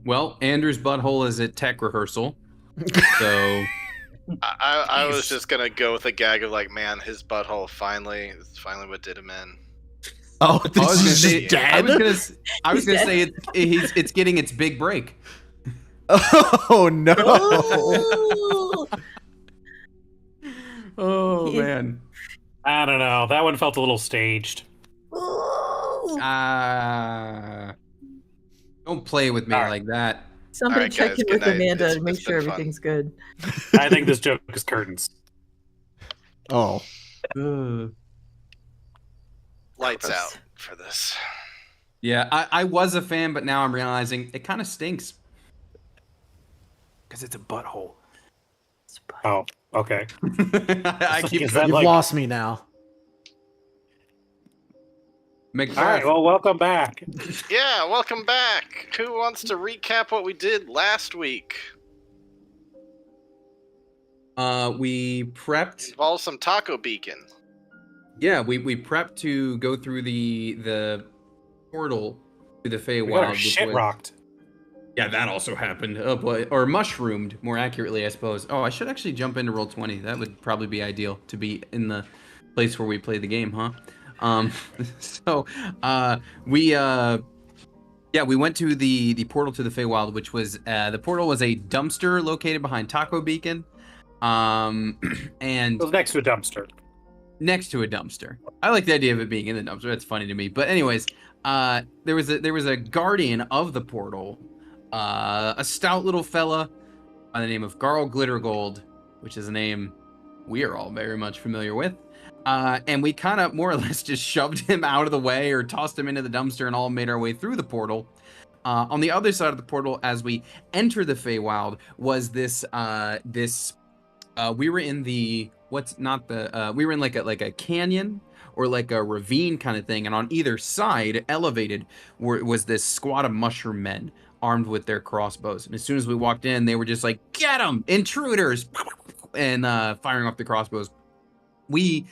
Well, Andrew's butthole is at tech rehearsal, so I was Jeez. just gonna go with a gag of like, man, his butthole finally what did him in. Oh, I was this gonna is say just dead. I was gonna He's say it's getting its big break. Oh no. Ooh. Oh man. I don't know. That one felt a little staged. Ooh. Don't play with me All right. like that. Somebody Alright, check guys, in good with night. Amanda It's- and make it's been sure fun. everything's good. I think this joke is curtains. Oh. Lights Gross. out for this. Yeah, I was a fan, but now I'm realizing it kind of stinks. Because it's a butthole. Oh, okay. I keep Is that You've like- lost me now. Macbeth. All right. Well, welcome back. Yeah, welcome back. Who wants to recap what we did last week? We prepped. Involves some Taco Beacon. Yeah, we prepped to go through the portal to the Feywild. We got our which shit was- rocked. Yeah, that also happened. Oh boy, or mushroomed, more accurately, I suppose. Oh, I should actually jump into Roll20. That would probably be ideal to be in the place where we play the game, huh? So, we went to the portal to the Feywild, which was the portal was a dumpster located behind Taco Beacon, and It was next to a dumpster. next to a dumpster. I like the idea of it being in the dumpster. That's funny to me. But anyways, there was a guardian of the portal, a stout little fella by the name of Garl Glittergold, which is a name we are all very much familiar with. And we kind of more or less just shoved him out of the way or tossed him into the dumpster and all made our way through the portal. On the other side of the portal, as we enter the Feywild, was this we were in the we were in like a canyon or like a ravine kind of thing, and on either side, elevated, was this squad of mushroom men armed with their crossbows. And as soon as we walked in, they were just like, "Get them, intruders!" and firing off the crossbows. We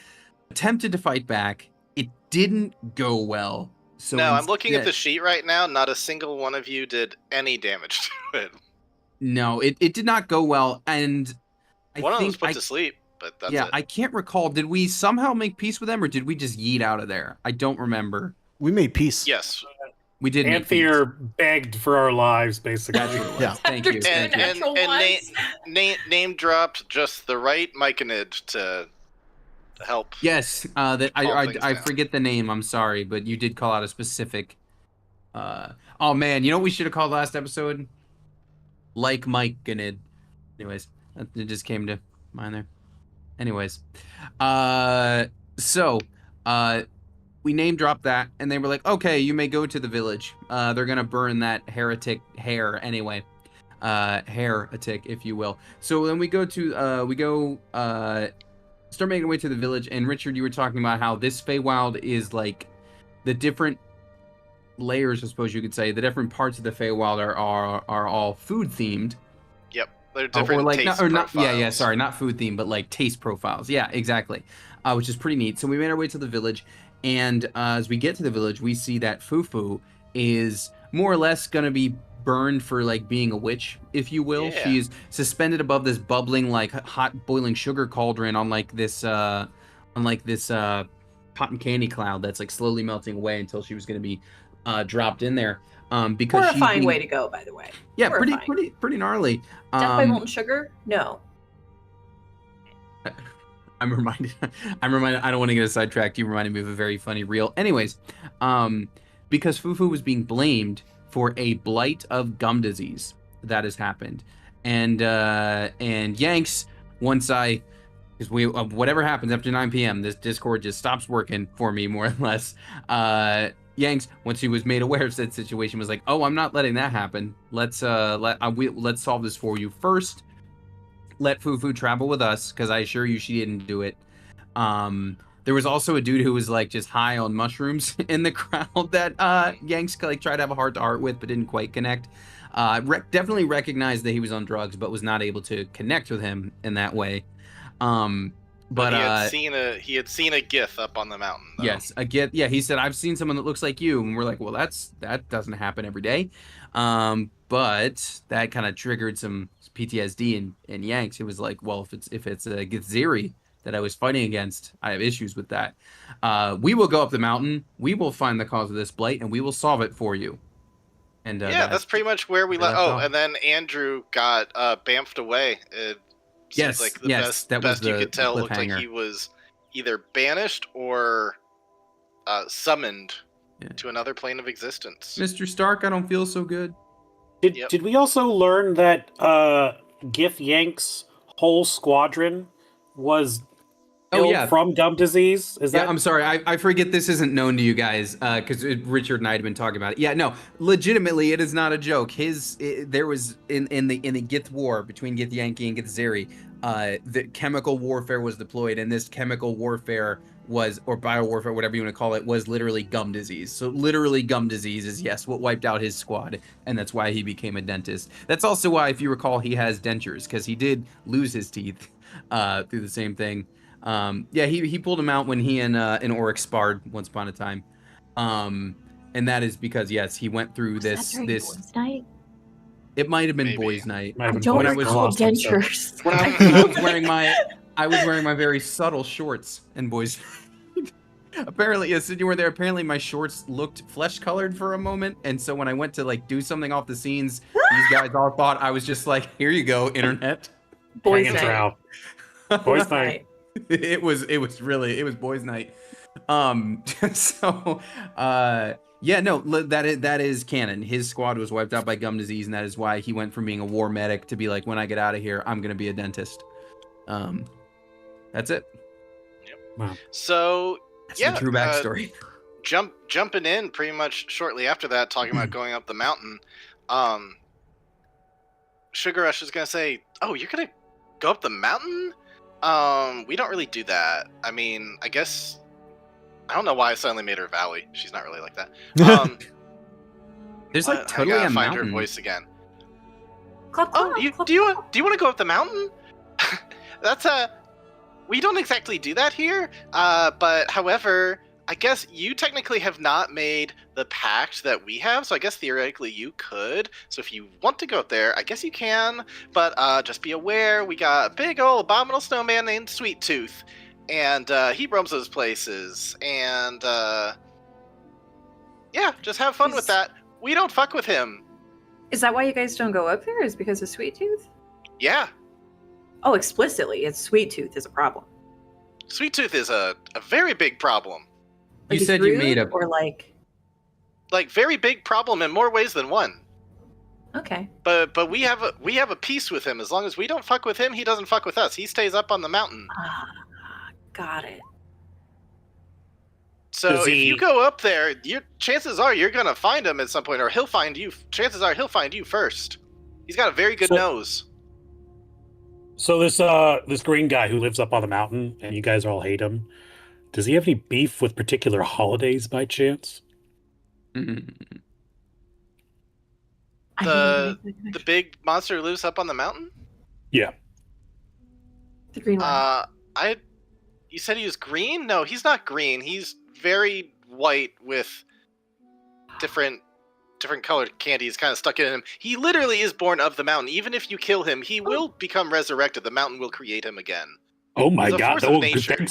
attempted to fight back. It didn't go well. So No, I'm looking at the instead- sheet right now. Not a single one of you did any damage to it. No, it did not go well, and One of them was think put I- to sleep, but that's yeah, it. I can't recall. Did we somehow make peace with them, or did we just yeet out of there? I don't remember. We made peace. Yes. We did make peace. Anthea begged for our lives, basically. That's what it was. Yeah. Thank After you. two Thank you. and- natural ones. Name dropped just the right Myconid to help. Yes, that Calm I things I down. forget the name. I'm sorry, but you did call out a specific. Oh man, you know what we should have called last episode? Like Mike Ganid. Anyways, it just came to mind there. Anyways, so we name dropped that, and they were like, "Okay, you may go to the village. They're gonna burn that heretic hair anyway." Heretic, if you will. So then we go start making our way to the village, and Richard, you were talking about how this Feywild is like the different layers, I suppose you could say. The different parts of the Feywild are all food themed. Yep, they're different Or like taste not profiles. sorry, not food themed, but like taste profiles. Yeah, exactly. Which is pretty neat. So we made our way to the village, and as we get to the village, we see that Fufu is more or less gonna be burned for like being a witch, if you will. Yeah. She's suspended above this bubbling, like hot boiling sugar cauldron on this cotton candy cloud that's like slowly melting away until she was gonna be dropped in there. Because she's Horrifying being- way to go, by the way. yeah, Horrifying. pretty gnarly. Death by molten sugar? No. I'm reminded. I don't want to get sidetracked. You reminded me of a very funny reel. Anyways, because Fufu was being blamed for a blight of gum disease that has happened, and Yanks, because whatever happens after 9 p.m., this Discord just stops working for me more or less. Yanks, once he was made aware of said situation, was like, "Oh, I'm not letting that happen. Let's solve this for you first. Let Fufu travel with us, because I assure you she didn't do it." There was also a dude who was like just high on mushrooms in the crowd that Yanks like tried to have a heart to heart with, but didn't quite connect. Definitely recognized that he was on drugs, but was not able to connect with him in that way. But he had seen a GIF up on the mountain. Though. yes, he said, "I've seen someone that looks like you," and we're like, "Well, that doesn't happen every day." But that kind of triggered some PTSD in Yanks. It was like, well, if it's a Githzeri that I was fighting against, I have issues with that. We will go up the mountain. We will find the cause of this blight, and we will solve it for you. And that's pretty much where we left. Oh, and then Andrew got bamfed away. It yes, like the yes, best you could tell looked like he was either banished or summoned to another plane of existence. Mr. Stark, I don't feel so good. Did we also learn that Githyank's whole squadron was from gum disease? Is that? I'm sorry. I forget this isn't known to you guys because Richard and I had been talking about it. Yeah, no, legitimately, it is not a joke. There was in the Gith War between Githyanki and Githzeri, the chemical warfare was deployed, and this chemical warfare was, or biowarfare, whatever you want to call it, was literally gum disease. So literally gum disease is, yes, what wiped out his squad, and that's why he became a dentist. That's also why, if you recall, he has dentures, because he did lose his teeth through the same thing. He pulled him out when he and Oryx sparred once upon a time. And that is because, yes, he went through this. Boys' night? It might have been Maybe. boys' night. I don't recall dentures. When I was wearing my very subtle shorts and boys. Apparently, yes, you were there. Apparently, my shorts looked flesh-colored for a moment, and so when I went to like do something off the scenes, these guys all thought I was just like, "Here you go, internet." Boys' night. Boys' night. It was boys' night. That is canon. His squad was wiped out by gum disease, and that is why he went from being a war medic to be like, when I get out of here, I'm gonna be a dentist. That's it. Yep. Wow. So That's the true backstory. Jumping in pretty much shortly after that, talking about going up the mountain. Sugar Rush is gonna say, "Oh, you're gonna go up the mountain? We don't really do that. I mean, I guess I don't know why I suddenly made her Valley. She's not really like that. There's like totally I gotta a find mountain. her voice again. Clap, Oh, clap, do you want to go up the mountain? That's we don't exactly do that here. But however, I guess you technically have not made the pact that we have, so I guess theoretically you could. So if you want to go up there, I guess you can. But just be aware, we got a big old abominable snowman named Sweet Tooth, and he roams those places. And yeah, just have fun with that. We don't fuck with him. Is that why you guys don't go up there? Is because of Sweet Tooth? Yeah. Oh, explicitly, it's Sweet Tooth is a problem. Sweet Tooth is a very big problem. You Like, said it's you rude, made a. or like Very big problem in more ways than one. okay. But we have a peace with him. As long as we don't fuck with him, he doesn't fuck with us. He stays up on the mountain. Got it. So if you go up there, chances are you're gonna find him at some point, or he'll find you. Chances are he'll find you first. He's got a very good nose. So this green guy who lives up on the mountain, and you guys all hate him. Does he have any beef with particular holidays by chance? The I big monster who lives up on the mountain. Yeah. the green one. You said he was green? No, he's not green. He's very white with different colored candies kind of stuck in him. He literally is born of the mountain. Even if you kill him, he will become resurrected. The mountain will create him again. Oh my He's a god! force of nature.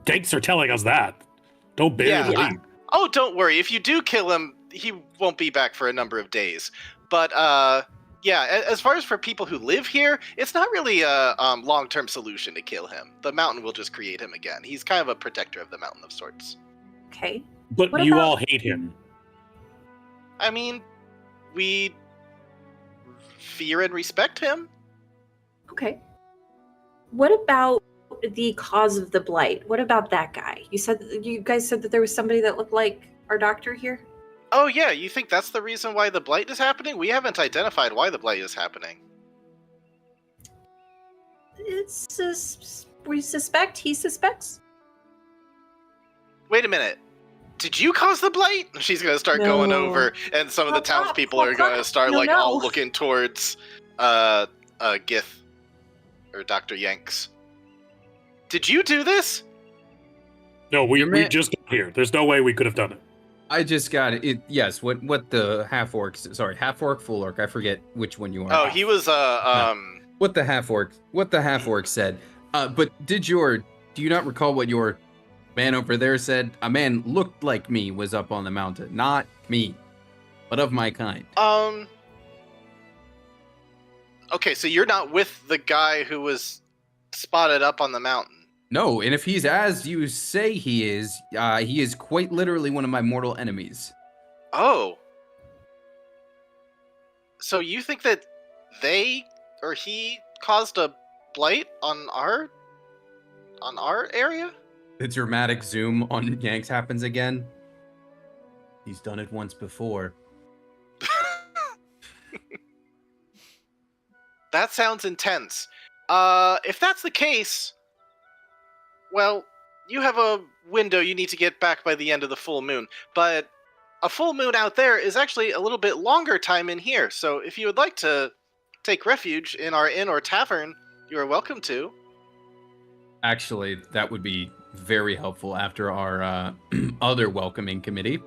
Thanks for telling us that. Don't bury the lead. Oh, don't worry. If you do kill him, he won't be back for a number of days. But yeah, as far as for people who live here, it's not really a long-term solution to kill him. The mountain will just create him again. He's kind of a protector of the mountain of sorts. Okay. But What you about- all hate him. I mean, we fear and respect him. Okay. What about the cause of the blight? What about that guy? You guys said that there was somebody that looked like our doctor here? Oh yeah, you think that's the reason why the blight is happening? We haven't identified why the blight is happening. We suspect, he suspects. Wait a minute. Did you cause the blight? She's gonna start going No. over, and some of the Clap, townspeople clap, are gonna clap. start No, no. all looking towards Gith or Dr. Yanks. Did you do this? No, we You're just got here. There's no way we could have done it. I just got it. Yes, what the half orc? Sorry, half orc, full orc. I forget which one you are. Oh, he was What the half orc said. But do you not recall what your man over there said? A man looked like me was up on the mountain, not me, but of my kind. Okay, so you're not with the guy who was spotted up on the mountain. No, and if he's as you say he is quite literally one of my mortal enemies. Oh. So you think that they or he caused a blight on our area? The dramatic zoom on Yanks happens again. He's done it once before. That sounds intense. If that's the case, well, you have a window you need to get back by the end of the full moon. But a full moon out there is actually a little bit longer time in here. So if you would like to take refuge in our inn or tavern, you are welcome to. Actually, that would be very helpful after our other welcoming committee.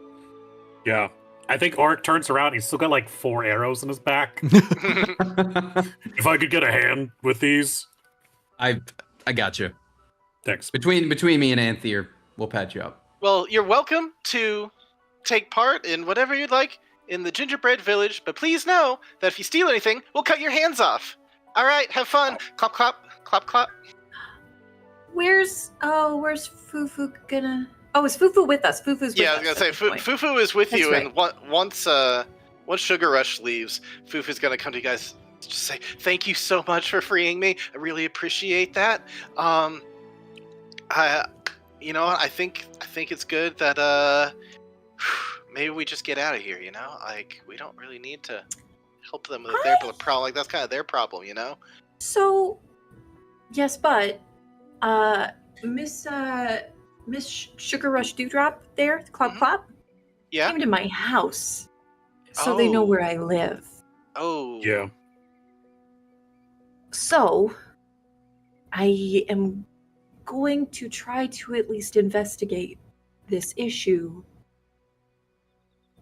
Yeah. I think Auric turns around. He's still got like 4 arrows in his back. If I could get a hand with these. I got you. Thanks. Between me and Anthea, we'll patch you up. Well, you're welcome to take part in whatever you'd like in the gingerbread village, but please know that if you steal anything, we'll cut your hands off. All right, have fun. Clap, clap, clap, clap. Where's Fufu gonna? Oh, is Fufu with us? Fufu's with us. Yeah, I was gonna say Fufu is with That's you, right. and once Sugar Rush leaves, Fufu's gonna come to you guys just say thank you so much for freeing me. I really appreciate that. I think it's good that maybe we just get out of here. You know, like we don't really need to help them with their problem. Like that's kind of their problem, you know. So, yes, but Miss Sugar Rush Dewdrop there, Clop Clop, Yeah. came to my house, so they know Oh. where I live. Oh. Yeah. So, I am going to try to at least investigate this issue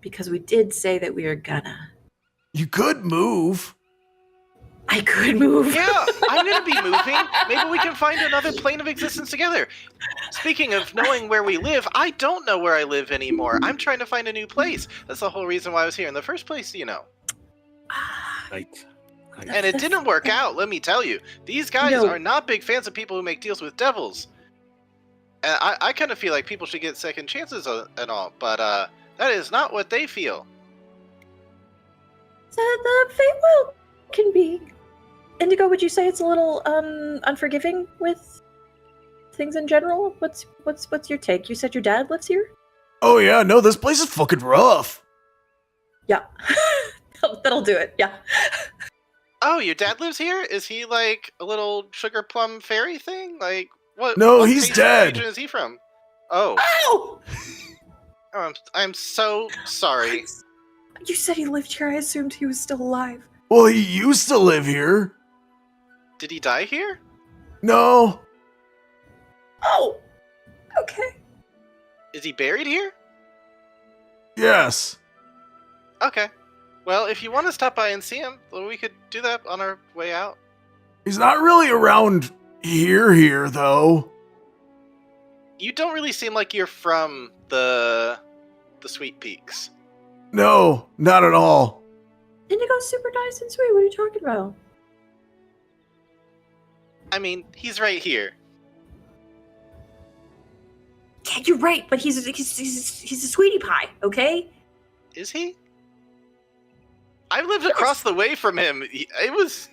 because we did say that we are gonna. You could move. I could move. Yeah, I'm gonna be moving. Maybe we can find another plane of existence together. Speaking of knowing where we live, I don't know where I live anymore. I'm trying to find a new place. That's the whole reason why I was here in the first place, you know. Right. And it didn't work out, let me tell you. These guys No. are not big fans of people who make deals with devils. And I kind of feel like people should get second chances and all, but that is not what they feel. The Feywild can be. Indigo, would you say it's a little unforgiving with things in general? What's your take? You said your dad lives here? Oh yeah, no, this place is fucking rough. Yeah. That'll do it. Yeah. Oh, your dad lives here? Is he like a little sugar plum fairy thing? Like what? No, what he's tasty dead. region is he from? Oh, Ow! I'm so sorry. You said he lived here. I assumed he was still alive. Well, he used to live here. Did he die here? No. Oh. Okay. Is he buried here? Yes. Okay. Well, if you want to stop by and see him, well, we could do that on our way out. He's not really around here though. You don't really seem like you're from the Sweet Peaks. No, not at all. Indigo's super nice and sweet. What are you talking about? I mean, he's right here. Yeah, you're right, but he's a sweetie pie, okay? Is he? I lived across the way from him. It was.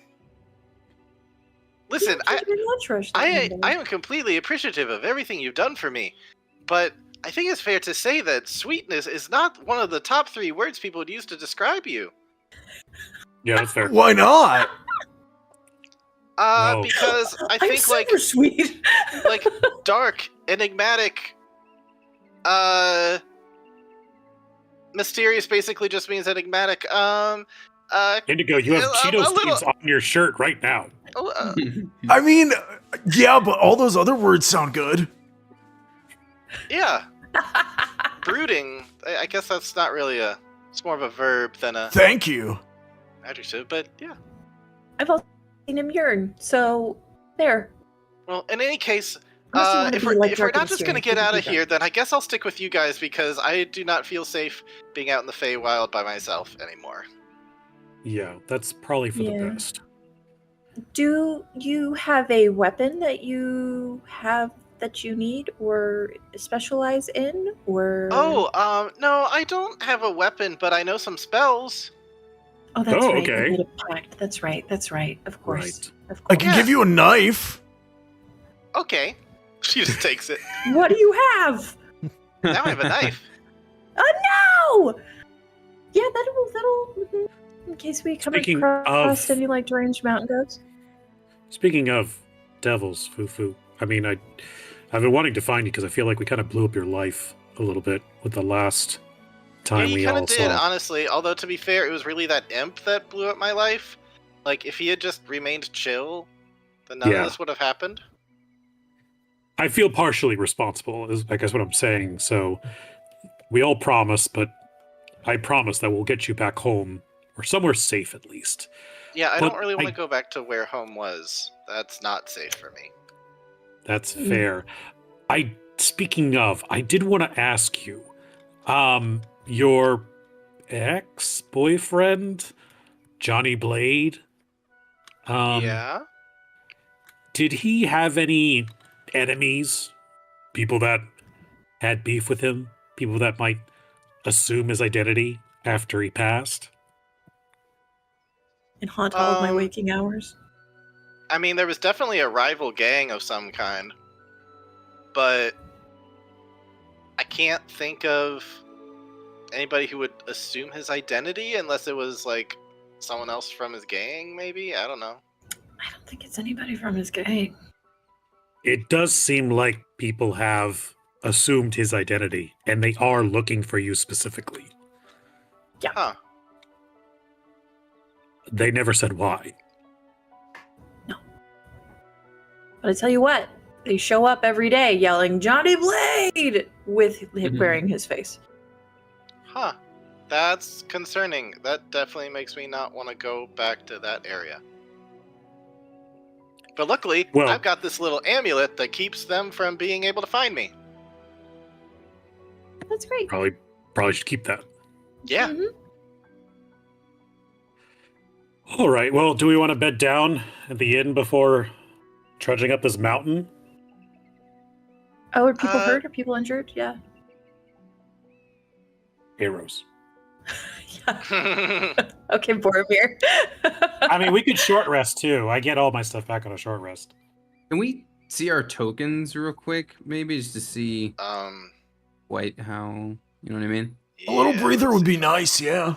Listen, I am completely appreciative of everything you've done for me, but I think it's fair to say that sweetness is not one of the top 3 words people would use to describe you. Yeah, that's fair. Why not? No. Because I I'm think super sweet. like dark, enigmatic, mysterious basically just means enigmatic. Indigo, you have a Cheeto little- seeds on your shirt right now. I mean, yeah, but all those other words sound good. Yeah. Brooding. I guess that's not really it's more of a verb than a Thank you. adjective, but yeah. I've also seen him yearn, so there. Well, in any case, Unless you wanna if be we're, like if we're Dark not and just going to Mysterious, get we out can of do here, then I guess I'll stick with you guys because I do not feel safe being out in the Feywild by myself anymore. Yeah, that's probably for the Yeah. best. Do you have a weapon that you need or specialize in, or? Oh, no, I don't have a weapon, but I know some spells. Oh, that's Oh, right. okay. You made a pact. That's right. That's right. Of course. Right. Of I course. can give you a knife. Okay. She just takes it. What do you have? Now I have a knife. Oh no! Yeah, that'll. In case we come Speaking across of- any like deranged mountain goats. Speaking of devils, Fufu, I mean, I've been wanting to find you because I feel like we kind of blew up your life a little bit with the last time Yeah, we you kind all of did, saw. honestly. Although, to be fair, it was really that imp that blew up my life. Like, if he had just remained chill, then none Yeah. of this would have happened. I feel partially responsible, is I guess what I'm saying. So we all promise, but I promise that we'll get you back home or somewhere safe at least. Yeah, I But don't really want I- to go back to where home was. That's not safe for me. That's fair. Speaking of, I did want to ask you, your ex-boyfriend, Johnny Blade, Yeah? did he have any enemies? People that had beef with him? People that might assume his identity after he passed? And haunt all of my Um, waking hours. I mean, there was definitely a rival gang of some kind. But I can't think of anybody who would assume his identity unless it was, like, someone else from his gang, maybe? I don't know. I don't think it's anybody from his gang. It does seem like people have assumed his identity, and they are looking for you specifically. Huh. They never said why. But I tell you what, they show up every day yelling Johnny Blade with him Mhm. wearing his face. Huh. That's concerning. That definitely makes me not want to go back to that area. But luckily, Well- I've got this little amulet that keeps them from being able to find me. That's great. Probably should keep that. Yeah. Mhm. All right. Well, do we want to bed down at the inn before trudging up this mountain? Oh, are people Uh, hurt? Are people injured? Yeah. Arrows. Yeah. Okay, Boromir. I mean, we could short rest too. I get all my stuff back on a short rest. Can we see our tokens real quick, maybe, just to see how you know what I mean? A little yeah, breather let's would be see. nice, yeah.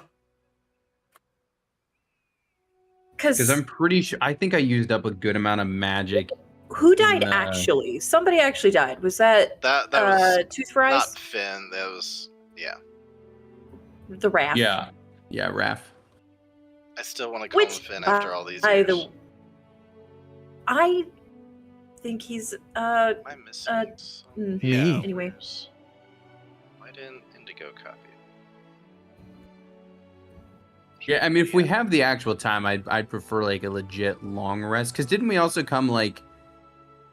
Because I'm pretty sure I think I used up a good amount of magic. who died in, actually? Somebody actually died. Was that That was Tooth for Ice? not Finn. That was, yeah. The Raft. Yeah, Raph. I still want to call him Which, Finn after all these by years. the, I think he's Am I missing some? Yeah. anyway. Why didn't Indigo copy it? Yeah, I mean, if we have the actual time, I'd prefer like a legit long rest. Because didn't we also come like,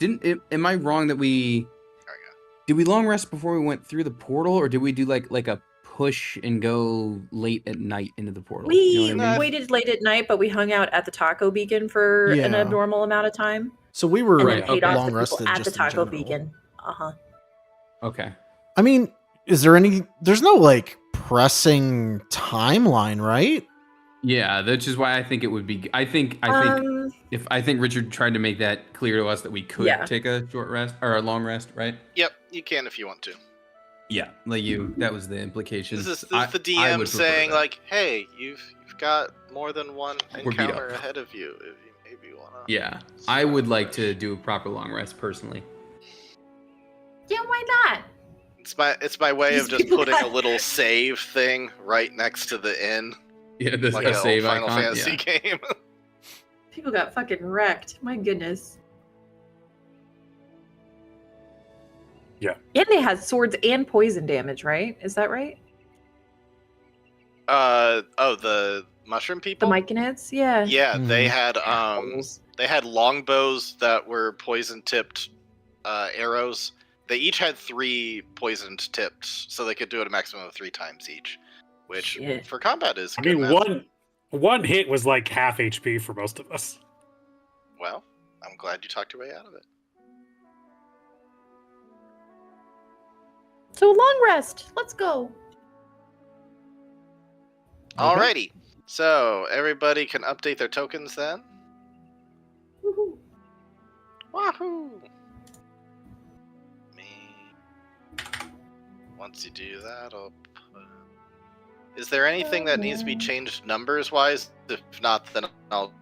am I wrong that we There we go. did we long rest before we went through the portal, or did we do like a push and go late at night into the portal? We You know what I mean? waited late at night, but we hung out at the taco beacon for an Yeah. abnormal amount of time, So we were and Right, then paid okay. off long the people rested at just the in taco general. beacon. Okay. I mean, is there there's no like pressing timeline, right? Yeah, that's just why I think it would be. I think Richard tried to make that clear to us that we could Yeah. take a short rest or a long rest, right? Yep, you can if you want to. Yeah, like that was the implication. This is the I DM would prefer saying, that. like, hey, you've got more than one We're beat encounter up. ahead of you if you maybe want to. Yeah, I would like to do a proper long rest personally. Yeah, why not? It's my way of These just people putting a got- little save thing right next to the inn, Yeah, this like a an old save Final icon. Fantasy Yeah. game. People got fucking wrecked. My goodness. Yeah. And they had swords and poison damage, right? Is that right? The mushroom The people. Myconids? Yeah. Yeah, they Mhm. had Assholes. they had longbows that were poison tipped arrows. They each had 3 poisoned tips, so they could do it a maximum of 3 times each, which Shit. for combat is I good mean, math. one hit was like half HP for most of us. Well, I'm glad you talked your way out of it. So long rest. Let's go. Alrighty, so everybody can update their tokens then. Woohoo. Wahoo! Me. Once you do that, I'll put... Is there anything that needs to be changed numbers-wise? If not, then I'll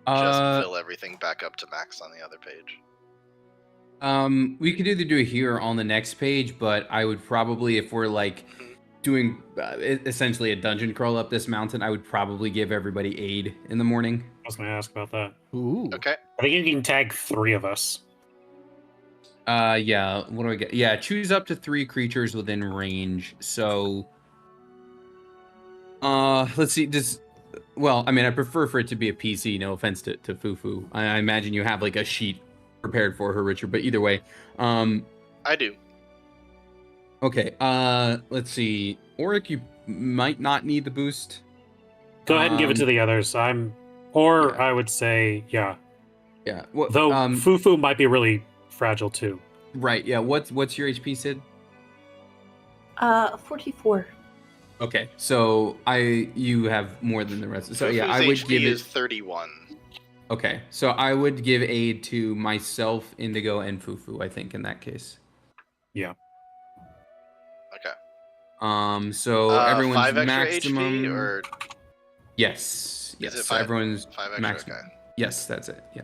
just fill everything back up to max on the other page. We could either do it here or on the next page, but I would probably, if we're like doing essentially a dungeon crawl up this mountain, I would probably give everybody aid in the morning. I was going to ask about that. Ooh. Okay. I think you can tag 3 of us. Yeah. What do I get? Yeah, choose up to 3 creatures within range. So, let's see. Well, I mean, I prefer for it to be a PC. No offense to Fufu. I imagine you have like a sheet prepared for her, Richard. But either way, I do. okay. Let's see. Auric, you might not need the boost. Go ahead and give it to the others. Yeah. I would say, yeah. Yeah. Well, Though Fufu might be really fragile too. right. Yeah. What's your HP, Sid? 44. Okay. So you have more than the rest. So yeah, Fufu's I would HP give it. is 31. Okay. So I would give aid to myself, Indigo, and Fufu. I think in that case. Yeah. Okay. So everyone's 5 extra maximum. HP or Yes. Yes. it so 5? everyone's 5 extra. maximum. Okay. Yes, that's it. Yeah.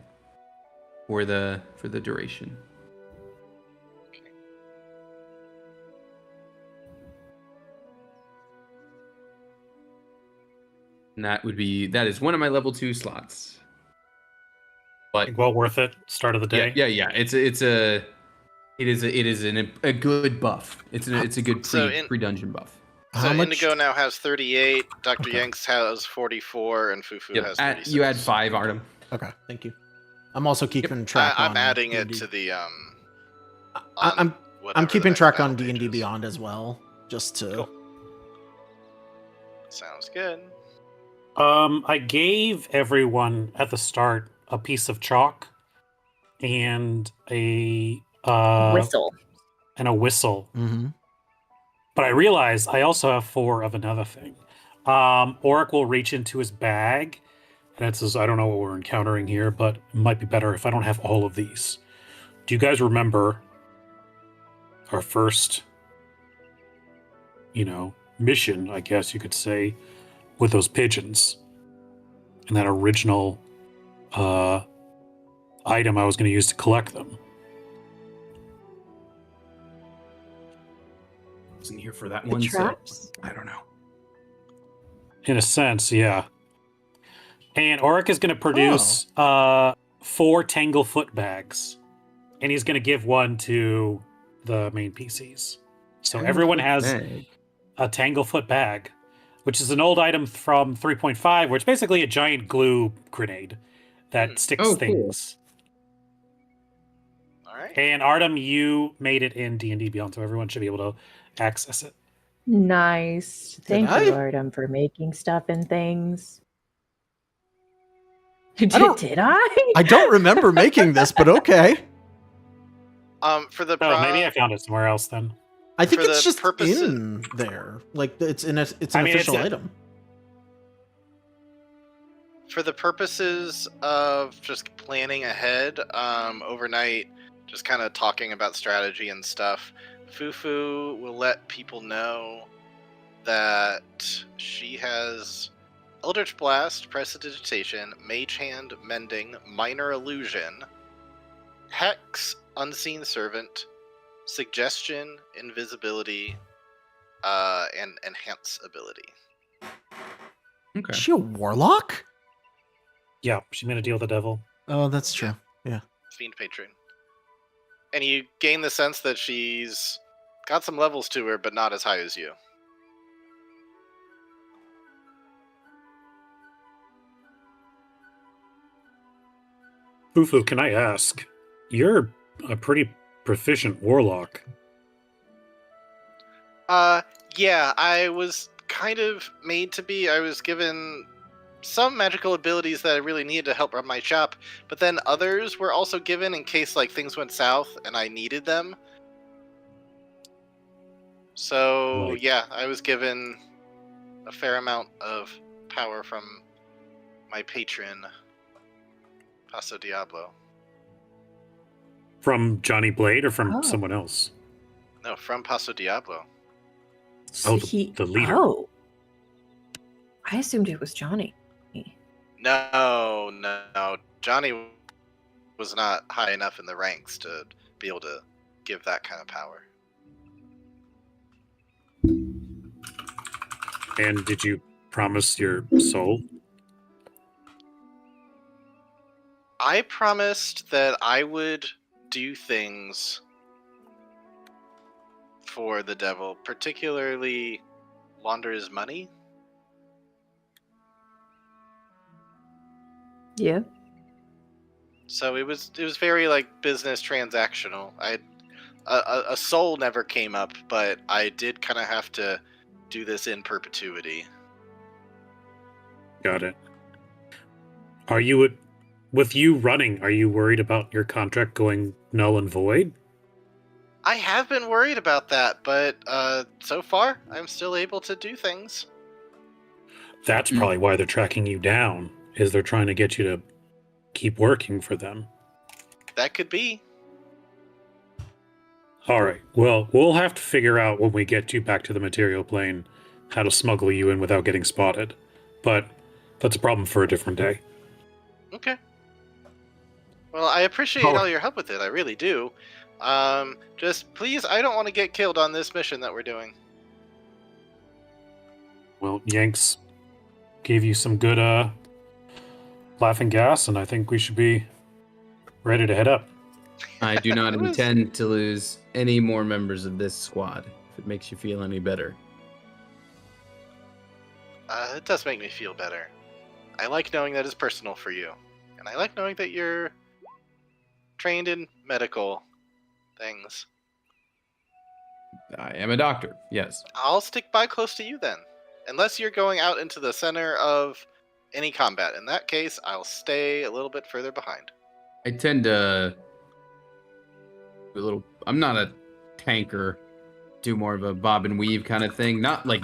For the duration. And that is one of my level 2 slots. But Well worth it. Start of the day. yeah. It is a good buff. It's a good pre dungeon buff. So How much? Indigo now has 38, Dr. Okay. Yanks has 44, and Fufu has 36. You add 5, Artem. Okay, thank you. I'm also keeping track. I'm on adding it D&D. to the I'm whatever keeping the track battle on page D&D is. Beyond as well, just to. Cool. Sounds good. I gave everyone at the start a piece of chalk and a Whistle. and a whistle. Mm-hmm. But I realized I also have 4 of another thing. Auric will reach into his bag. That says, I don't know what we're encountering here, but it might be better if I don't have all of these. Do you guys remember our first, mission, I guess you could say, with those pigeons? And that original item I was going to use to collect them. Wasn't here for that The one. traps? So I don't know. In a sense, yeah. And Auric is going to produce 4 Tanglefoot bags. And he's going to give one to the main PCs. So everyone has a Tanglefoot bag, which is an old item from 3.5, where it's basically a giant glue grenade that sticks cool. things. All right. And Artem, you made it in D&D Beyond, so everyone should be able to access it. Nice. Thank I? you, Artem, for making stuff and things. don't- Did I? I don't remember making this, but okay. For the Oh, maybe I found it somewhere else then. I think For it's the just purposes- in there. Like it's an I mean, official it's item. for the purposes of just planning ahead, overnight, just kind of talking about strategy and stuff, Fufu will let people know that she has Eldritch Blast, Prestidigitation, Mage Hand, Mending, Minor Illusion, Hex, Unseen Servant, Suggestion, Invisibility, and Enhance ability. Okay. Is she a warlock? Yeah, she made a deal with the devil. Oh, that's true. Yeah. Fiend Patron. And you gain the sense that she's got some levels to her, but not as high as you. Fufu, can I ask? You're a pretty proficient warlock. Yeah, I was kind of made to be. I was given some magical abilities that I really needed to help run my shop, but then others were also given in case like things went south and I needed them. So Right. yeah, I was given a fair amount of power from my patron, Paso Diablo. From Johnny Blade or from Oh. someone else? No, from Paso Diablo. Oh, the leader. Oh. I assumed it was Johnny. No. Johnny was not high enough in the ranks to be able to give that kind of power. And did you promise your soul? I promised that I would do things for the devil, particularly launder his money. Yeah. So it was very like business transactional. A soul never came up, but I did kind of have to do this in perpetuity. Got it. Are you, with you running, are you worried about your contract going null and void? I have been worried about that, but so far I'm still able to do things. That's probably why they're tracking you down, is they're trying to get you to keep working for them. That could be. All right. Well, we'll have to figure out when we get you back to the material plane how to smuggle you in without getting spotted. But that's a problem for a different day. Okay. Well, I appreciate all your help with it. I really do. Just please, I don't want to get killed on this mission that we're doing. Well, Yanks gave you some good laughing gas, and I think we should be ready to head up. I do not It was- intend to lose any more members of this squad, if it makes you feel any better. It does make me feel better. I like knowing that it's personal for you. And I like knowing that you're trained in medical things. I am a doctor, yes. I'll stick by close to you then. Unless you're going out into the center of any combat. In that case, I'll stay a little bit further behind. I tend to I'm not a tanker, do more of a bob and weave kind of thing. Not like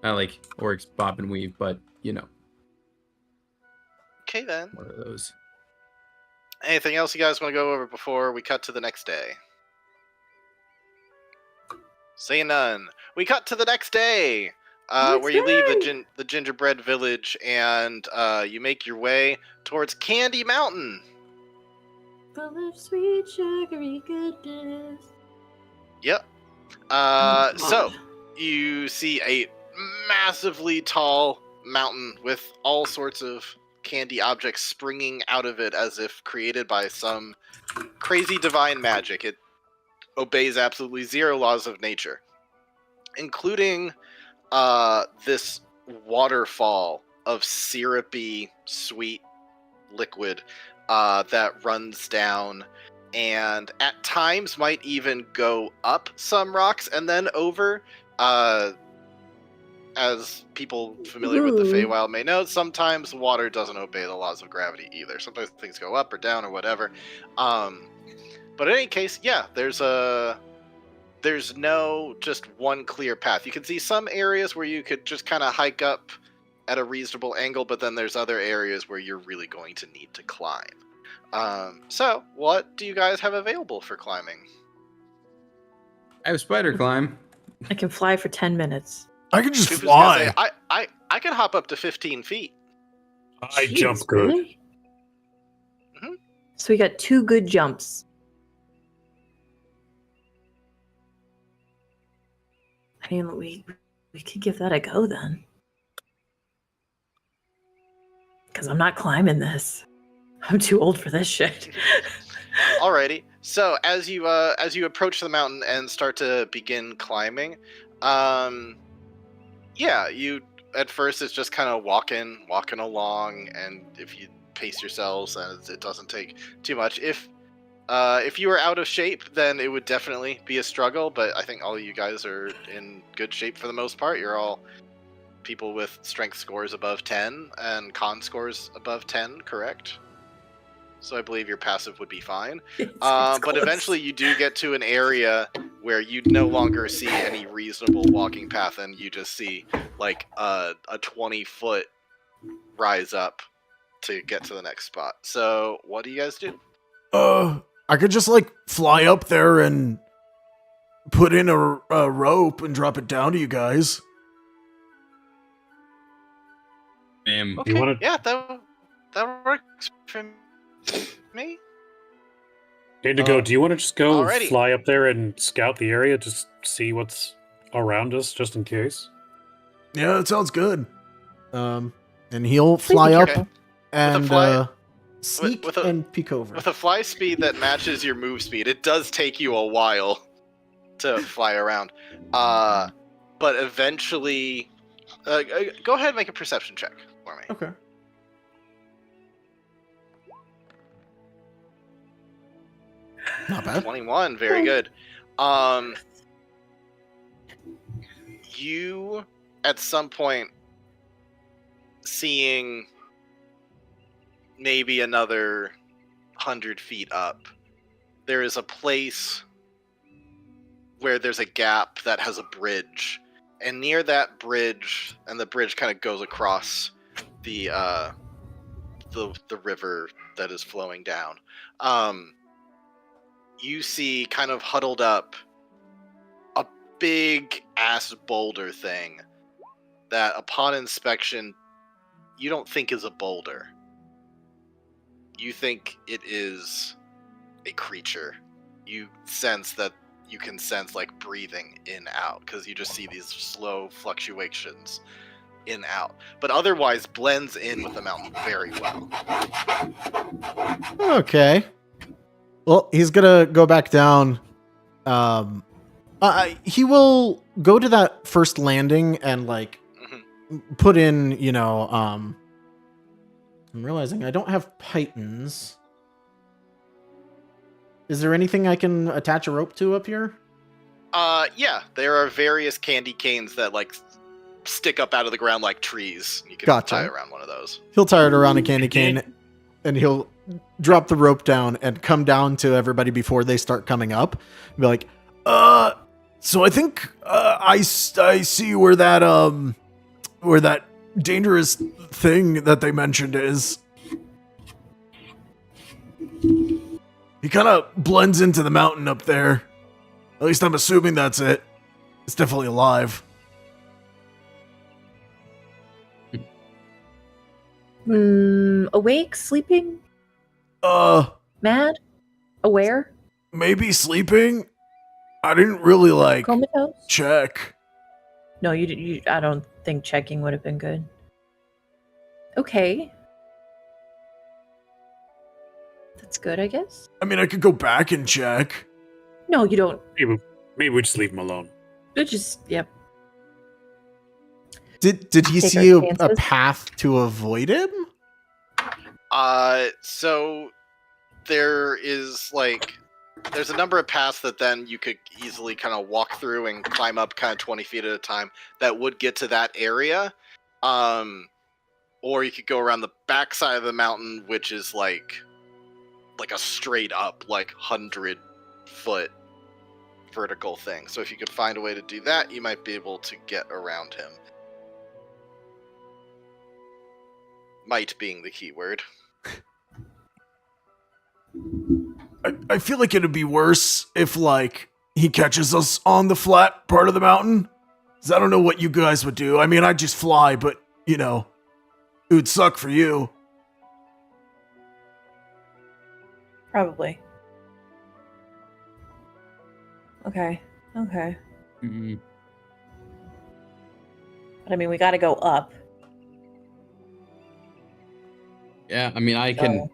not like Oryx bob and weave, but you know, Okay then. one of those. Anything else you guys want to go over before we cut to the next day? Say none. We cut to the next day, where you leave the gingerbread village and you make your way towards Candy Mountain. Full of sweet sugary goodness. Yep. Oh, So God. you see a massively tall mountain with all sorts of candy objects springing out of it as if created by some crazy divine magic. It obeys absolutely zero laws of nature, including this waterfall of syrupy, sweet liquid that runs down and at times might even go up some rocks and then over. As people familiar with the Ooh. Feywild may know, sometimes water doesn't obey the laws of gravity either. Sometimes things go up or down or whatever. But in any case, yeah, there's no just one clear path. You can see some areas where you could just kind of hike up at a reasonable angle, but then there's other areas where you're really going to need to climb. So what do you guys have available for climbing? I have spider climb. I can fly for 10 minutes. I could just Scoop is gonna fly. say, I can hop up to 15 feet. I Jeez, jump good. really? Mhm. So we got 2 good jumps. I mean, we could give that a go then. Because I'm not climbing this. I'm too old for this shit. Alrighty. So as you approach the mountain and start to begin climbing, yeah, you at first it's just kind of walking along, and if you pace yourselves, and it doesn't take too much. If you were out of shape, then it would definitely be a struggle, but I think all of you guys are in good shape for the most part. You're all people with strength scores above 10 and con scores above 10, correct? So I believe your passive would be fine. It's But close. eventually you do get to an area where you no longer see any reasonable walking path, and you just see like a 20-foot rise up to get to the next spot. So what do you guys do? I could just like fly up there and put in a rope and drop it down to you guys. Okay, wanna- yeah, that works for me. Indigo, do you want to just go Alrighty. fly up there and scout the area, just see what's around us, just in case? Yeah, that sounds good. And he'll fly up Okay. and fly- sneak with a- and peek over. With a fly speed that matches your move speed, it does take you a while to fly around. But eventually, go ahead and make a perception check for me. Okay. Not bad. 21, very good. You at some point seeing maybe another 100 feet up, there is a place where there's a gap that has a bridge, and near that bridge, and the bridge kind of goes across the river that is flowing down. You see kind of huddled up a big ass boulder thing that upon inspection you don't think is a boulder. You think it is a creature. You sense that you can sense like breathing in out because you just see these slow fluctuations in out, but otherwise blends in with the mountain very well. Okay. Well, he's gonna go back down. He will go to that first landing and like put in, I'm realizing I don't have pythons. Is there anything I can attach a rope to up here? Yeah, there are various candy canes that like stick up out of the ground like trees. You can Gotcha. tie around one of those. He'll tie it around a candy cane and he'll drop the rope down and come down to everybody before they start coming up. Be like, so I think I see where that dangerous thing that they mentioned is. He kind of blends into the mountain up there. At least I'm assuming that's it. It's definitely alive. Awake, sleeping, mad, aware, Maybe sleeping? I didn't really like comatose. check. No, you. I don't think checking would have been good. Okay, that's good, I guess. I mean, I could go back and check. No, you don't. Maybe we just leave him alone. You just yep. Did he Take see our a chances. path to avoid him? So there is like there's a number of paths that then you could easily kind of walk through and climb up kind of 20 feet at a time that would get to that area. Or you could go around the backside of the mountain, which is like a straight up like 100-foot vertical thing. So if you could find a way to do that, you might be able to get around him. Might being the key word. I feel like it'd be worse if, like, he catches us on the flat part of the mountain. 'Cause I don't know what you guys would do. I mean, I'd just fly, but, it would suck for you. Probably. Okay. Mm, But I mean, we got to go up. yeah, I mean, I can So,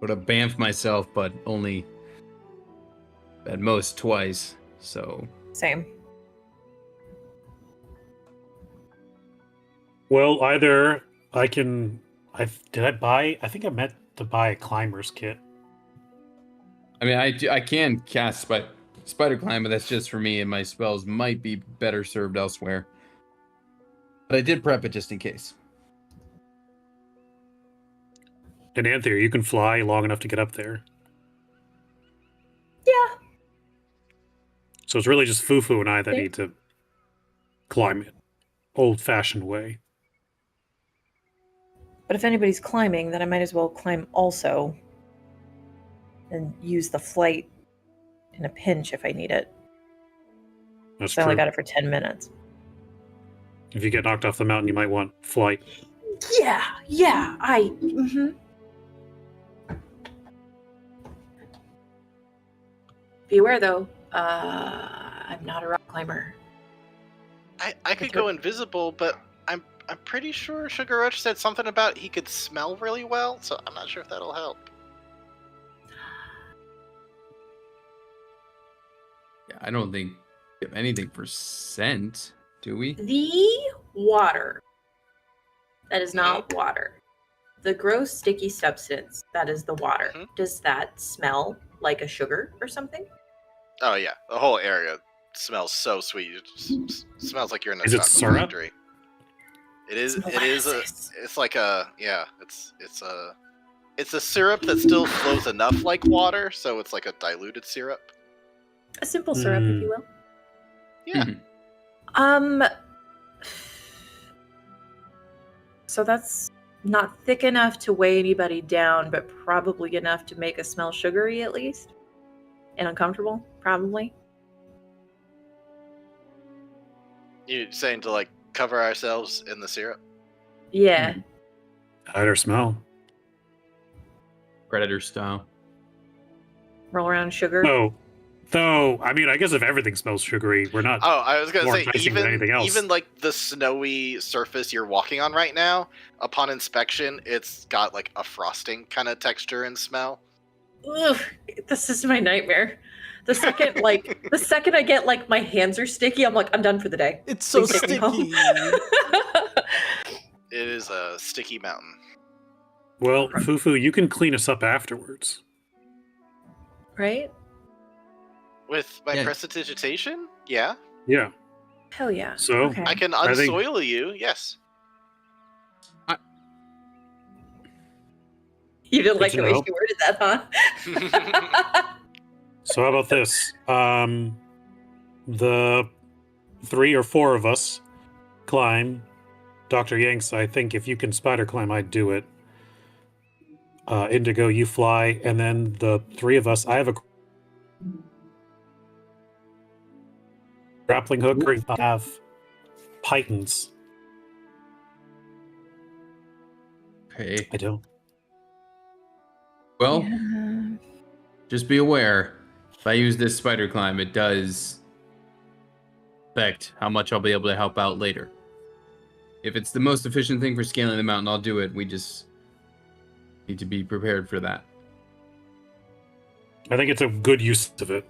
would have bamfed myself, but only at most twice. So same. Well, either I can I think I meant to buy a climber's kit. I mean, I can cast spider climb, but that's just for me, and my spells might be better served elsewhere. But I did prep it just in case. And Anthea, you can fly long enough to get up there. Yeah. So it's really just Fufu and I that need to climb it. Old-fashioned way. But if anybody's climbing, then I might as well climb also. And use the flight in a pinch if I need it. That's So I true. only got it for 10 minutes. If you get knocked off the mountain, you might want flight. Yeah, mm-hmm. Beware though, I'm not a rock climber. I could go invisible, but I'm pretty sure Sugar Rush said something about he could smell really well, so I'm not sure if that'll help. Yeah, I don't think we have anything for scent, do we? The water. That is not water. The gross sticky substance, that is the water. Mhm. Does that smell like a sugar or something? Oh yeah, the whole area smells so sweet. It just smells like you're in a Is it chocolate syrup? factory. It is. It's It is a. molasses. It's like a. Yeah. It's a syrup that still flows enough like water, so it's like a diluted syrup. A simple syrup, if you will. Yeah. Mhm. So that's not thick enough to weigh anybody down, but probably enough to make us smell sugary at least. And uncomfortable, probably. You saying to like cover ourselves in the syrup? Yeah. Hide or smell. Predator style. Roll around sugar. Though, I mean, I guess if everything smells sugary, we're not. Oh, I was gonna More say enticing than anything else. even like the snowy surface you're walking on right now, upon inspection, it's got like a frosting kind of texture and smell. Ugh, this is my nightmare. The second, the second I get like my hands are sticky, I'm like, I'm done for the day. It's so Please take me home. sticky. It is a sticky mountain. Well, Fufu, you can clean us up afterwards. Right? With my Yeah. prestidigitation, yeah, Yeah. Hell yeah. So, Okay. I can I think- unsoil you. Yes. You didn't like Good the to way know. she worded that, huh? So how about this? The 3 or 4 of us climb. Dr. Yanks, I think if you can spider climb, I'd do it. Indigo, you fly, and then the 3 of us. I have a grappling hook. I have pythons. Okay. I don't. Well, Yeah. just be aware. If I use this spider climb, it does affect how much I'll be able to help out later. If it's the most efficient thing for scaling the mountain, I'll do it. We just need to be prepared for that. I think it's a good use of it.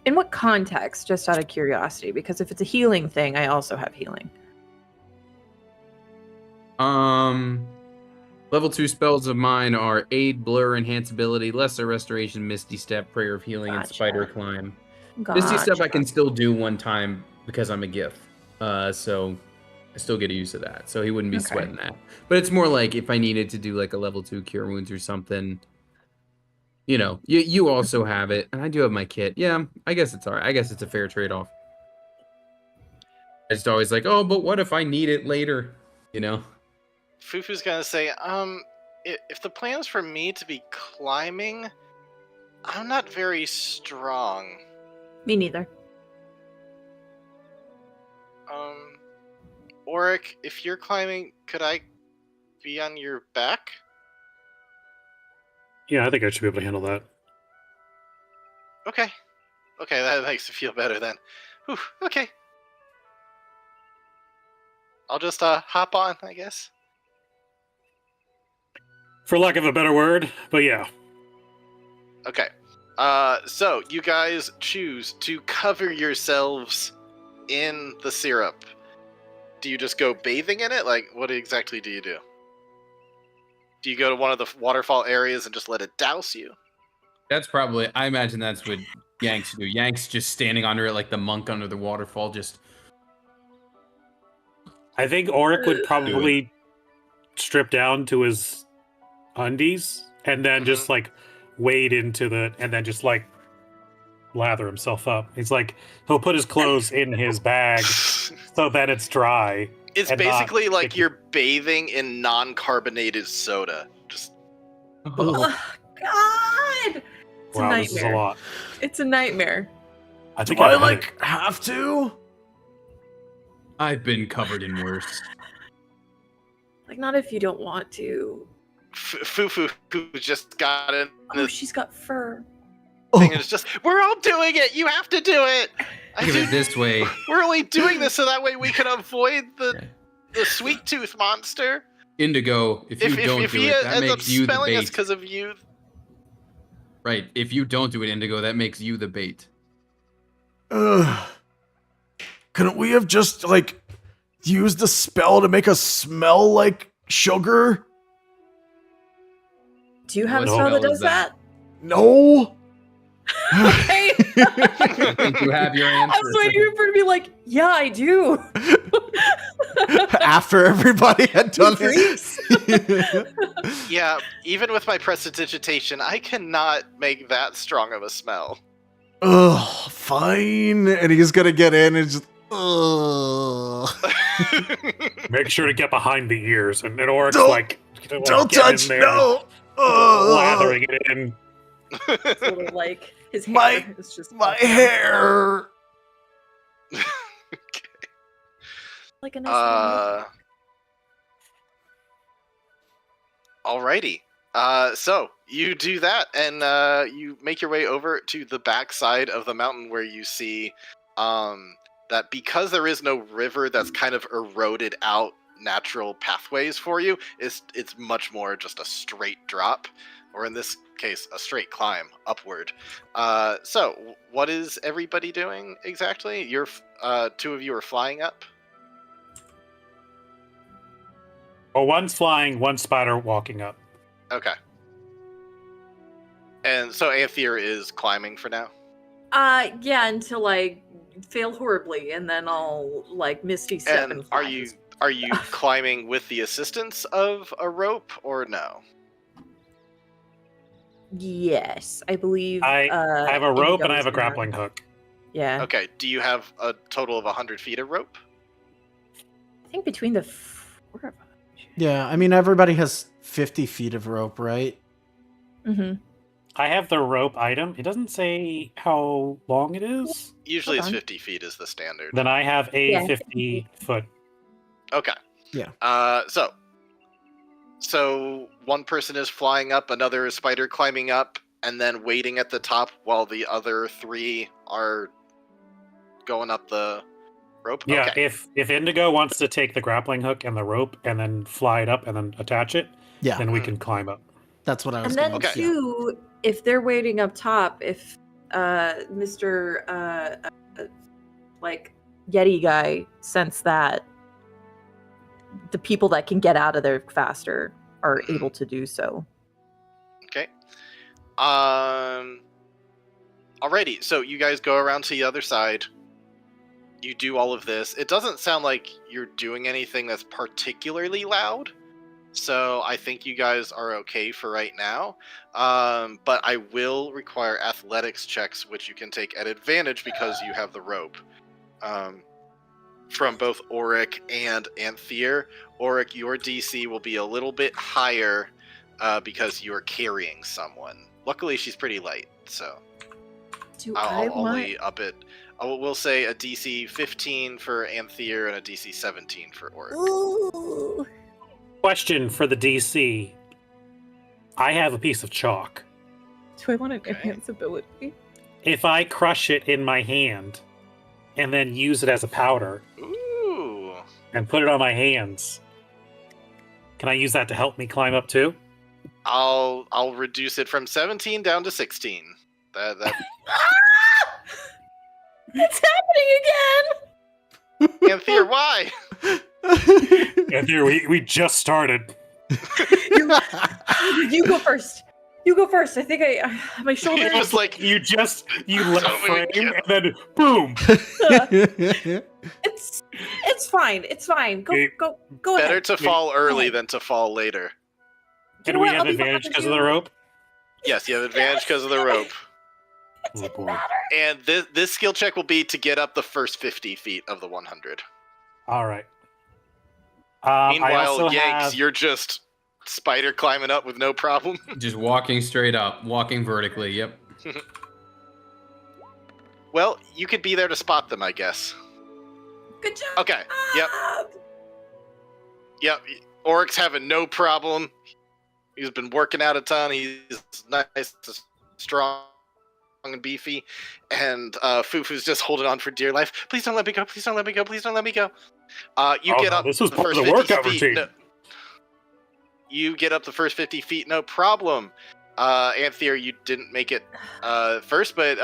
In what context, just out of curiosity? Because if it's a healing thing, I also have healing. Level 2 spells of mine are Aid, Blur, Enhance Ability, Lesser Restoration, Misty Step, Prayer of Healing, and Gotcha. Spider Climb. Gotcha. Misty Step I can still do one time because I'm a GIF. So I still get a use of that. So he wouldn't be Okay. sweating that. But it's more like if I needed to do like a level 2 Cure Wounds or something. You know, you also have it. And I do have my kit. Yeah, I guess it's alright. I guess it's a fair trade-off. I just always like, oh, but what if I need it later? You know? Fufu's gonna say, if the plan is for me to be climbing, I'm not very strong. Me neither. Auric, if you're climbing, could I be on your back? Yeah, I think I should be able to handle that. Okay. Okay, that makes me feel better then. Whew, okay. I'll just hop on, I guess. For lack of a better word, but yeah. Okay. So you guys choose to cover yourselves in the syrup. Do you just go bathing in it? Like, what exactly do you do? Do you go to one of the waterfall areas and just let it douse you? That's probably. I imagine that's what Yanks do. Yanks just standing under it like the monk under the waterfall. Just I think Auric would probably strip down to his undies and then just like wade into the and then just like lather himself up. He's like he'll put his clothes in his bag so that it's dry. It's and basically not like sticky. you're bathing in non-carbonated soda. Just Oh, God! It's Wow, a this is a nightmare. lot. It's a nightmare. I think Do I I've had it. like have to? I've been covered in worse. Like, not if you don't want to. Fufu, who just got in Oh, the she's got fur. thing, and it's just, we're all doing it. You have to do it. Think of it this way. We're only doing this so that way we can avoid the sweet tooth monster. Indigo, if you don't if do he it, that ends up makes you the spelling us bait. because of you, Right. If you don't do it, Indigo, that makes you the bait. Ugh. Couldn't we have just like used the spell to make us smell like sugar? Do you have a What spell that spell does is that? that? No. Okay. I think you have your I answer. was waiting for her to be like, yeah, I do. After everybody had done Freaks. it. yeah, even with my prestidigitation, I cannot make that strong of a smell. Ugh, fine. And he's gonna get in and just ugh. Make sure to get behind the ears, and Auric's Don't- like, Don't get in touch, there, no. Ugh. lathering it in. Sort of like his hair My- is just My hair. like a nice little Alrighty. So you do that, and you make your way over to the backside of the mountain where you see that because there is no river that's kind of eroded out natural pathways for you, it's much more just a straight drop, or in this case, a straight climb upward. So what is everybody doing exactly? You're two of you are flying up. Well, one's flying, one spider walking up. Okay. And so Aether is climbing for now. yeah, until I fail horribly, and then I'll like Misty step and And fly. are you climbing with the assistance of a rope or no? Yes, I believe. I have a rope and I have a Indigo's gonna- grappling hook. Yeah, Okay. Do you have a total of 100 feet of rope? I think between the four of us. Yeah, I mean everybody has 50 feet of rope, right? Mm-hmm. I have the rope item. It doesn't say how long it is. Usually Hold it's on. 50 feet is the standard. Then I have a Yeah. 50-foot. Okay. Yeah. So one person is flying up, another is spider climbing up, and then waiting at the top while the other three are going up the rope. Yeah, Okay. if Indigo wants to take the grappling hook and the rope and then fly it up and then attach it, Yeah, then we can climb up. that's what I was And then gonna Okay. say. too, if they're waiting up top, if Mr. Like Yeti guy sense that the people that can get out of there faster are able to do so. Okay. Alrighty, so you guys go around to the other side. You do all of this. It doesn't sound like you're doing anything that's particularly loud, so I think you guys are okay for right now. But I will require athletics checks, which you can take at advantage because you have the rope. From both Auric and Anthir. Auric, your DC will be a little bit higher because you're carrying someone. Luckily, she's pretty light, so Do I'll only up it. We'll say a DC 15 for Anthir and a DC 17 for Auric. Ooh. Question for the DC. I have a piece of chalk. Do I want an Okay. enhance ability? If I crush it in my hand and then use it as a powder Ooh. and put it on my hands, can I use that to help me climb up too? I'll reduce it from 17 down to 16. That It's happening again! Anthir, why? And here we just started. You're You go first. You go first. I think my shoulder. You're just like, you left Don't frame make it. and then boom. It's fine. It's fine. Go better ahead. to fall early ahead. than to fall later. You And know we what? have I'll be advantage behind because of you. the rope. Yes, you have advantage because of the rope. It Oh, didn't boy. matter. And this skill check will be to get up the first 50 feet of the 100. All right. I Meanwhile, also Yanks, have. you're just spider climbing up with no problem. Just walking straight up, walking vertically. Yep. Well, you could be there to spot them, I guess. Good job. Okay. Yep. Yep. Oryx having no problem. He's been working out a ton. He's nice, strong, and beefy. And Fufu's just holding on for dear life. Please don't let me go. Please don't let me go. Please don't let me go. You get up. This was the part of first the 50 workout feet, routine. no- you get up the first 50 feet, no problem. Anthea, you didn't make it first, but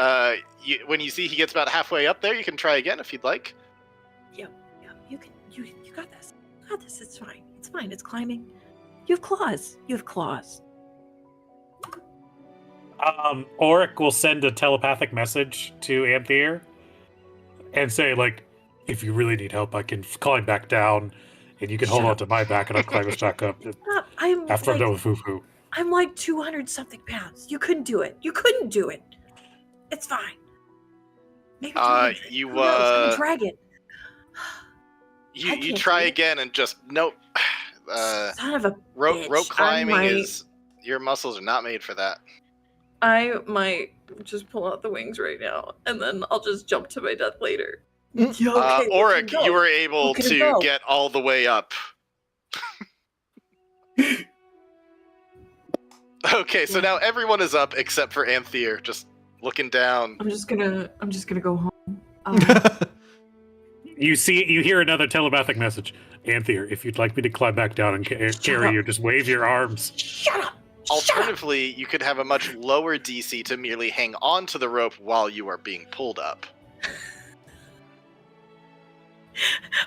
when you see he gets about halfway up there, you can try again if you'd like. Yeah, you can. You got this. You got this. It's fine. It's fine. It's climbing. You have claws. You have claws. Auric will send a telepathic message to Anthea and say, like, if you really need help, I can climb back down, and you can hold Shut on to my back, and I'll climb us back up I'm after I'm like, done with Fufu. I'm like 200 something pounds. You couldn't do it. You couldn't do it. It's fine. Maybe 200. You Who knows? I'm a dragon. I you can't try do it. again and just nope. Son of a Rope bitch. climbing I might- is your muscles are not made for that. I might just pull out the wings right now, and then I'll just jump to my death later. Yeah, okay, Auric, go. you were able Look at it to go. get all the way up. Okay, so now everyone is up except for Anthea, just looking down. I'm just gonna go home. You hear another telepathic message. Anthea, if you'd like me to climb back down and carry up. you, just wave your arms. Shut up! Shut up! Alternatively, you could have a much lower DC to merely hang on to the rope while you are being pulled up.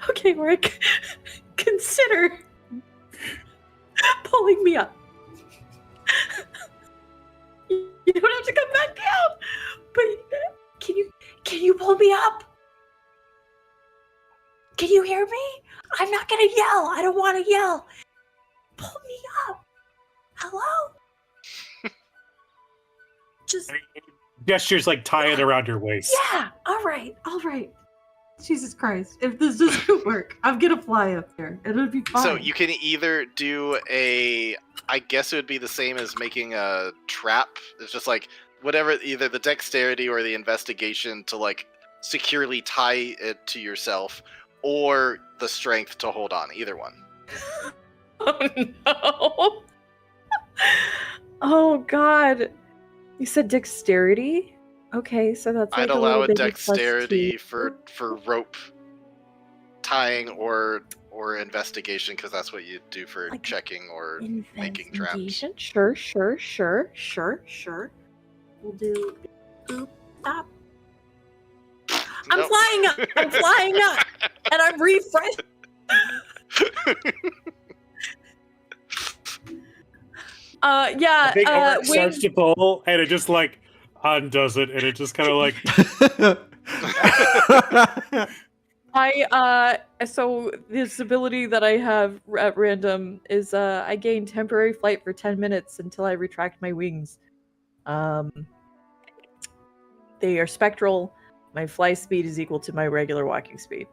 Okay, Rick, consider pulling me up. You don't have to come back down, but can you pull me up? Can you hear me? I'm not gonna yell. I don't want to yell. Pull me up. Hello? Just Gestures like tie it around your waist. yeah. All right. Jesus Christ! If this doesn't work, I'm gonna fly up there. It'll be fine. So you can either do I guess it would be the same as making a trap. It's just like whatever, either the dexterity or the investigation to like securely tie it to yourself, or the strength to hold on. Either one. Oh no! Oh God! You said dexterity? Okay, so that's like I'd allow little a bit of plus dexterity 2. for rope tying or investigation, because that's what you do for Like checking or making traps. Investigation? Sure. We'll do boop stop. I'm Nope. flying up. I'm flying up, and I'm refreshed. Yeah. I think Auric wing- starts to pull, and it just like undoes it, and it just kind of like so this ability that I have at random is I gain temporary flight for 10 minutes until I retract my wings. They are spectral. My fly speed is equal to my regular walking speed.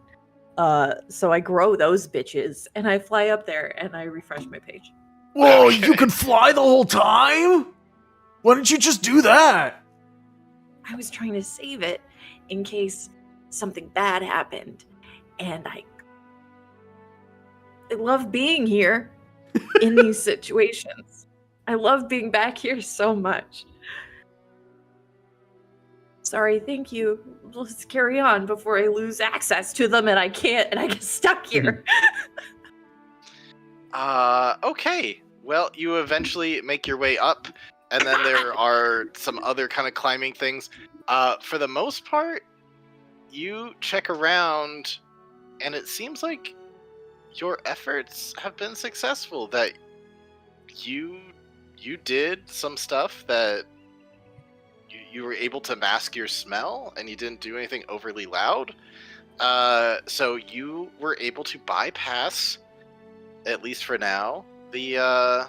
So I grow those bitches and I fly up there and I refresh my page. Whoa, Okay. you can fly the whole time? Why don't you just do that? I was trying to save it in case something bad happened, and I love being here in these situations. I love being back here so much. Sorry, thank you. Let's carry on before I lose access to them and I can't and I get stuck here. Okay. Well, you eventually make your way up, and then there are some other kind of climbing things. For the most part, you check around, and it seems like your efforts have been successful. That you did some stuff that you were able to mask your smell, and you didn't do anything overly loud. So you were able to bypass, at least for now, the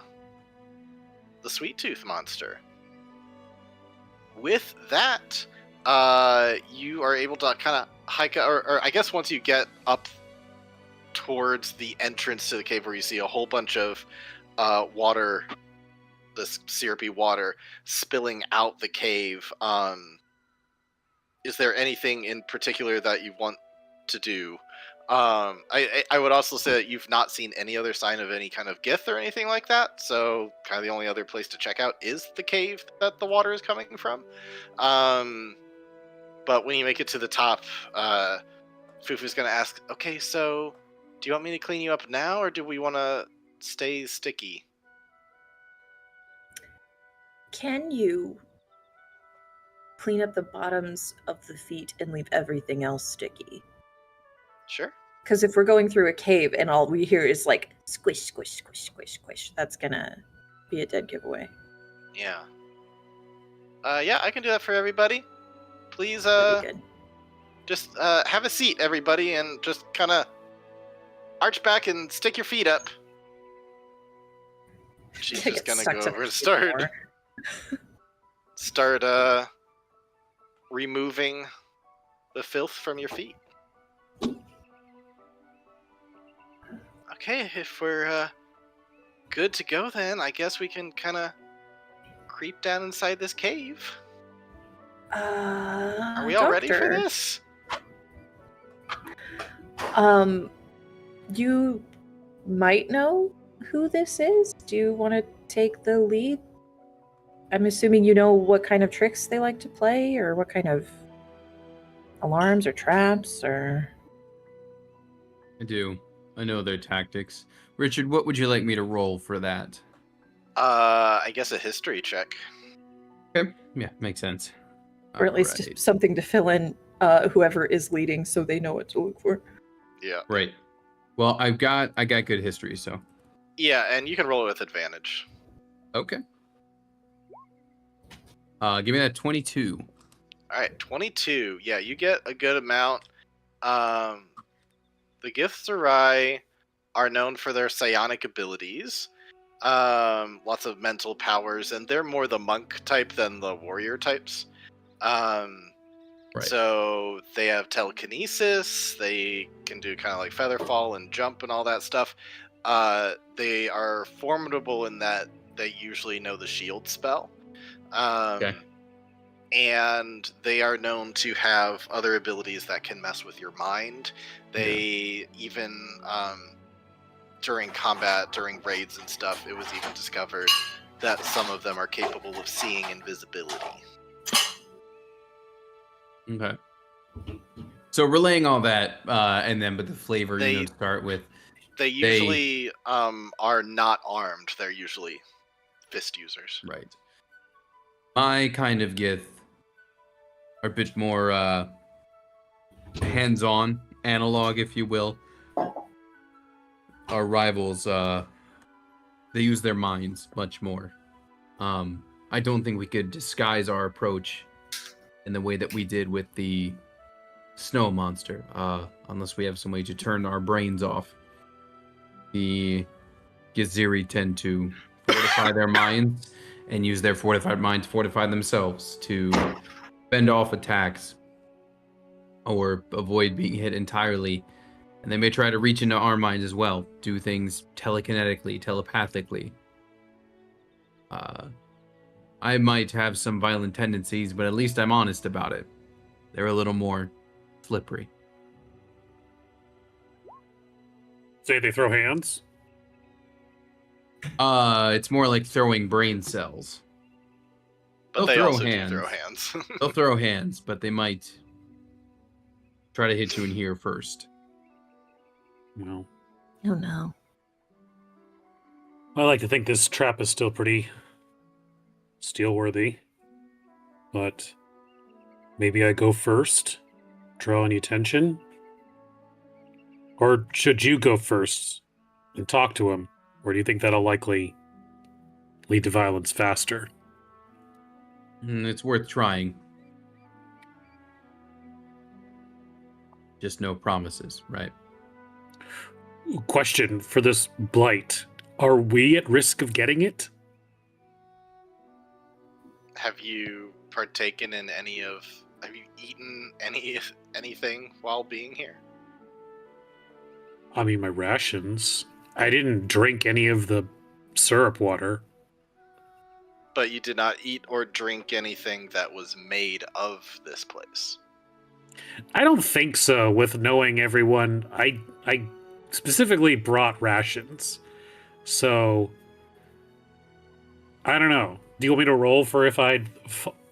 sweet tooth monster. With that, you are able to kind of hike, or I guess once you get up towards the entrance to the cave, where you see a whole bunch of water, this syrupy water spilling out the cave. Is there anything in particular that you want to do? I would also say that you've not seen any other sign of any kind of gith or anything like that, so kind of the only other place to check out is the cave that the water is coming from. But when you make it to the top, Fufu's going to ask, okay, so do you want me to clean you up now, or do we want to stay sticky? Can you clean up the bottoms of the feet and leave everything else sticky? Sure. Because if we're going through a cave and all we hear is like squish, squish, squish, squish, squish, that's gonna be a dead giveaway. Yeah. Yeah, I can do that for everybody. Please, That'd be good. just have a seat, everybody, and just kind of arch back and stick your feet up. She's Get just gonna sucked go up over and even more. start removing the filth from your feet. Okay, if we're good to go, then I guess we can kind of creep down inside this cave. Are we all ready for Doctor, this? You might know who this is. Do you want to take the lead? I'm assuming you know what kind of tricks they like to play, or what kind of alarms or traps, or... I do. I know their tactics. Richard, what would you like me to roll for that? I guess a history check. Okay. Yeah, makes sense. or at least Alright. something to fill in whoever is leading, so they know what to look for. Yeah. Right. Well, I got good history, so Yeah, and you can roll it with advantage. okay. Give me that 22. All right, 22. Yeah, you get a good amount. The Githzerai are known for their psionic abilities, lots of mental powers, and they're more the monk type than the warrior types. Right. So they have telekinesis. They can do kind of like feather fall and jump and all that stuff. They are formidable in that they usually know the shield spell. Okay. And they are known to have other abilities that can mess with your mind. They even, during combat, during raids and stuff, it was even discovered that some of them are capable of seeing invisibility. Okay. So relaying all that, and then but the flavor They- start with. They usually are not armed. They're usually fist users. Right. My kind of Gith are a bit more hands-on, analog, if you will. Our rivals, they use their minds much more. I don't think we could disguise our approach in the way that we did with the snow monster, unless we have some way to turn our brains off. The Githziri tend to fortify their minds and use their fortified mind to fortify themselves to fend off attacks or avoid being hit entirely. And they may try to reach into our minds as well, do things telekinetically, telepathically. I might have some violent tendencies, but at least I'm honest about it. They're a little more slippery. Say they throw hands. It's more like throwing brain cells. But They'll they throw also hands. do throw hands. They'll throw hands, but they might try to hit you in here first. You know, Oh no. I like to think this trap is still pretty steel-worthy, but maybe I go first, draw any attention, or should you go first and talk to him, or do you think that'll likely lead to violence faster. It's worth trying. Just no promises, right? Question for this blight. Are we at risk of getting it? Have you partaken in any of? Have you eaten anything while being here? I mean, my rations. I didn't drink any of the syrup water. But you did not eat or drink anything that was made of this place. I don't think so, with knowing everyone. I specifically brought rations. So, I don't know. Do you want me to roll for if I'd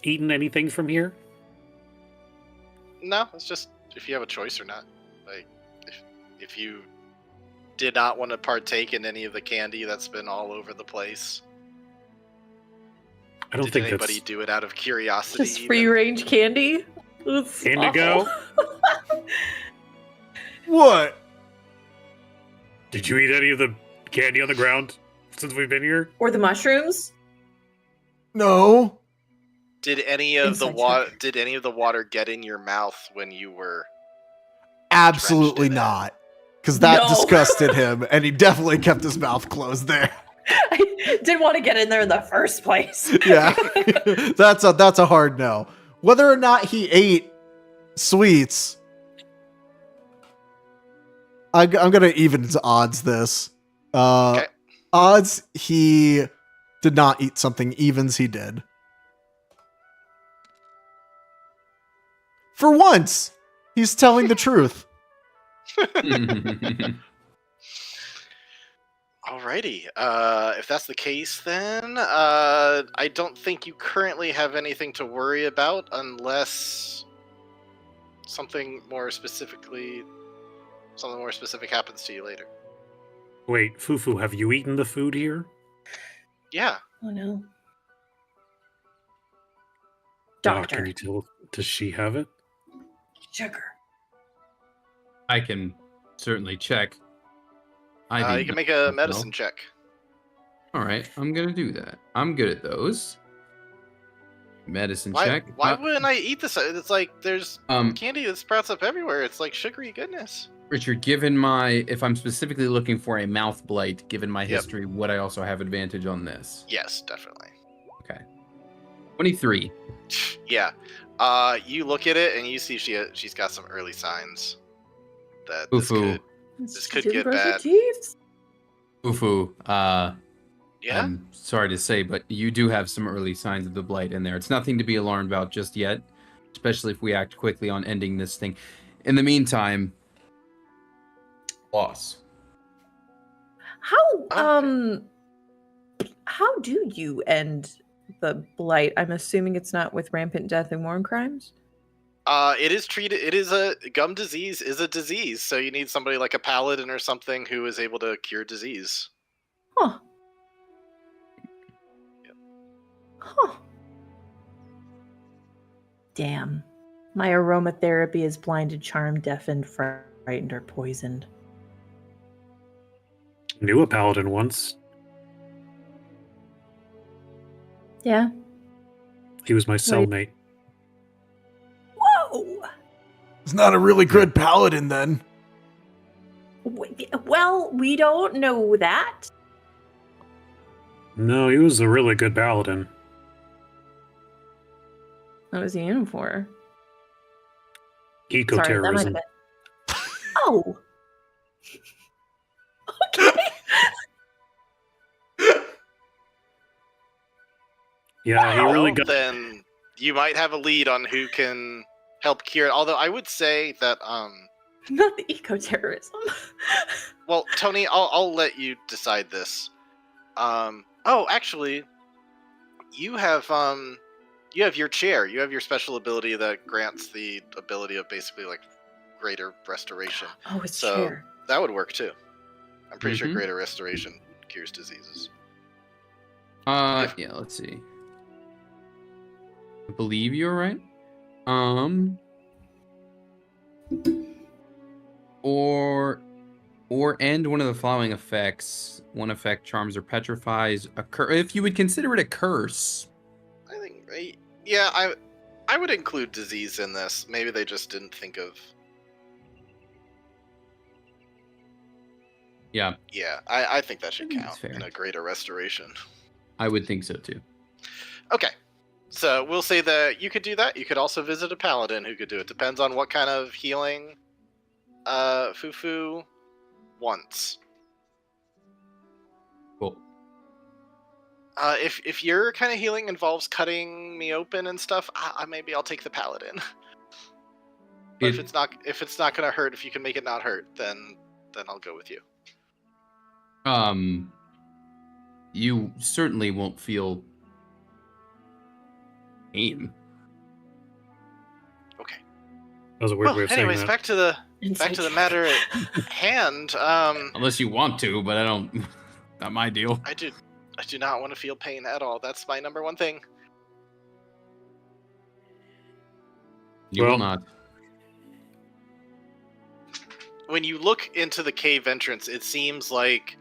eaten anything from here? No, it's just if you have a choice or not. Like, if you did not want to partake in any of the candy that's been all over the place. I don't Did think anybody that's do it out of curiosity? Just free range candy. That's Indigo. awful. What? Did you eat any of the candy on the ground since we've been here? Or the mushrooms. No. Did any of the Inside water? check. Did any of the water get in your mouth when you were? Absolutely in it. not. Because that No. disgusted him, and he definitely kept his mouth closed there. I didn't want to get in there in the first place. Yeah. that's a hard no. Whether or not he ate sweets, I'm gonna even odds this. Okay. Odds he did not eat something. Evens he did. For once, he's telling the truth. Alrighty. If that's the case, then I don't think you currently have anything to worry about, unless something more specific happens to you later. Wait, Fufu, have you eaten the food here? Yeah. Oh no. Doc, can Doctor. you tell? Does she have it? Sugar. I can certainly check. You can make a medicine check. All right, I'm gonna do that. I'm good at those. Medicine Why? check. Why wouldn't I eat this? It's like there's Um, candy that sprouts up everywhere. It's like sugary goodness. Richard, if I'm specifically looking for a mouth blight, given my history, would I also have advantage on this? Yes, definitely. Okay. 23. Yeah. You look at it and you see she's got some early signs that this Fufu. could Didn't get brush her bad. teeth? Fufu. Yeah. I'm sorry to say, but you do have some early signs of the blight in there. It's nothing to be alarmed about just yet, especially if we act quickly on ending this thing. In the meantime, loss. How do you end the blight? I'm assuming it's not with rampant death and war crimes. It is treated. It is a gum disease. Is a disease, so you need somebody like a paladin or something who is able to cure disease. Huh. Yep. Huh. Damn. My aromatherapy is blinded, charmed, deafened, frightened, or poisoned. Knew a paladin once. Yeah. He was my cellmate. Whoa! He's not a really good paladin then. Well, we don't know that. No, he was a really good paladin. What was he in for? Sorry, that might have Eco-terrorism. been. Oh. Okay. Yeah, he really Well, got. then you might have a lead on who can help cure it. Although I would say that Not the eco-terrorism. well, Tony, I'll let you decide this. Oh, actually, you have your chair. You have your special ability that grants the ability of basically like greater restoration. Oh, it's So- chair. That would work too. I'm pretty sure Mhm. greater restoration cures diseases. Yeah, let's see. I believe you're right. Or Or end one of the following effects. One effect charms or petrifies. If you would consider it a curse. I think, yeah, I would include disease in this. Maybe they just didn't think of. Yeah, Yeah, I think that should I think it's count fair. in a greater restoration. I would think so too. Okay, so we'll say that you could do that. You could also visit a paladin who could do it. Depends on what kind of healing Fufu wants. Cool. If your kind of healing involves cutting me open and stuff, maybe I'll take the paladin. But if it's not gonna hurt, if you can make it not hurt, then I'll go with you. You certainly won't feel pain. Okay. That was a weird way Well, of saying anyways, that. back to the Inside matter at hand. Unless you want to, but I don't. Not my deal. I do not want to feel pain at all. That's my number one thing. You will Well- not. When you look into the cave entrance, it seems like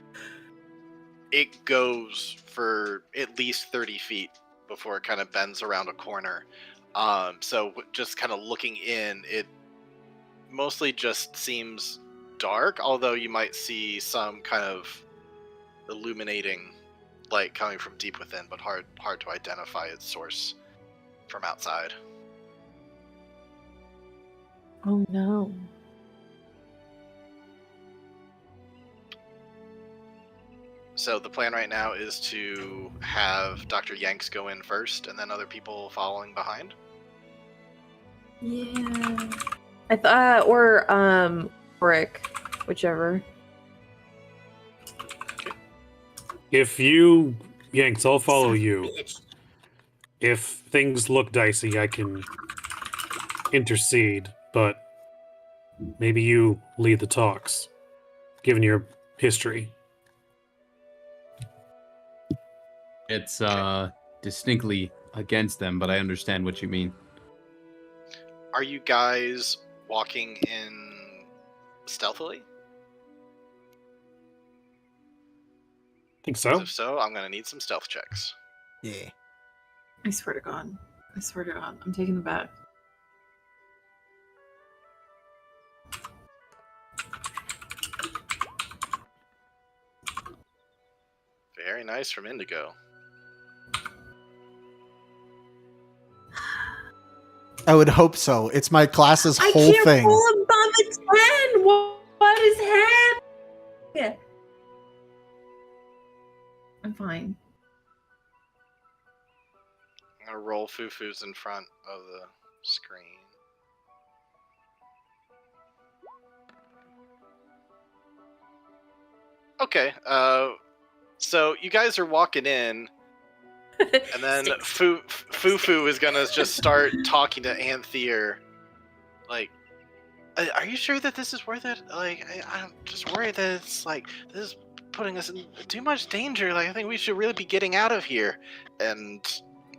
it goes for at least 30 feet before it kind of bends around a corner. So just kind of looking in, it mostly just seems dark, although you might see some kind of illuminating light coming from deep within, but hard to identify its source from outside. Oh no. So the plan right now is to have Dr. Yanks go in first, and then other people following behind. Yeah. I thought, or Brick, whichever. If you, Yanks, I'll follow you. If things look dicey, I can intercede, but maybe you lead the talks, given your history. It's distinctly against them, but I understand what you mean. Are you guys walking in stealthily? Think so? If so, I'm gonna need some stealth checks. Yeah. I swear to God. I swear to God. I'm taking the bet. Very nice from Indigo. I would hope so. It's my class's I whole can't thing. roll above a 10! What is happening? I'm fine. I'm gonna roll Fufu's in front of the screen. Okay, so you guys are walking in, and then Fufu is gonna just start talking to Anthea. Like, are you sure that this is worth it? Like, I'm just worried that it's like this is putting us in too much danger. Like, I think we should really be getting out of here. And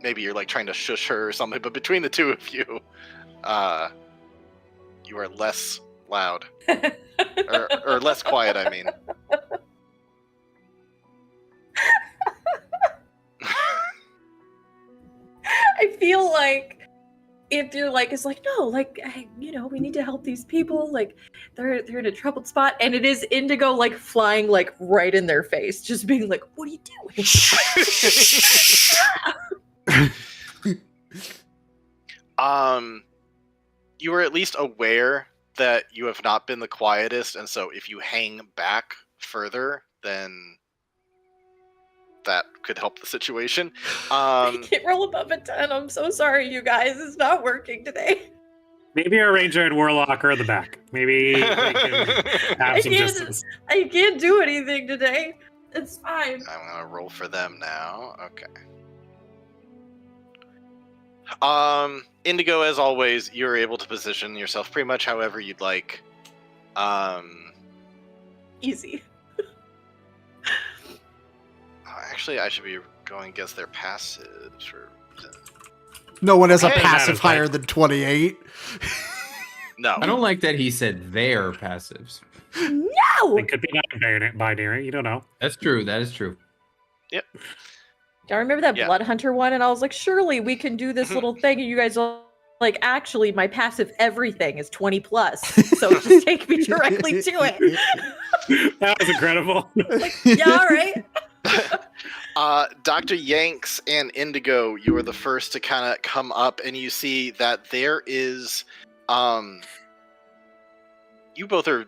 maybe you're like trying to shush her or something, but between the two of you, you are less loud or less quiet. I mean. I feel like if you're like, it's like, no, like, we need to help these people. Like, they're in a troubled spot, and it is Indigo like flying like right in their face, just being like, "What are you doing?" You are at least aware that you have not been the quietest, and so if you hang back further, then that could help the situation. I can't roll above a 10. I'm so sorry, you guys. It's not working today. Maybe our ranger and warlock are at the back. Maybe they can have some distance. I can't do anything today. It's fine. I'm gonna roll for them now. Okay. Indigo, as always, you're able to position yourself pretty much however you'd like. Easy. Actually, I should be going against their passives for. No one has a Hey, passive matters, like- higher than 28. No. I don't like that he said their passives. No! Wow! It could be non-binary. You don't know. That's true. That is true. I remember that Yeah. Blood Hunter one, and I was like, surely we can do this little thing, and you guys are like, actually, my passive everything is 20 plus, so just take me directly to it. That was incredible. Like, yeah, all right. Dr. Yanks and Indigo, you are the first to kind of come up, and you see that there is, you both are,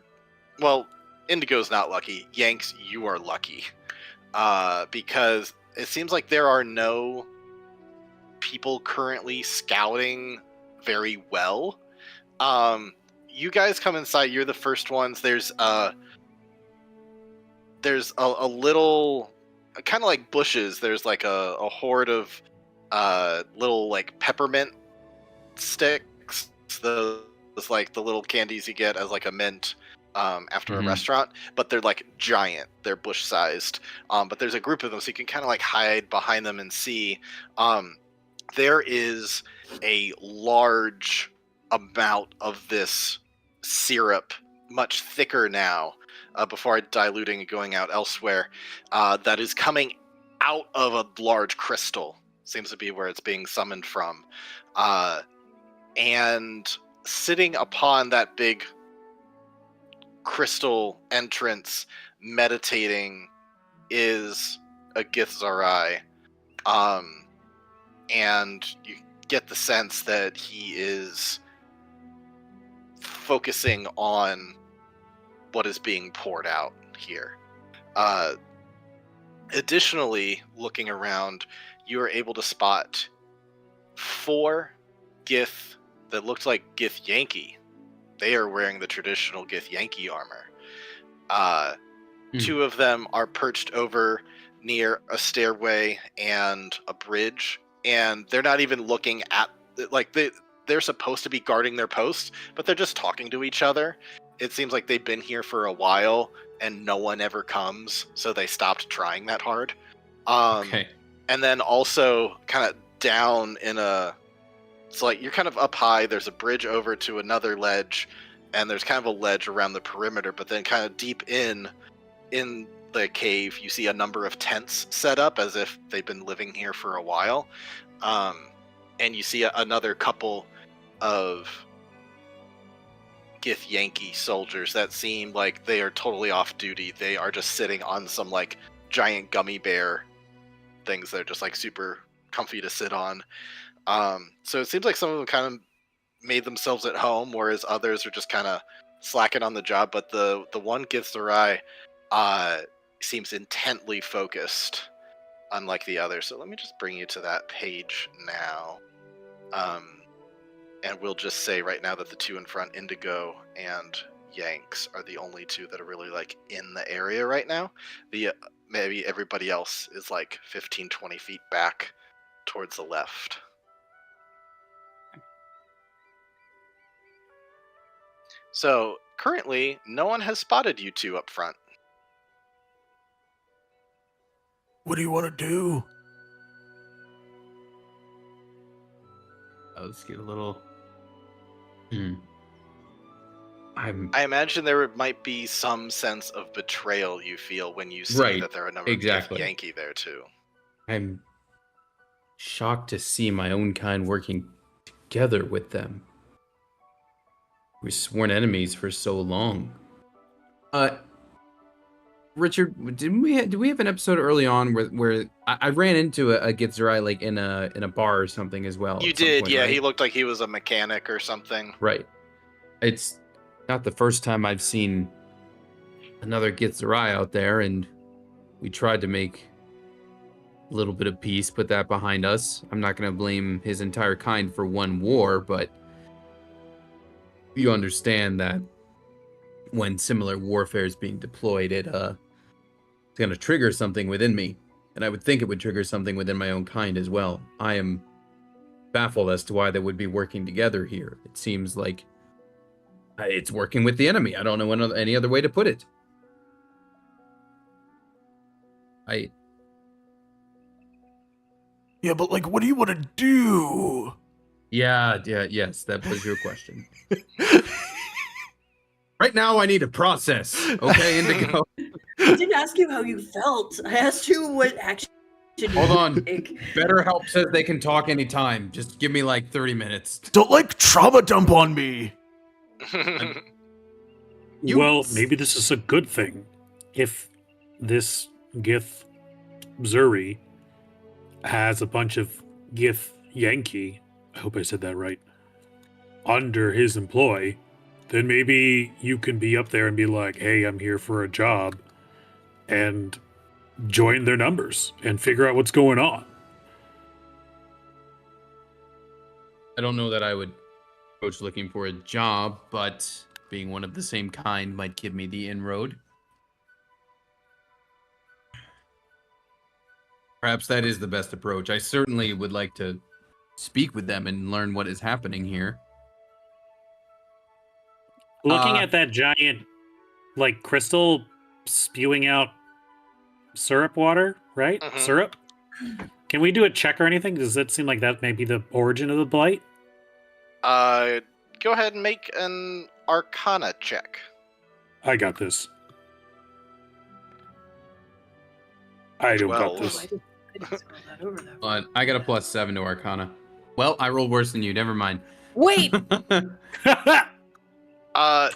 well, Indigo's not lucky. Yanks, you are lucky, because it seems like there are no people currently scouting very well. You guys come inside. You're the first ones. There's a little, kind of like bushes. There's like a horde of little like peppermint sticks. Those like the little candies you get as like a mint after a restaurant, but they're like giant. They're bush sized. But there's a group of them, so you can kind of like hide behind them and see. There is a large amount of this syrup, much thicker now, before diluting and going out elsewhere, that is coming out of a large crystal. Seems to be where it's being summoned from. And sitting upon that big crystal entrance, meditating, is a Githzerai. And you get the sense that he is focusing on what is being poured out here. Additionally, looking around, you are able to spot 4 Gith that looked like Githyanki. They are wearing the traditional Githyanki armor. 2 of them are perched over near a stairway and a bridge, and they're not even looking at, like, they're supposed to be guarding their posts, but they're just talking to each other. It seems like they've been here for a while and no one ever comes, so they stopped trying that hard. Okay. And then also kind of down in a, it's like you're kind of up high, there's a bridge over to another ledge, and there's kind of a ledge around the perimeter, but then kind of deep in the cave, you see a number of tents set up as if they've been living here for a while. And you see another couple of Githyanki soldiers that seem like they are totally off duty. They are just sitting on some like giant gummy bear things that are just like super comfy to sit on. So it seems like some of them kind of made themselves at home, whereas others are just kind of slacking on the job. But the one Githzerai seems intently focused, unlike the other. So let me just bring you to that page now. And we'll just say right now that the 2 in front, Indigo and Yanks, are the only 2 that are really like in the area right now. Maybe everybody else is like 15, 20 feet back towards the left. So currently, no one has spotted you 2 up front. What do you want to do? Let's get a little. I imagine there might be some sense of betrayal you feel when you see Right, that there are a number exactly. of Yankee there too. I'm shocked to see my own kind working together with them. We've sworn enemies for so long. Richard, did we have an episode early on where I ran into a Githzerai like in a bar or something as well? You at some did, point, yeah. right? He looked like he was a mechanic or something. Right. It's not the first time I've seen another Githzerai out there, and we tried to make a little bit of peace, put that behind us. I'm not going to blame his entire kind for one war, but you understand that when similar warfare is being deployed, it's going to trigger something within me, and I would think it would trigger something within my own kind as well. I am baffled as to why they would be working together here. It seems like it's working with the enemy. I don't know any other way to put it. Yeah, but like, what do you want to do? Yeah, yes, that was your question. Right now, I need a process. Okay, Indigo. I didn't ask you how you felt. I asked you what action you Hold on. take. BetterHelp says they can talk anytime. Just give me like 30 minutes. Don't like trauma dump on me. You- Well, maybe this is a good thing. If this Gith Zuri has a bunch of Gith Yankee, I hope I said that right, under his employ, then maybe you can be up there and be like, hey, I'm here for a job, and join their numbers and figure out what's going on. I don't know that I would approach looking for a job, but being one of the same kind might give me the inroad. Perhaps that is the best approach. I certainly would like to speak with them and learn what is happening here. Looking at that giant, like, crystal spewing out syrup water, right? Mhm. Syrup? Can we do a check or anything? Does it seem like that may be the origin of the blight? Go ahead and make an Arcana check. I got this. I don't got 12. this. I didn't scroll that over though. But I got a +7 to Arcana. Well, I rolled worse than you. Never mind. Wait,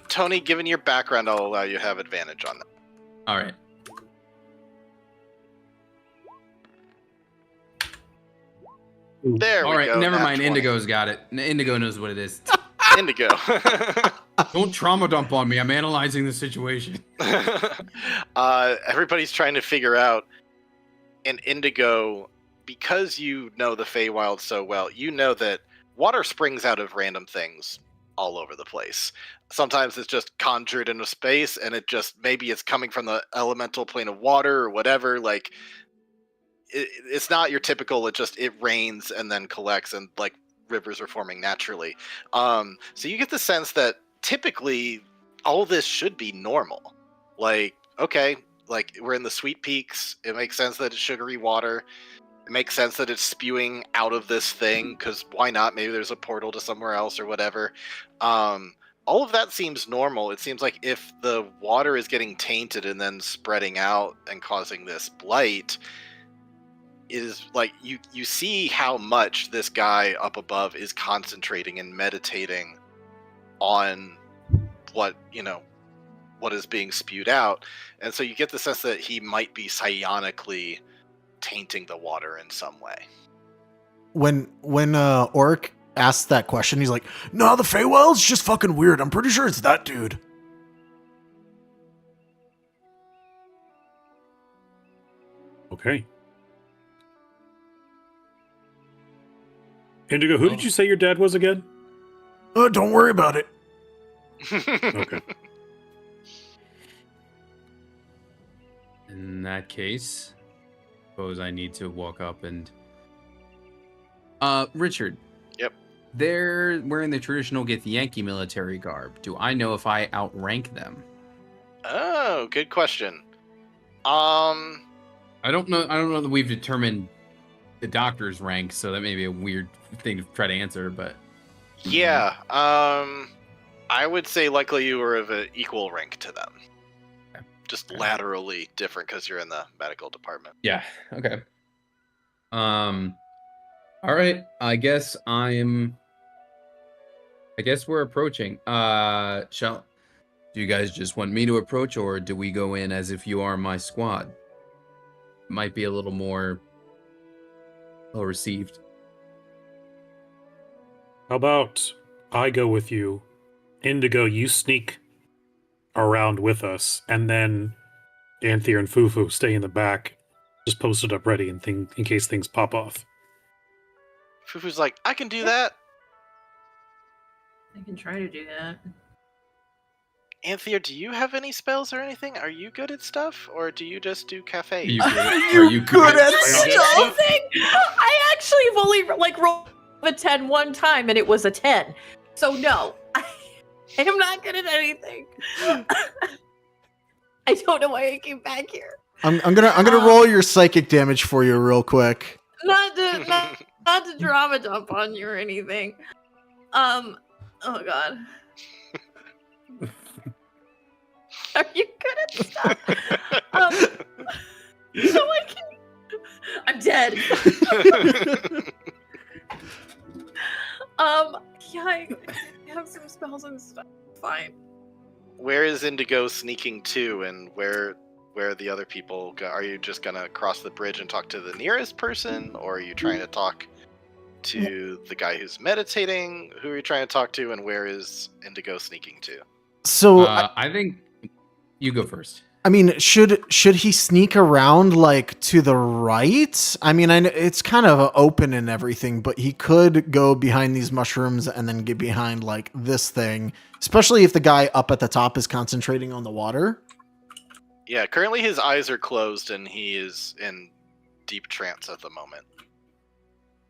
Tony, given your background, I'll allow you to have advantage on that. All right. There All we right. go. Never nat mind. 20. Indigo's got it. Indigo knows what it is. Indigo. Don't trauma dump on me. I'm analyzing the situation. Everybody's trying to figure out, and Indigo, because you know the Feywild so well, you know that water springs out of random things all over the place. Sometimes it's just conjured into space, and it just, maybe it's coming from the elemental plane of water or whatever. Like, it's not your typical, it rains and then collects, and like rivers are forming naturally. So you get the sense that typically all this should be normal. Like, okay, like we're in the Sweet Peaks. It makes sense that it's sugary water. It makes sense that it's spewing out of this thing, because why not? Maybe there's a portal to somewhere else or whatever. All of that seems normal. It seems like if the water is getting tainted and then spreading out and causing this blight, is like you see how much this guy up above is concentrating and meditating on what is being spewed out, and so you get the sense that he might be psionically tainting the water in some way. When Oric asked that question, he's like, "No, the Feywild's just fucking weird. I'm pretty sure it's that dude." Okay. Indigo, who did you say your dad was again? Don't worry about it. Okay. In that case, suppose I need to walk up and... Richard. Yep. They're wearing the traditional Githyanki military garb. Do I know if I outrank them? Oh, good question. I don't know that we've determined the doctor's rank, so that may be a weird thing to try to answer, but... Yeah, I would say likely you were of an equal rank to them. Okay. Just laterally different because you're in the medical department. Yeah, okay. All right, I guess we're approaching. Do you guys just want me to approach, or do we go in as if you are my squad? Might be a little more well received. How about I go with you? Indigo, you sneak around with us, and then Anthea and Fufu stay in the back, just posted up ready in case things pop off. Fufu's like, I can do that. I can try to do that. Anthea, do you have any spells or anything? Are you good at stuff, or do you just do cafe? Are you good at Nothing. I actually have only rolled a 10 one time, and it was a 10. So no, I am not good at anything. I don't know why I came back here. I'm gonna roll your psychic damage for you real quick. Not to drama dump on you or anything. Oh god. Are you good at stuff? So I can. I'm dead. Yeah, I have some spells and stuff. Fine. Where is Indigo sneaking to, and where are the other people? Are you just gonna cross the bridge and talk to the nearest person, or are you trying to talk to the guy who's meditating? Who are you trying to talk to, and where is Indigo sneaking to? So I think you go first. I mean, should he sneak around like to the right? I mean, I know it's kind of open and everything, but he could go behind these mushrooms and then get behind like this thing, especially if the guy up at the top is concentrating on the water. Yeah, currently his eyes are closed and he is in deep trance at the moment.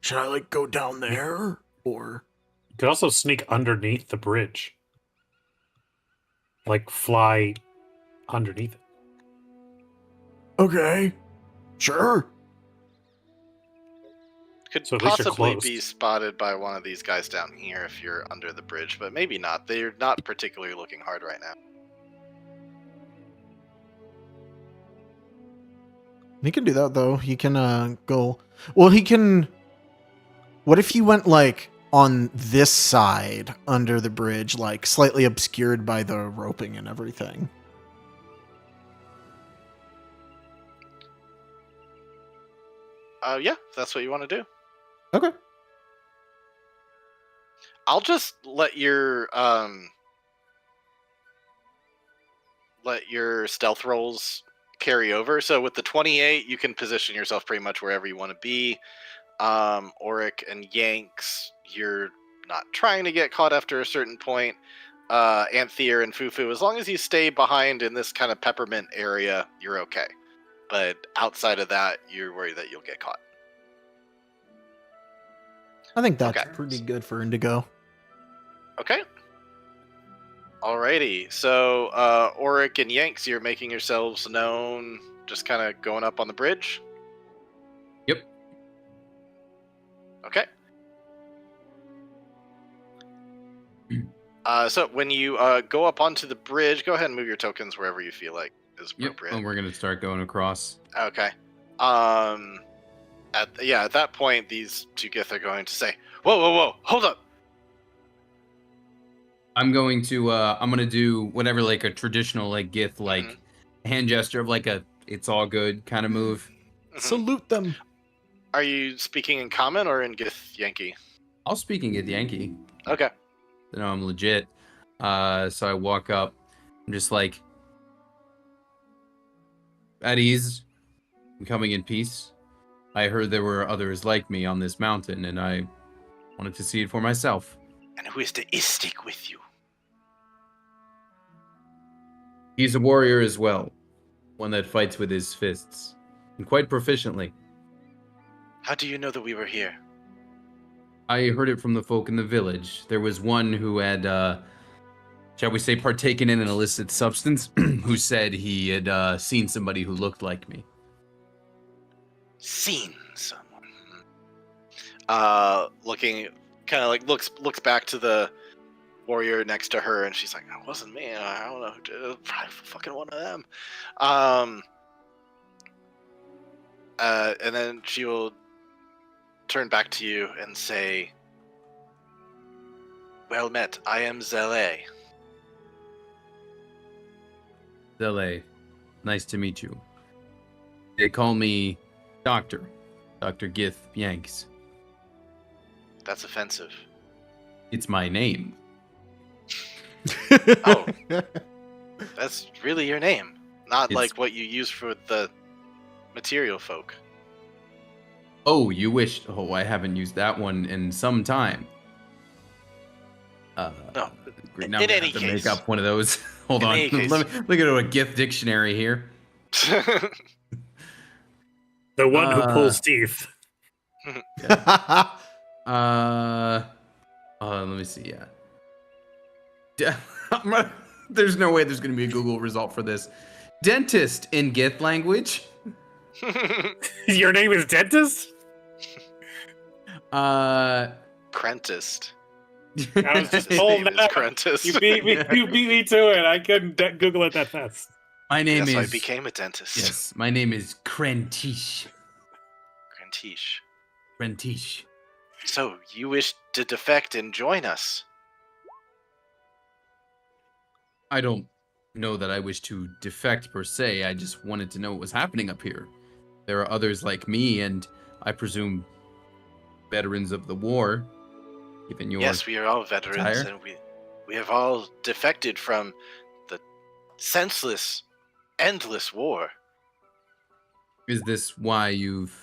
Should I like go down there or? You could also sneak underneath the bridge. Like fly underneath it. Okay, sure. Could So at least you're possibly close. be spotted by one of these guys down here if you're under the bridge, but maybe not. They're not particularly looking hard right now. He can do that though. He can go. Well, he can. What if he went like on this side under the bridge, like slightly obscured by the roping and everything? Yeah, if that's what you want to do. Okay. I'll just let your stealth rolls carry over. So with the 28, you can position yourself pretty much wherever you want to be. Auric and Yanks, you're not trying to get caught after a certain point. Anthea and Fufu, as long as you stay behind in this kind of peppermint area, you're okay. But outside of that, you're worried that you'll get caught. I think that's Okay. pretty good for Indigo. Okay. Alrighty. So, Auric and Yanks, you're making yourselves known, just kind of going up on the bridge? Yep. Okay. So when you go up onto the bridge, go ahead and move your tokens wherever you feel like is Yep. appropriate. And we're gonna start going across. Okay. At that point, these two Gith are going to say, "Whoa, hold up!" I'm gonna do whatever, like a traditional like Gith like hand gesture of like a it's all good kind of move. Mhm. Salute them. Are you speaking in common or in Gith Yankee? I'll speak and get Yankee. Okay. You know I'm legit. So I walk up. I'm just like at ease. I'm coming in peace. I heard there were others like me on this mountain, and I wanted to see it for myself. And who is the Istik with you? He's a warrior as well, one that fights with his fists, and quite proficiently. How do you know that we were here? I heard it from the folk in the village. There was one who had, shall we say, partaken in an illicit substance, who said he had seen somebody who looked like me. Seen someone. Looking, kind of like looks back to the warrior next to her, and she's like, "It wasn't me. I don't know who did it. Probably fucking one of them." And then she will turn back to you and say, "Well met. I am Zele." Zele, nice to meet you. They call me Dr. Gith Yanks. That's offensive. It's my name. Oh. That's really your name, not It's- like what you use for the material folk. Oh, you wish. Oh, I haven't used that one in some time. No. Great. Now In I'm gonna any have to case. make up one of those. Hold In on. any case. Let me go to a Gith dictionary here. The one who Uh, pulls teeth. Let me see. Yeah. There's no way there's going to be a Google result for this. Dentist in Gith language. Your name is Dentist? Uh, Crentist. I was just His told name is that. Crentis. You beat me. You beat me to it. I couldn't Google it that fast. My name Yes, I is. became a dentist. Yes, my name is Krentish. Crentiche. Krentish. So, you wish to defect and join us? I don't know that I wish to defect per se. I just wanted to know what was happening up here. There are others like me, and I presume veterans of the war. Given your Yes, we are all veterans, attire? and we have all defected from the senseless, endless war. Is this why you've?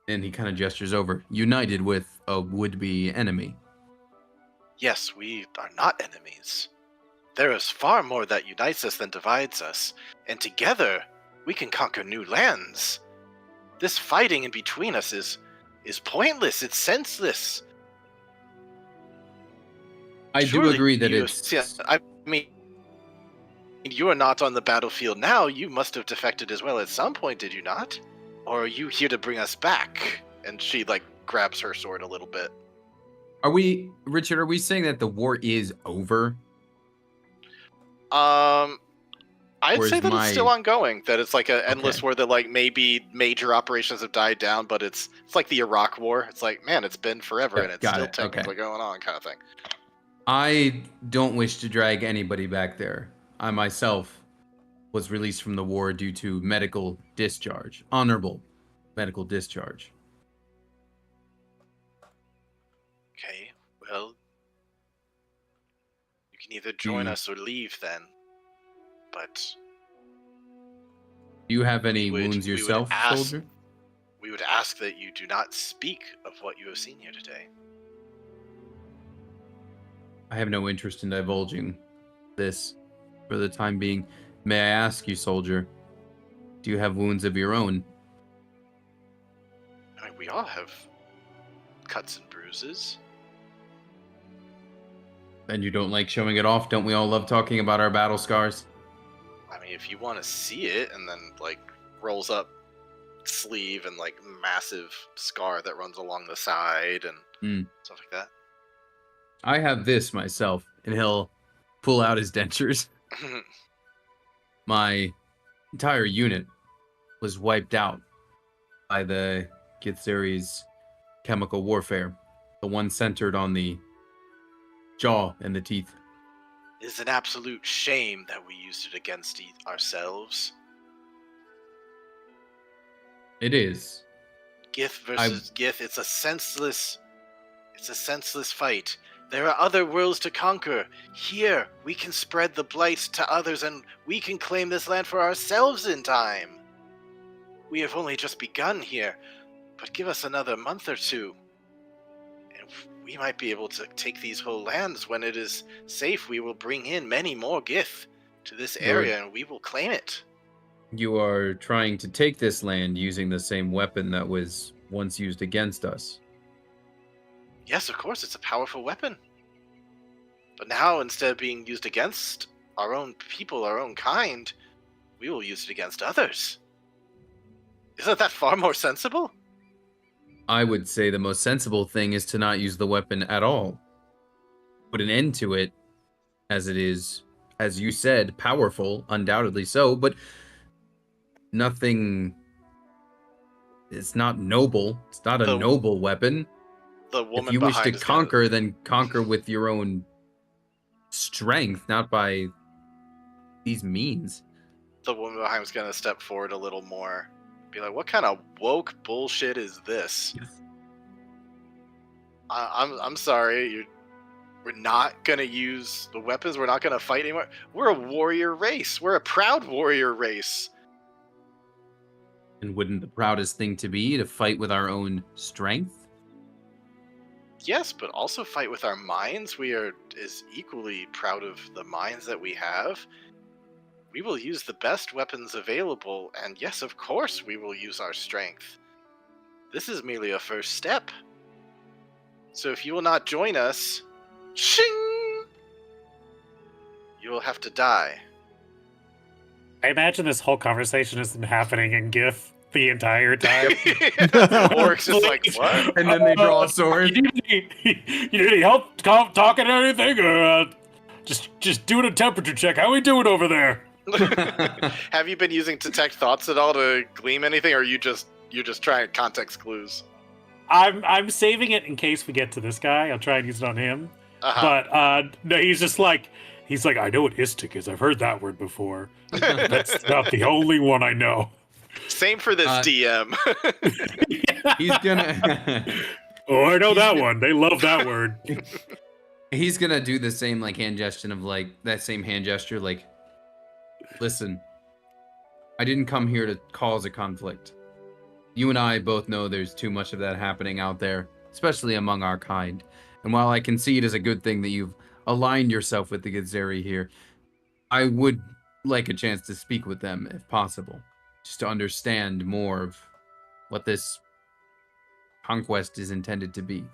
And he kind of gestures over. United with a would-be enemy. Yes, we are not enemies. There is far more that unites us than divides us, and together we can conquer new lands. This fighting in between us is pointless. It's senseless. I do Surely agree that you- it's. see, I mean, you are not on the battlefield now. You must have defected as well at some point, did you not? Or are you here to bring us back? And she grabs her sword a little bit. Are we, Richard? Are we saying that the war is over? I'd Or say is that it's still my- ongoing. That it's like an endless Okay. war that maybe major operations have died down, but it's like the Iraq War. It's like, man, it's been forever Yep, and it's got still it, okay. technically going on, kind of thing. I don't wish to drag anybody back there. I myself was released from the war due to medical discharge, honorable medical discharge. Okay, well, you can either join Hmm. us or leave then. But Do you have any We would- wounds we would yourself, ask- soldier? we would ask that you do not speak of what you have seen here today. I have no interest in divulging this for the time being. May I ask you, soldier, do you have wounds of your own? I mean, we all have cuts and bruises. And you don't like showing it off? Don't we all love talking about our battle scars? I mean, if you want to see it, and then rolls up sleeve and massive scar that runs along the side and stuff like that. I have this myself, and he'll pull out his dentures. My entire unit was wiped out by the Githzeris chemical warfare, the one centered on the jaw and the teeth. It's an absolute shame that we used it against ourselves. It is. Gith versus Gith, it's a senseless fight. There are other worlds to conquer. Here, we can spread the blight to others and we can claim this land for ourselves in time. We have only just begun here, but give us another month or two, and we might be able to take these whole lands. When it is safe, we will bring in many more Gith to this area and we will claim it. You are trying to take this land using the same weapon that was once used against us. Yes, of course, it's a powerful weapon. But now, instead of being used against our own people, our own kind, we will use it against others. Isn't that far more sensible? I would say the most sensible thing is to not use the weapon at all. Put an end to it, as it is, as you said, powerful, undoubtedly so, but nothing. It's not noble. It's not a The- noble weapon. The woman If you wish behind to is gonna- conquer, then conquer with your own strength, not by these means. the woman behind is going to step forward a little more. Be like, what kind of woke bullshit is this? I'm sorry. We're not going to use the weapons. We're not going to fight anymore. We're a warrior race. We're a proud warrior race. And wouldn't the proudest thing to be to fight with our own strength? Yes, but also fight with our minds. We are is equally proud of the minds that we have. We will use the best weapons available, and yes, of course, we will use our strength. This is merely a first step. So if you will not join us, shing, you will have to die. I imagine this whole conversation has been happening in GIF the entire time. Orc's just like, what? And then they draw a sword. You need any help talking or anything, or just doing a temperature check? How we doing over there? Have you been using detect thoughts at all to glean anything, or you're just trying context clues? I'm saving it in case we get to this guy. I'll try and use it on him. Uh-huh. But no, he's like, I know what istic is. I've heard that word before. That's not the only one I know. Same for this DM. He's gonna. Oh, I know that one. They love that word. He's gonna do the same hand gesture of that same hand gesture. Listen, I didn't come here to cause a conflict. You and I both know there's too much of that happening out there, especially among our kind. And while I can see it as a good thing that you've aligned yourself with the Githzeri here, I would like a chance to speak with them if possible, just to understand more of what this conquest is intended to be.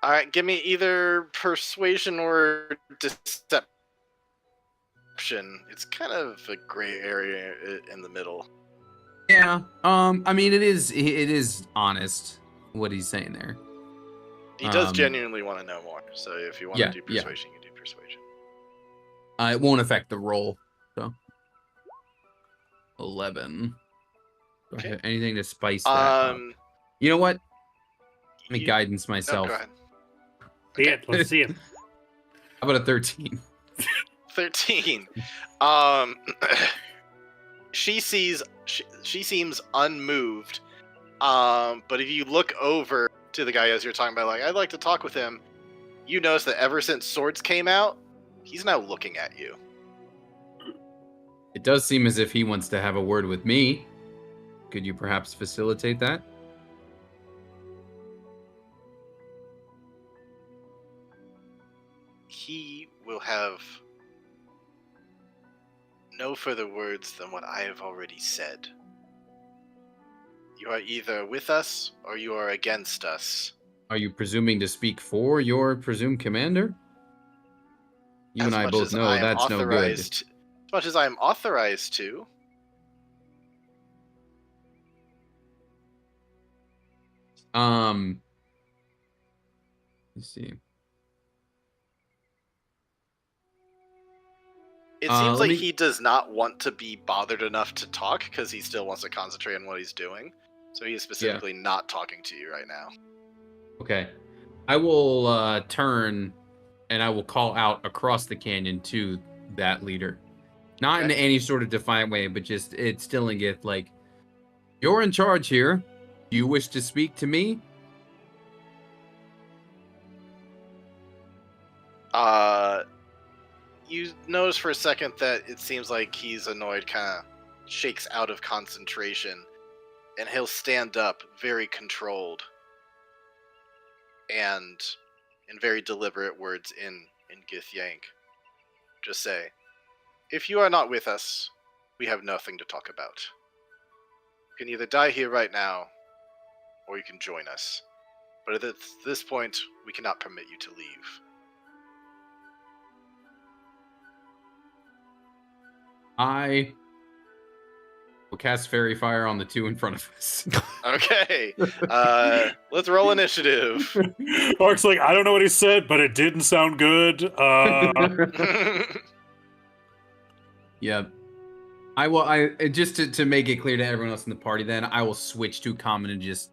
All right, give me either persuasion or deception. It's kind of a gray area in the middle. Yeah. I mean, it is honest what he's saying there. He does genuinely want to know more. So if you want to do persuasion, you do persuasion. It won't affect the roll. So 11. Okay. Anything to spice that up? You know what? Let me guidance No, myself. go ahead. Yeah, let's see it. How about a 13? 13. She seems unmoved. But if you look over to the guy as you're talking about, I'd like to talk with him, you notice that ever since swords came out, he's now looking at you. It does seem as if he wants to have a word with me. Could you perhaps facilitate that? He will have no further words than what I have already said. You are either with us or you are against us. Are you presuming to speak for your presumed commander? You and I both know that's no good. As much as I am authorized to. Let's see. It seems like he does not want to be bothered enough to talk because he still wants to concentrate on what he's doing. So he is specifically not talking to you right now. Okay. I will turn and I will call out across the canyon to that leader. Not in any sort of defiant way, but just it's still in Gith, you're in charge here. Do you wish to speak to me? You notice for a second that it seems like he's annoyed, kind of shakes out of concentration, and he'll stand up very controlled and in very deliberate words in Githyank. Just say, if you are not with us, we have nothing to talk about. You can either die here right now, or you can join us. But at this point, we cannot permit you to leave. I will cast Fairy Fire on the two in front of us. Okay. Let's roll initiative. Orc's like, I don't know what he said, but it didn't sound good. Yeah. I just to make it clear to everyone else in the party, then I will switch to common and just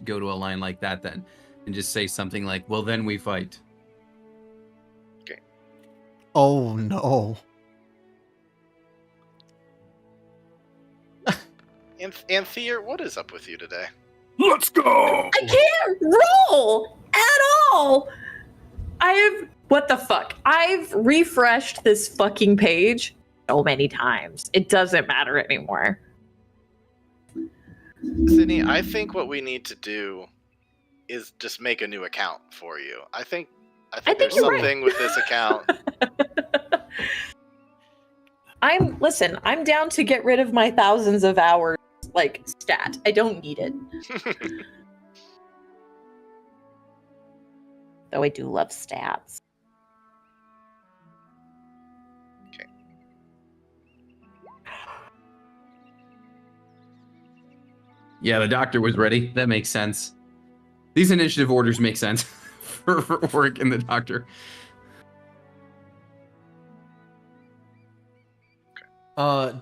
go to a line like that then. And just say something like, well, then we fight. Okay. Oh no. Anthea, what is up with you today? Let's go! I can't roll at all. What the fuck? I've refreshed this fucking page so many times. It doesn't matter anymore. Sydney, I think what we need to do is just make a new account for you. I think there's you're something with this account. I'm down to get rid of my thousands of hours stat. I don't need it. Though I do love stats. Okay. Yeah, the doctor was ready. That makes sense. These initiative orders make sense for Oric and the doctor.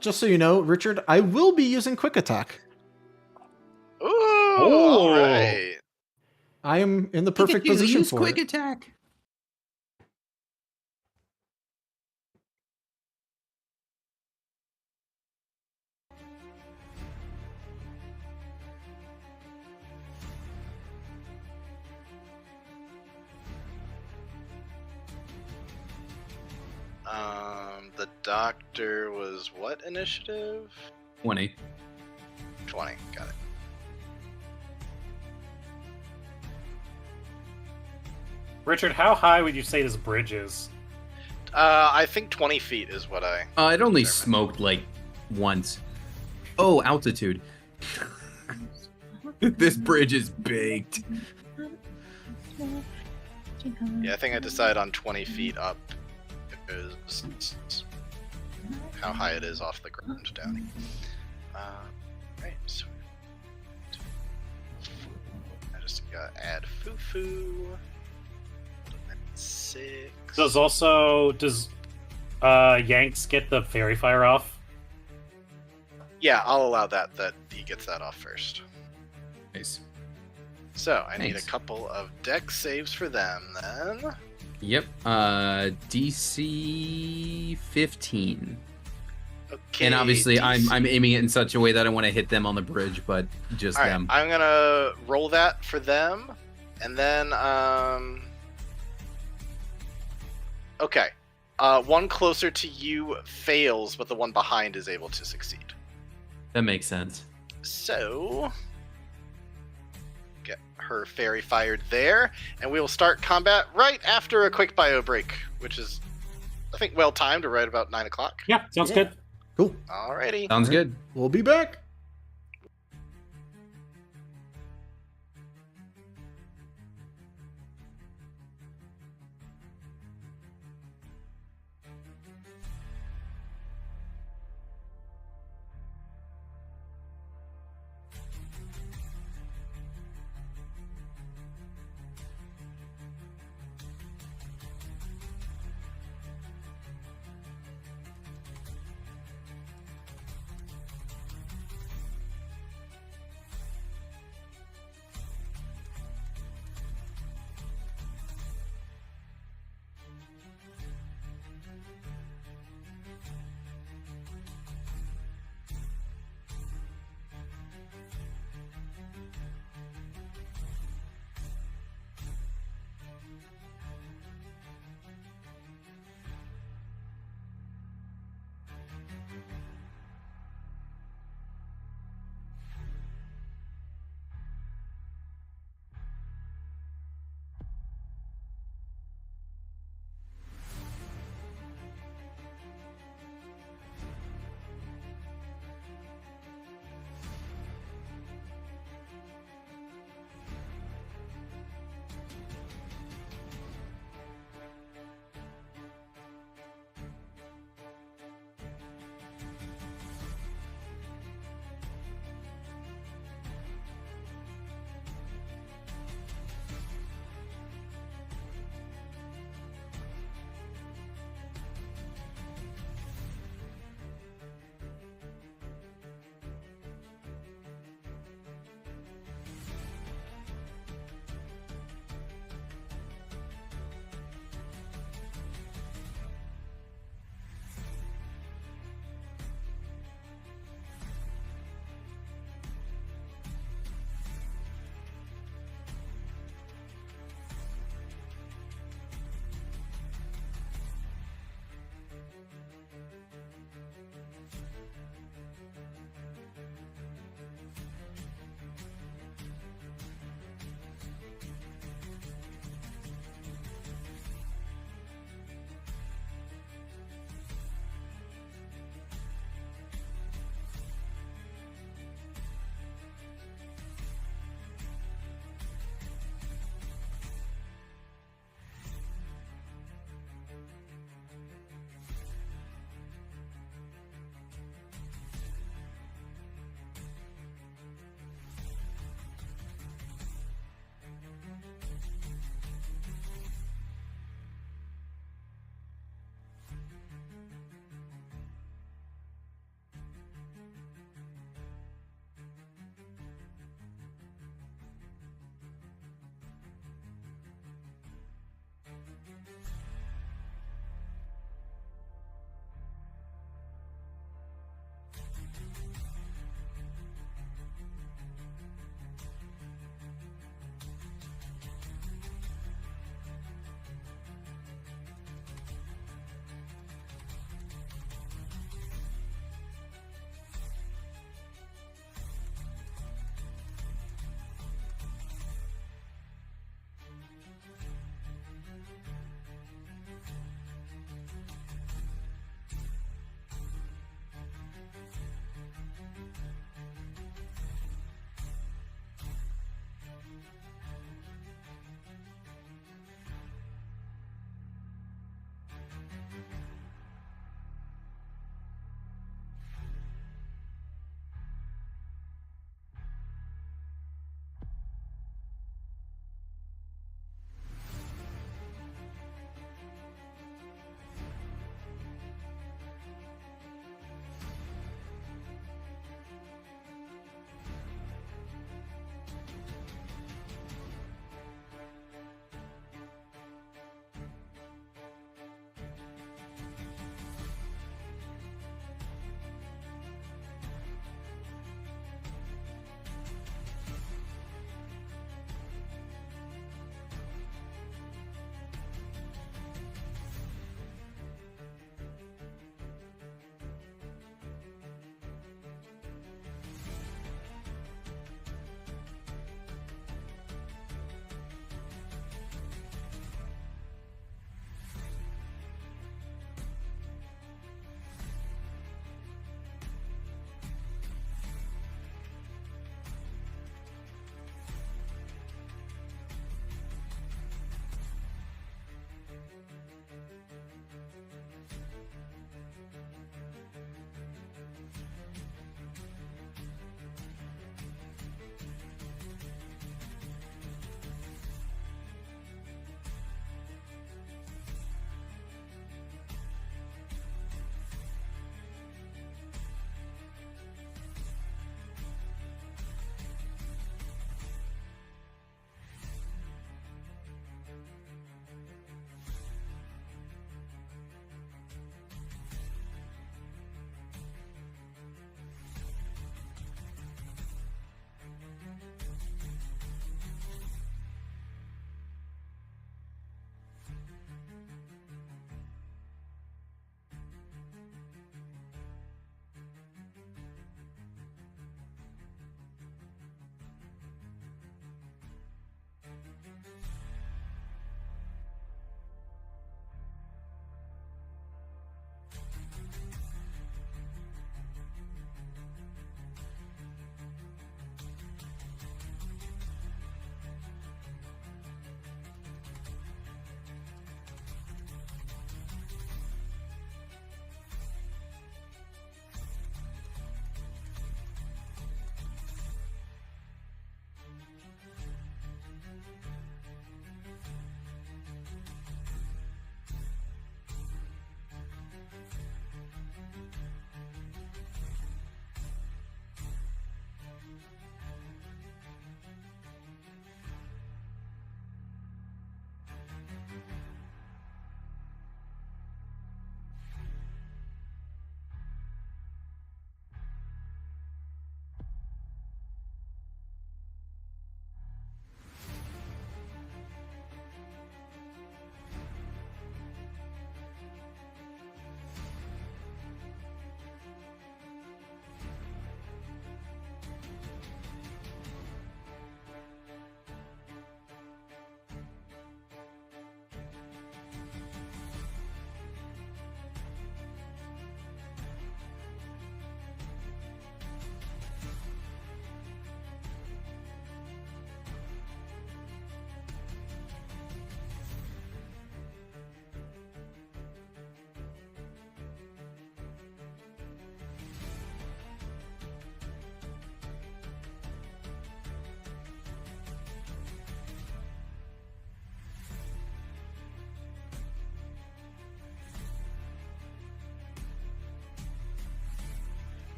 Just so you know, Richard, I will be using quick attack. Ooh, Oh. all right. I am in the perfect position use for quick it. attack. The doctor was what initiative? 20. 20. Got it. Richard, how high would you say this bridge is? I think 20 feet is what I. It only determined. smoked like once. Oh, altitude. This bridge is baked. Yeah, I think I decided on 20 feet up is how high it is off the ground down. Right, so I just gotta add foo-foo. 6. Does Yanks get the fairy fire off? Yeah, I'll allow that he gets that off first. Nice. So I need a Thanks. couple of deck saves for them then. Yep. DC 15. Okay. And obviously, DC. I'm aiming it in such a way that I want to hit them on the bridge, but just All right, them. I'm gonna roll that for them, and then okay, one closer to you fails, but the one behind is able to succeed. That makes sense. So get her fairy fired there, and we will start combat right after a quick bio break, which is I think well timed to right about 9 o'clock. Yeah, sounds Yeah. good. Cool. Alrighty. Sounds good. We'll be back.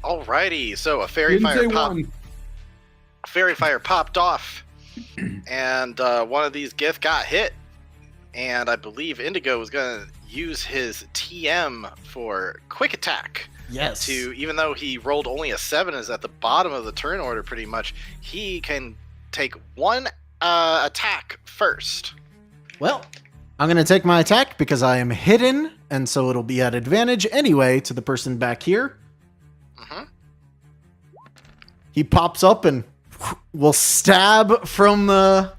Alrighty, so a fairy Didn't say fire one. fairy fire popped off, and one of these gith got hit, and I believe Indigo was gonna use his TM for quick attack. Yes. To, even though he rolled only a 7, is at the bottom of the turn order pretty much, he can take one attack first. Well, I'm going to take my attack because I am hidden, and so it'll be at advantage anyway to the person back here. Mhm. He pops up and will stab from the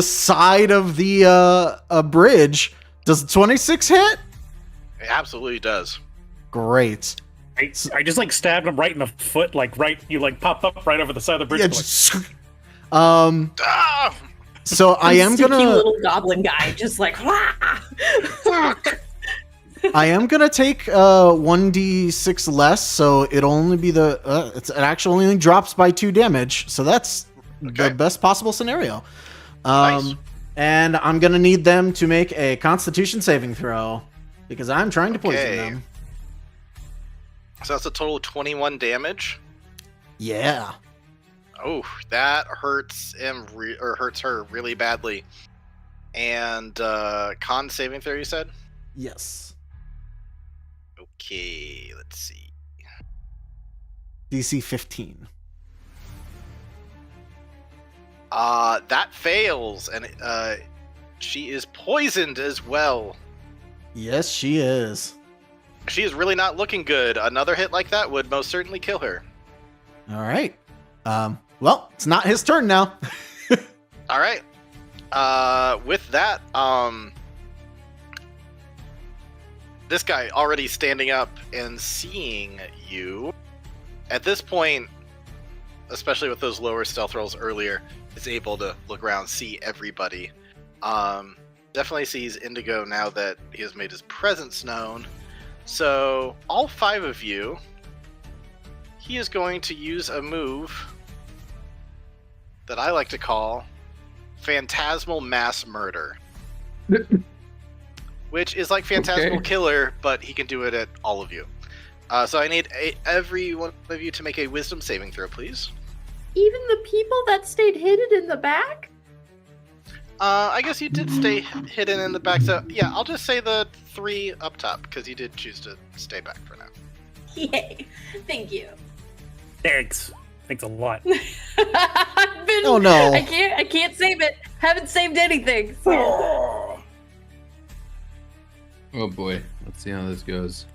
side of the bridge. Does 26 hit? It absolutely does. Great. I just like stabbed him right in the foot, like right. You like pop up right over the side of the bridge. Yeah, like, just, Ah! so I am Sneaky gonna little goblin guy, just like, "Wah!" I am gonna take 1d6 less, so it'll only be it actually only drops by 2 damage, so that's Okay. the best possible scenario. Nice. And I'm gonna need them to make a Constitution saving throw because I'm trying to poison Okay. them. So that's a total of 21 damage. Yeah. Oh, that hurts him or hurts her really badly. And con saving throw, you said? Yes. Okay, let's see. DC 15. That fails, and she is poisoned as well. Yes, she is. She is really not looking good. Another hit like that would most certainly kill her. All right. Well, it's not his turn now. All right. With that, this guy already standing up and seeing you. At this point, especially with those lower stealth rolls earlier, is able to look around, see everybody. Definitely sees Indigo now that he has made his presence known. So, all 5 of you, he is going to use a move that I like to call Phantasmal Mass Murder. Which is like Phantasmal Okay. Killer, but he can do it at all of you. So I need every one of you to make a Wisdom saving throw, please. Even the people that stayed hidden in the back? I guess you did stay hidden in the back, so yeah, I'll just say the 3 up top, because you did choose to stay back for now. Yay. Thank you. thanks a lot. I've been, Oh, no. I can't save it. Haven't saved anything. So. Oh boy, let's see how this goes.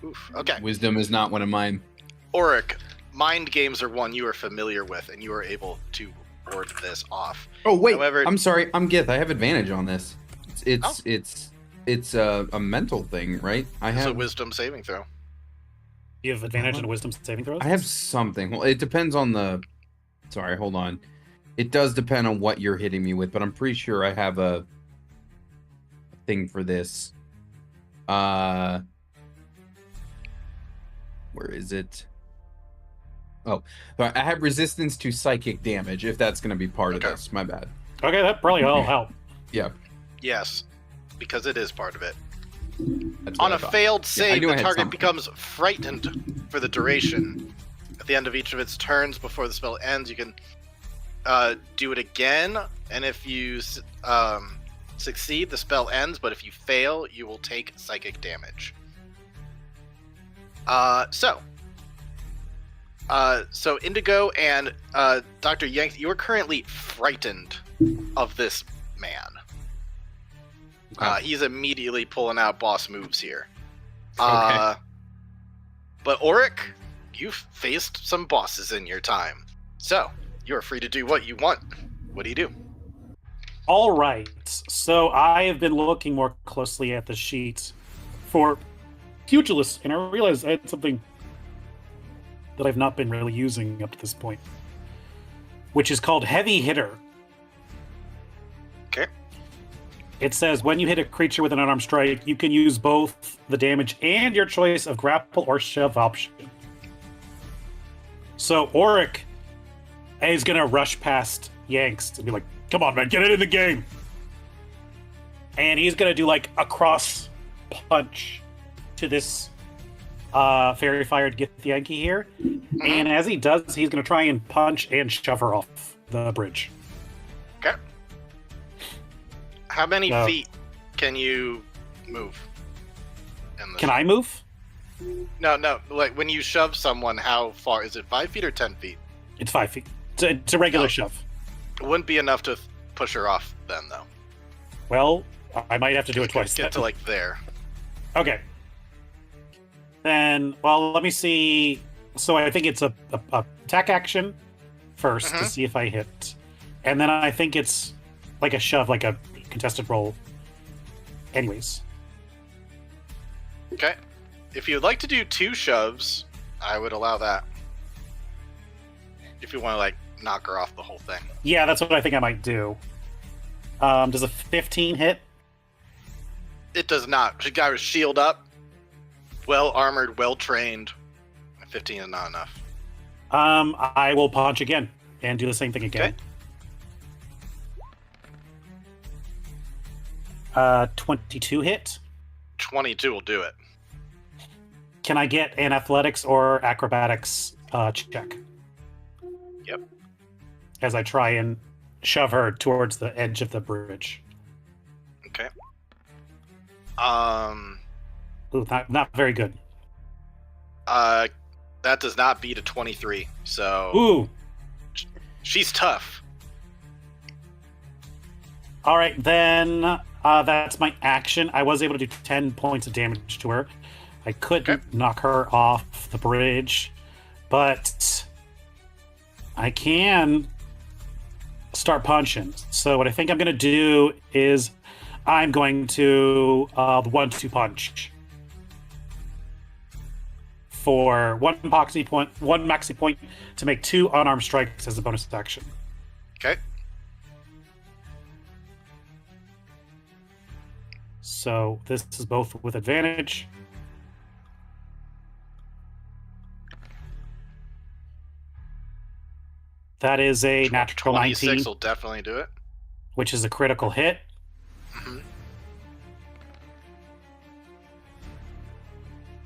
Oof. Okay. Wisdom is not one of mine. Auric, mind games are one you are familiar with, and you are able to ward this off. Oh wait, However- I'm sorry. I'm Gith. I have advantage on this. It's Oh. it's a mental thing, right? I It's a have Wisdom saving throw. You have advantage in wisdom saving throws. I have something. Well, it depends on the. Sorry, hold on. It does depend on what you're hitting me with, but I'm pretty sure I have a thing for this. Where is it? Oh, I have resistance to psychic damage. If that's going to be part Okay. of this, my bad. Okay, that probably will help. Yeah, Yes, because it is part of it. that's what On I a thought. failed I save, knew I the had target something. becomes frightened for the duration. At the end of each of its turns before the spell ends, you can do it again, and if you succeed, the spell ends, but if you fail, you will take psychic damage. So Indigo and Dr. Yank, you are currently frightened of this man. He's immediately pulling out boss moves here. Okay. But Auric, you've faced some bosses in your time. So, you're free to do what you want. What do you do? All right. So I have been looking more closely at the sheet for pugilists, and I realized I had something that I've not been really using up to this point, which is called Heavy Hitter. Okay. It says when you hit a creature with an unarmed strike, you can use both the damage and your choice of grapple or shove option. So Auric is gonna rush past Yanks and be like, "Come on, man, get it in the game!" And he's gonna do like a cross punch to this fairy fired Githyanki here. And as he does, he's going to try and punch and shove her off the bridge. Okay. How many No. feet can you move? Can I move? No. Like when you shove someone, how far? Is it 5 feet or 10 feet? It's 5 feet. It's a regular Oh. shove. It wouldn't be enough to push her off then, though. Well, I might have to do it twice. Get to like there. Okay. Then, well, let me see. So I think it's a attack action first to Mhm. see if I hit, and then I think it's like a shove, like a contested roll. Anyways, Okay. If you'd like to do 2 shoves, I would allow that. If you want to like knock her off the whole thing. yeah, that's what I think I might do. Does a 15 hit? It does not. She got her shield up, well armored, well trained. 15 is not enough. I will punch again and do the same thing again. Okay. 22 hit. 22 will do it. Can I get an athletics or acrobatics check? Yep. As I try and shove her towards the edge of the bridge. Okay. Ooh, not very good. That does not beat a 23. So Ooh. she's tough. All right, then that's my action. I was able to do 10 points of damage to her. I couldn't Okay. knock her off the bridge, but I can start punching. So what I think I'm going to do is I'm going to the 1-2 punch for one maxi point to make 2 unarmed strikes as a bonus action. Okay. So this is both with advantage. That is a natural 26 19, will definitely do it. which is a critical hit. Mhm.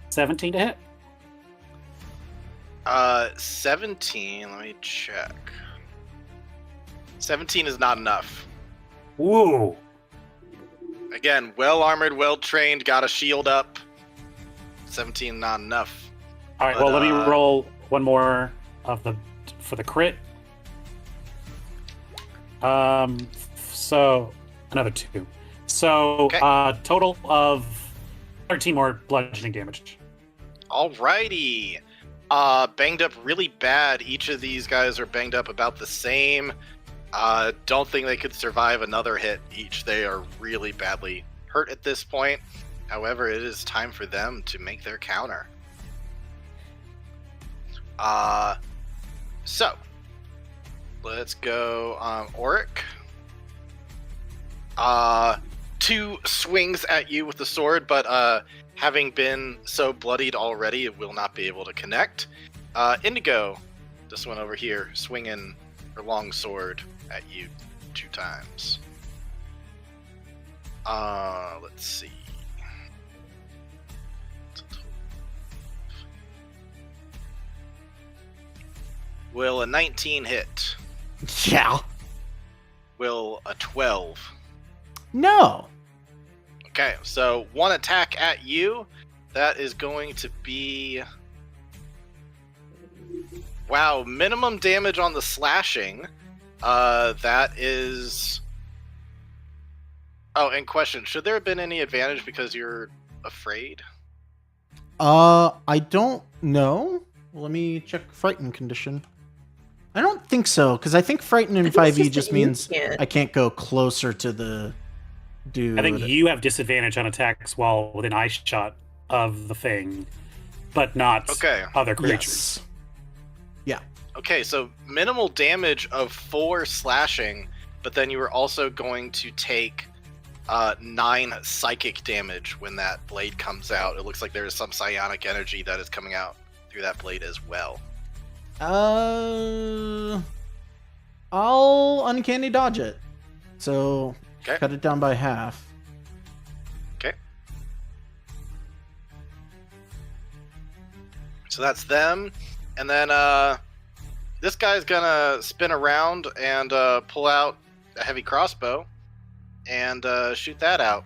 17 to hit. 17. Let me check. 17 is not enough. Ooh. Again, well armored, well trained, got a shield up. 17 not enough. All right. But, Well, let me roll one more for the crit. So another 2. So Okay. total of 13 more bludgeoning damage. Alrighty. Banged up really bad. Each of these guys are banged up about the same. Don't think they could survive another hit each. They are really badly hurt at this point. However, it is time for them to make their counter. So let's go Auric. 2 swings at you with the sword, but having been so bloodied already, it will not be able to connect. Indigo, this one over here, swinging her long sword at you 2 times. Let's see. Will a 19 hit? Yeah. Will a 12? No. Okay, so 1 attack at you. That is going to be... Wow, minimum damage on the slashing. That is... Oh, and question, should there have been any advantage because you're afraid? I don't know. Let me check frightened condition. I don't think so, because I think frightened in I think it's 5e just just that you means can't. I can't go closer to the dude. I think you have disadvantage on attacks while within eye shot of the thing, but not Okay. other creatures. Yes. Okay, so minimal damage of 4 slashing, but then you were also going to take 9 psychic damage when that blade comes out. It looks like there is some psionic energy that is coming out through that blade as well. I'll uncanny dodge it. So Okay. cut it down by half. So that's them. And then this guy's gonna spin around and pull out a heavy crossbow and shoot that out.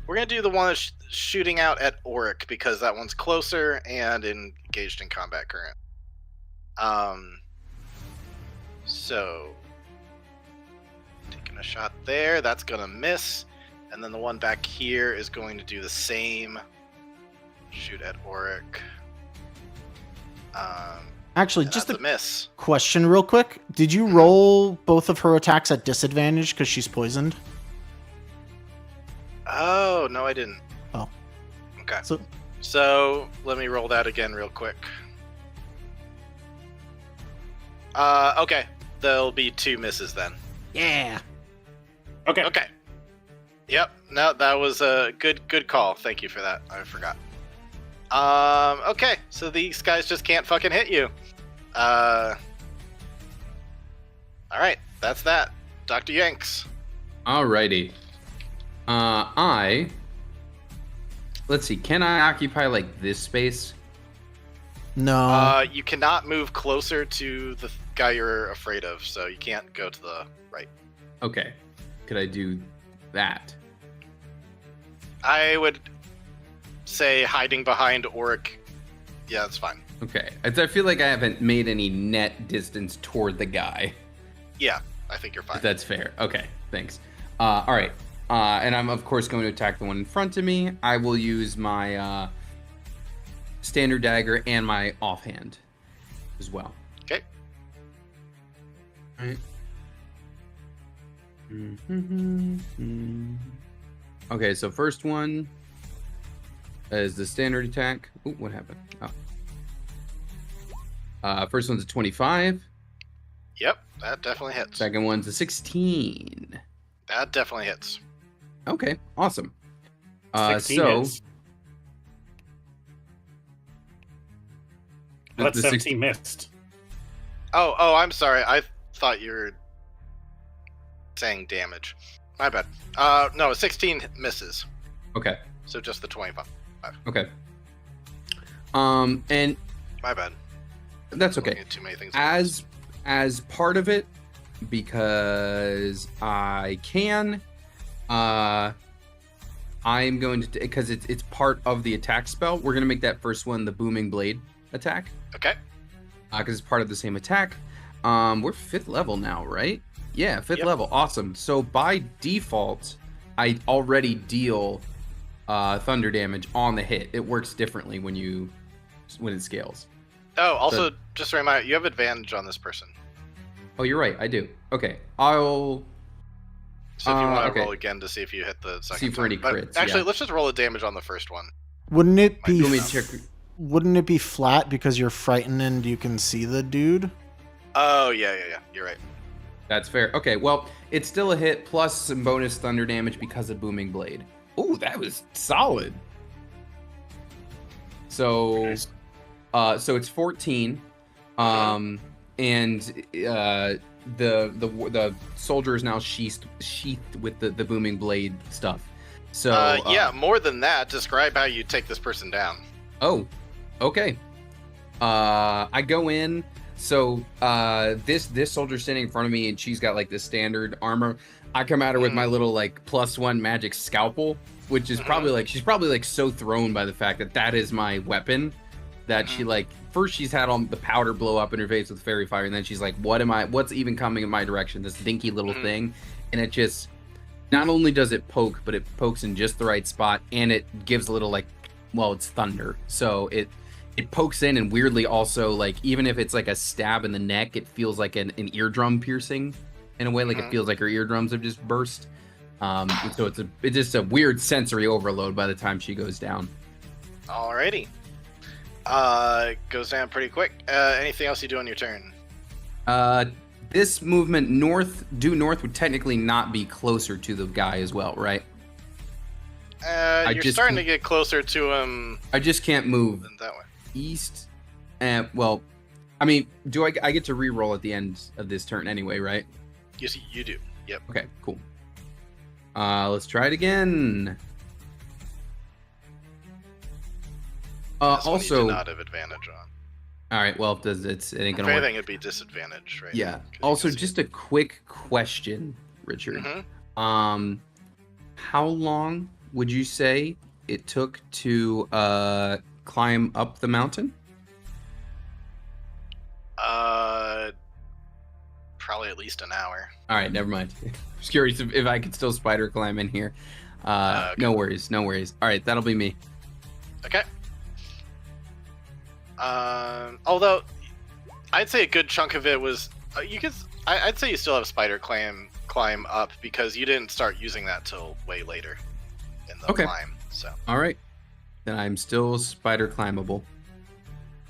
We're gonna do the one that's shooting out at Auric because that one's closer and engaged in combat current. So taking a shot there, that's gonna miss, and then the one back here is going to do the same. Shoot at Auric. Actually, And just that's a a miss. question real quick. Did you roll both of her attacks at disadvantage because she's poisoned? Oh, no, I didn't. Oh. Okay. So So let me roll that again real quick. Okay. There'll be 2 misses then. yeah. Okay. Okay. Yep. No, that was a good call. Thank you for that. I forgot. Okay. So these guys just can't fucking hit you. All right. That's that. Dr. Yanks. Alrighty. Let's see. Can I occupy like this space? No. You cannot move closer to the guy you're afraid of, so you can't go to the right. Okay. Could I do that? I would say hiding behind Auric. Yeah, that's fine. Okay. I feel like I haven't made any net distance toward the guy. Yeah, I think you're fine. If that's fair. Okay. Thanks. All right. And I'm of course going to attack the one in front of me. I will use my standard dagger and my offhand as well. Okay. All right. Okay, so first one is the standard attack. Ooh, what happened? Oh. First one's a 25. Yep, that definitely hits. Second one's a 16. That definitely hits. Okay, awesome. 16 so hits. That's the 17 missed. Oh, I'm sorry. I thought you were saying damage. My bad. No, 16 misses. Okay, So just the 25. okay. And My bad. that's Looking okay. at too many things at once. As part of it, because I can, I'm going to, because it's part of the attack spell. We're gonna make that first one the booming blade attack, Okay. because it's part of the same attack. We're 5th level now, right? Yeah, 5th Yep. level. Awesome. So by default, I already deal thunder damage on the hit. It works differently when it scales. Oh, also, just a reminder, you have advantage on this person. Oh, you're right. I do. Okay, I'll So if you want to okay. roll again to see if you hit the second See for time. any But crits, actually, yeah. let's just roll the damage on the first one. Wouldn't it You You be want me to check? wouldn't it be flat because you're frightened and you can see the dude? Oh, yeah. You're right. That's fair. Okay, well, it's still a hit plus some bonus thunder damage because of booming blade. Ooh, that was solid. So, so it's 14, and the soldier is now sheathed with the booming blade stuff. So Yeah, more than that, describe how you take this person down. Oh, okay. I go in. So this soldier's standing in front of me, and she's got like the standard armor. I come at her with my little like +1 magic scalpel, which is probably like she's probably like so thrown by the fact that is my weapon that she like first she's had all the powder blow up in her face with fairy fire, and then she's like, what's even coming in my direction? This dinky little thing, and it just not only does it poke, but it pokes in just the right spot, and it gives a little like, well, it's thunder, so it pokes in, and weirdly also like even if it's like a stab in the neck, it feels like an eardrum piercing in a way, like it feels like her eardrums have just burst. And so it's just a weird sensory overload by the time she goes down. Alrighty. Goes down pretty quick. Anything else you do on your turn? This movement due north would technically not be closer to the guy as well, right? You're just starting to can't- get closer to him I just can't move that way. east. Well, I mean, do I get to re-roll at the end of this turn anyway, right? You do. Yep. Okay, cool. Let's try it again. This one you Also, do not have advantage on. all right. Well, it ain't If gonna work. anything, it'd be disadvantage, right? Yeah. 'Cause you Also, can see just a quick question, Richard. Mhm. How long would you say it took to climb up the mountain? Probably at least an hour. All right, never mind. Just curious if I could still spider climb in here. Okay. No worries, no worries. All right, that'll be me. Okay. Although, I'd say a good chunk of it was you could. I'd say you still have spider climb up because you didn't start using that till way later in the Okay. climb. So All right, then I'm still spider climbable.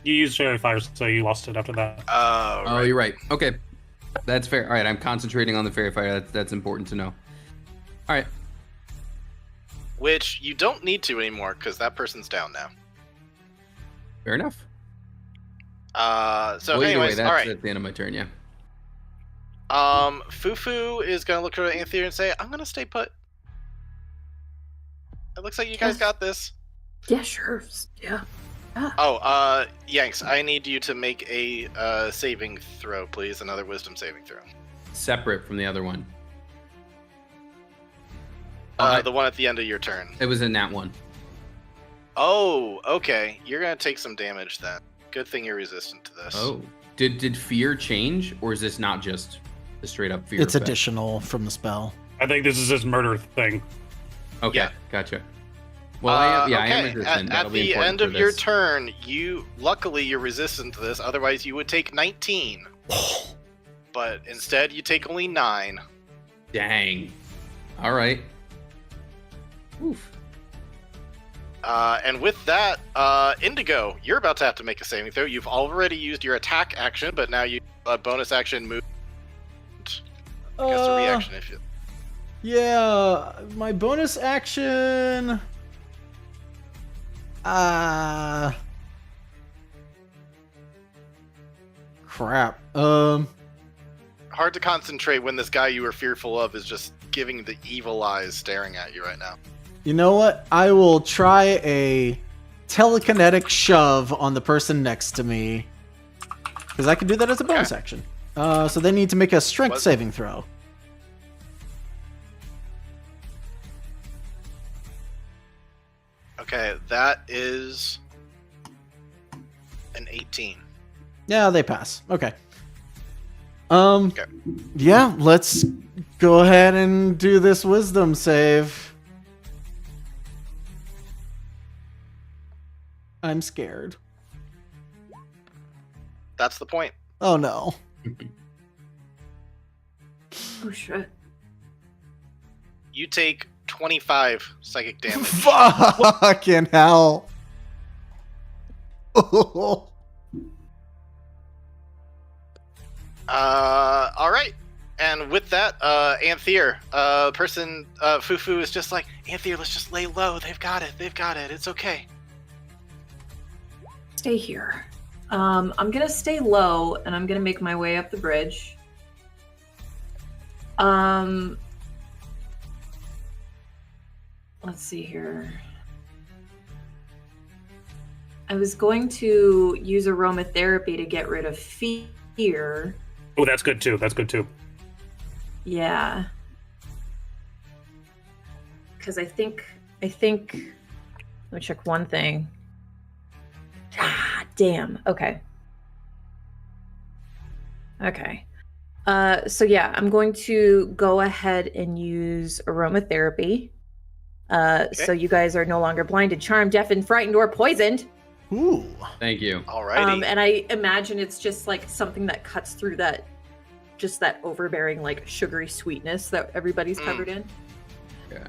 You used Fairy Fire, so you lost it after that. Oh, Oh, you're right. Okay, that's fair. All right, I'm concentrating on the fairy fire. That's important to know. All right. Which you don't need to anymore because that person's down now. Fair enough. So Well, either way, anyways, that's all right. at the end of my turn. Yeah. Fufu is gonna look at Anthea and say, "I'm gonna stay put. It looks like you guys got this." Yeah, sure. Yeah. Oh, Yanks, I need you to make a saving throw, please. Another wisdom saving throw. Separate from the other one. The one at the end of your turn. It was in that one. Oh, okay. You're gonna take some damage then. Good thing you're resistant to this. Oh, did fear change, or is this not just the straight up fear? It's effect? additional from the spell. I think this is his murder thing. Okay, Yeah. Gotcha. Well, I am okay. resistant. At That'll be the important end for of your this. turn, luckily you're resistant to this. Otherwise, you would take 19. But instead, you take only 9. Dang. All right. Oof. And with that, Indigo, you're about to have to make a saving throw. You've already used your attack action, but now you bonus action move. I guess a reaction if you. Yeah, my bonus action. Crap. Hard to concentrate when this guy you were fearful of is just giving the evil eyes staring at you right now. You know what? I will try a telekinetic shove on the person next to me. Because I can do that as a bonus action. So they need to make a strength What? saving throw. Okay, that is an 18. Yeah, they pass. Okay. Okay. Yeah, let's go ahead and do this wisdom save. I'm scared. That's the point. Oh no. Oh shit. You take 25 psychic damage. Fucking hell. All right. And with that, Anthea, Fufu is just like, Anthea, let's just lay low. They've got it. It's okay. Stay here. I'm gonna stay low and I'm gonna make my way up the bridge. Let's see here. I was going to use aromatherapy to get rid of fear. Oh, that's good too. That's good too. Yeah. Because I think let me check one thing. Ah, damn. Okay. So yeah, I'm going to go ahead and use aromatherapy. So you guys are no longer blinded, charmed, deafened, frightened, or poisoned. Ooh. Thank you. Alrighty. And I imagine it's just like something that cuts through that overbearing, like sugary sweetness that everybody's covered in. Yeah.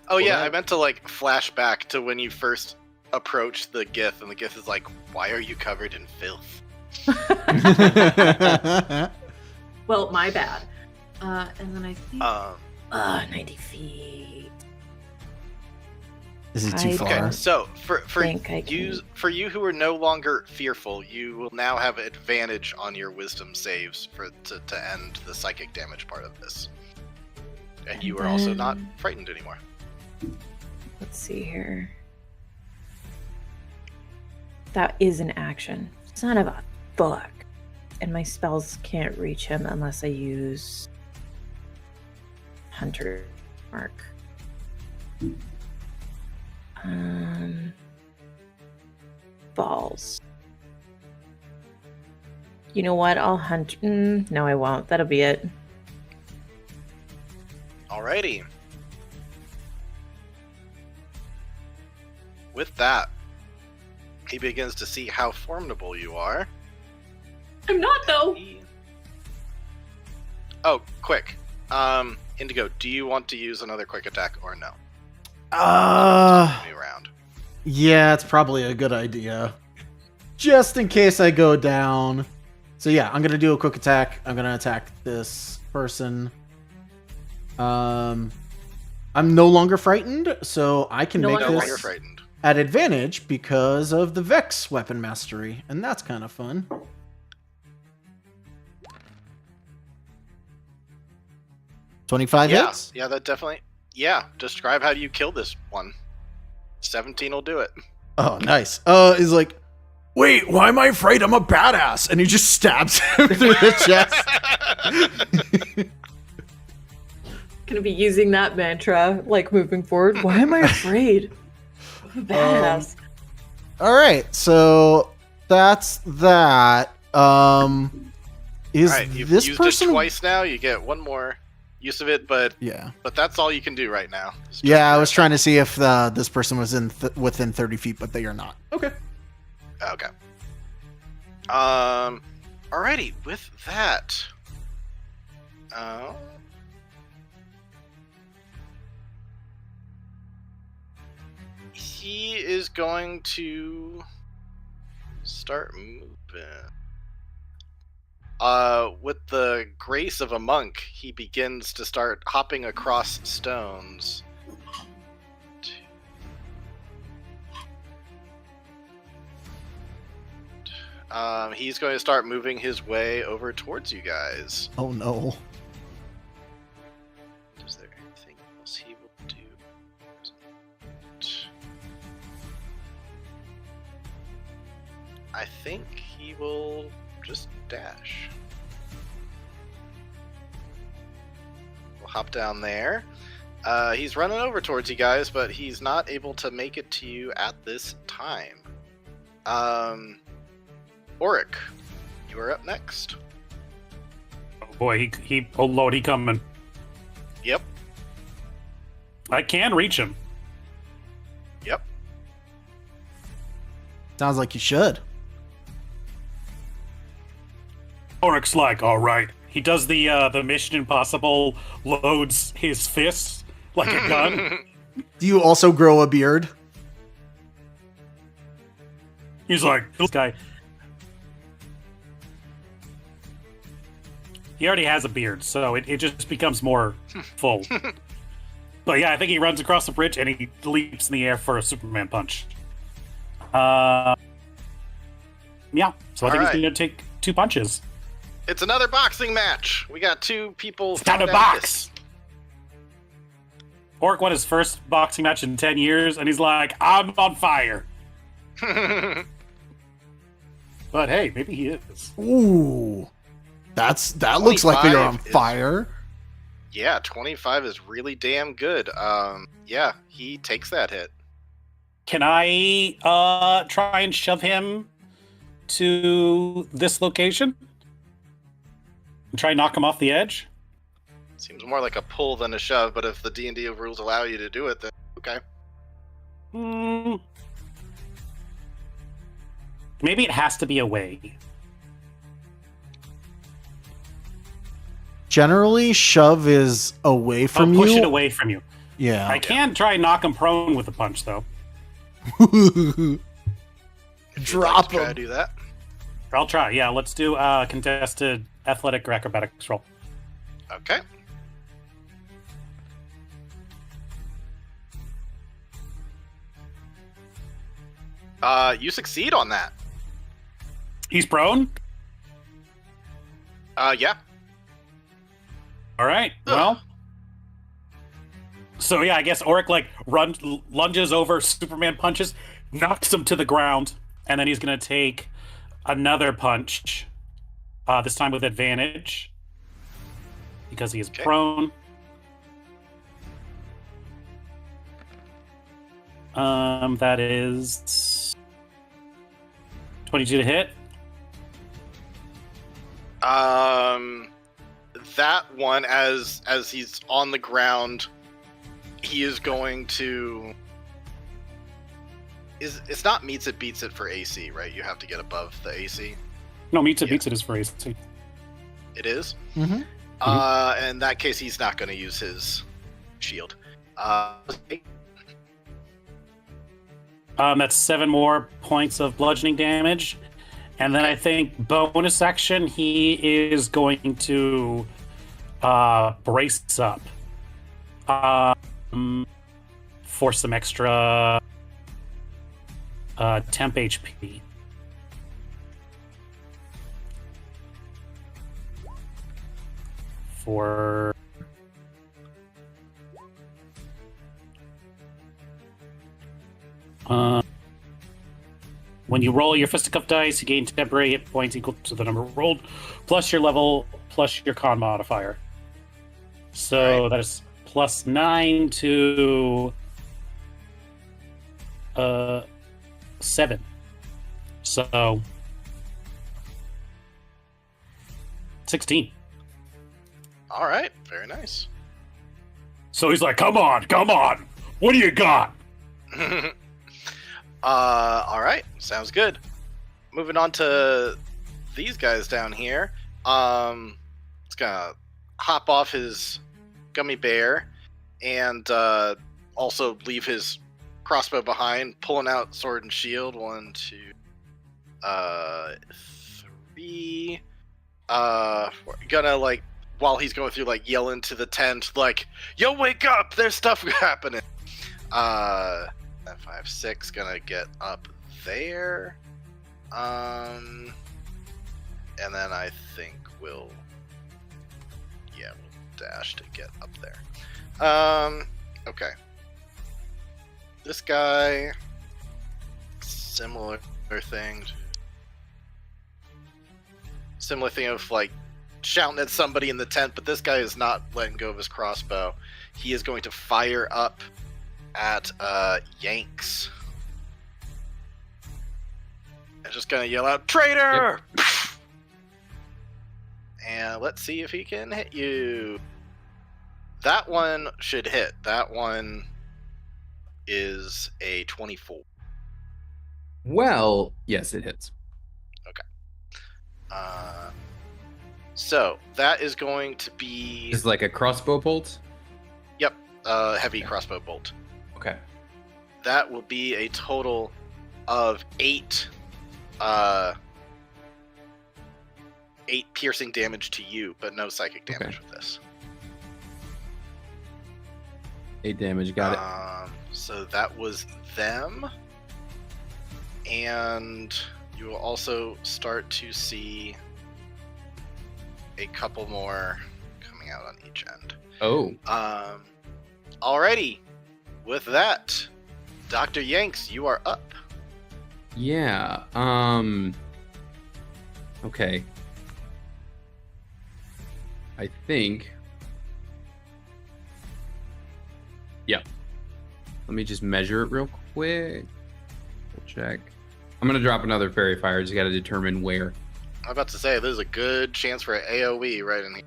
Oh yeah, Well, I meant to like flash back to when you first approached the Gith, and the Gith is like, "Why are you covered in filth?" Well, my bad. And then I think 90 feet. Is it too I far? Okay, so for think I you who are no longer fearful, you will now have advantage on your wisdom saves to end the psychic damage part of this, and you are also not frightened anymore. Let's see here. That is an action. Son of a fuck. And my spells can't reach him unless I use Hunter Mark. Balls. You know what? I'll hunt. No, I won't. That'll be it. Alrighty. With that, he begins to see how formidable you are. I'm not though. Oh, quick. Indigo, do you want to use another quick attack or no? New round. Yeah, it's probably a good idea. Just in case I go down. So yeah, I'm gonna do a quick attack. I'm gonna attack this person. I'm no longer frightened, so I can No make No longer longer this frightened. at advantage because of the Vex weapon mastery, and that's kind of fun. 25 Yeah, hits? yeah, that definitely. Yeah, describe how you kill this one. 17 will do it. Oh, nice. He's like, wait, why am I afraid? I'm a badass. And he just stabs him through the chest. Gonna be using that mantra, like, moving forward. Why am I afraid? I'm a badass. All right, so that's that. Is Alright, you've this used person it twice now. You get one more use of it, but Yeah. that's all you can do right now. It's just Yeah, I was trying to see if this person was within 30 feet, but they are not. Okay. Okay. Alrighty, with that. He is going to start moving. With the grace of a monk, he begins to start hopping across stones. He's going to start moving his way over towards you guys. Oh no. Is there anything else he will do? I think he will just dash. We'll hop down there. He's running over towards you guys, but he's not able to make it to you at this time. Auric, you are up next. Oh boy, oh lord, he coming. Yep. I can reach him. Yep. Sounds like you should. Oric's like, all right. He does the Mission Impossible, loads his fists like a gun. Do you also grow a beard? He's like, this guy. He already has a beard, so it just becomes more full. But yeah, I think he runs across the bridge and he leaps in the air for a Superman punch. Yeah, so I think he's going to take 2 punches. It's another boxing match. We got 2 people. It's time to box! Orc won his first boxing match in 10 years, and he's like, I'm on fire. But hey, maybe he is. Ooh. That looks like they're on 25 is- fire. Yeah, 25 is really damn good. Yeah, he takes that hit. Can I try and shove him to this location? And try and knock him off the edge? Seems more like a pull than a shove, but if the D&D rules allow you to do it, then okay. Maybe it has to be away. Generally, shove is away from I'll push you. it away from you. Yeah. I can try and knock him prone with a punch, though. If you'd Drop like to try to him. do that. I'll try. Yeah, let's do contested athletic or acrobatics roll. Okay. You succeed on that. He's prone? Yeah. All right. Well. So yeah, I guess Auric lunges over, Superman punches, knocks him to the ground, and then he's going to take another punch, this time with advantage, because he is Okay. prone. That is 22 to hit. That one, as he's on the ground, he is going to. It's not meets it beats it for AC, right? You have to get above the AC. No, meets it Yeah. beats it is for AC. It is. Mm-hmm. In that case, he's not going to use his shield. That's 7 more points of bludgeoning damage. And then I think bonus action, he is going to brace up for some extra temp HP. For when you roll your fisticuff dice, you gain temporary hit points equal to the number rolled, plus your level, plus your con modifier. So Right. that is plus 9 to 7. So 16. All right, very nice. So he's like, come on, what do you got? All right, sounds good. Moving on to these guys down here. It's gonna hop off his gummy bear and also leave his crossbow behind, pulling out sword and shield. 1, 2, 3. Gonna like while he's going through, like yell into the tent, like, "Yo, wake up! There's stuff happening." 5, 6, gonna get up there. And then I think we'll dash to get up there. Okay. This guy, similar thing of like shouting at somebody in the tent, but this guy is not letting go of his crossbow. He is going to fire up at Yanks. And just gonna yell out, "Traitor!" And let's see if he can hit you. That one should hit. That one is a 24. Well, yes, it hits. So that is going to be It's like a crossbow bolt. heavy crossbow bolt. Okay. That will be a total of 8 piercing damage to you, but no psychic damage with this. 8 damage. Got it. So that was them. And you will also start to see a couple more coming out on each end. Oh. Alrighty. With that, Dr. Yanks, you are up. Yeah. Okay. I think. Yeah. Let me just measure it real quick. We'll check. I'm gonna drop another fairy fire. Just gotta determine where. I'm about to say there's a good chance for an AoE right in here.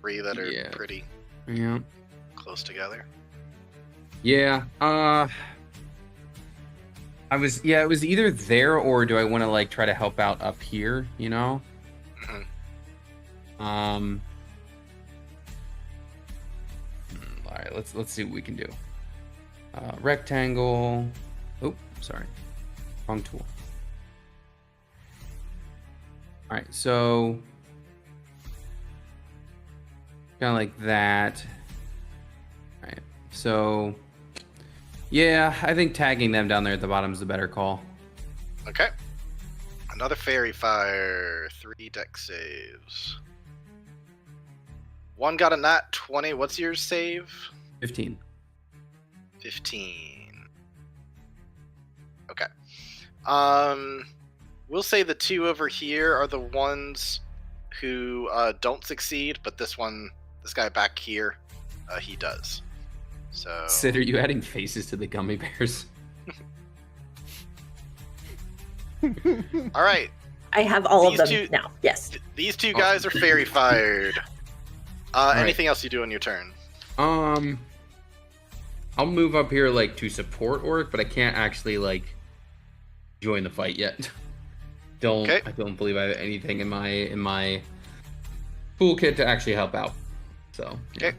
3 that are Yeah. pretty Yeah. close together. Yeah. It was either there or do I want to like try to help out up here, you know? Mhm. All right, let's see what we can do. Rectangle. Oh, sorry. Wrong tool. All right, so kind of like that. All right. So yeah, I think tagging them down there at the bottom is the better call. Okay. Another fairy fire. 3 deck saves. One got a nat 20. What's your save? 15. 15. Okay. We'll say the two over here are the ones who don't succeed, but this guy back here, he does. So. Sid, are you adding faces to the gummy bears? All right. I have all of These them two- now. Yes. These two guys are fairy fired. right. Anything else you do on your turn? I'll move up here like to support Oric, but I can't actually like join the fight yet. Okay. I don't believe I have anything in my toolkit to actually help out. So yeah. Okay.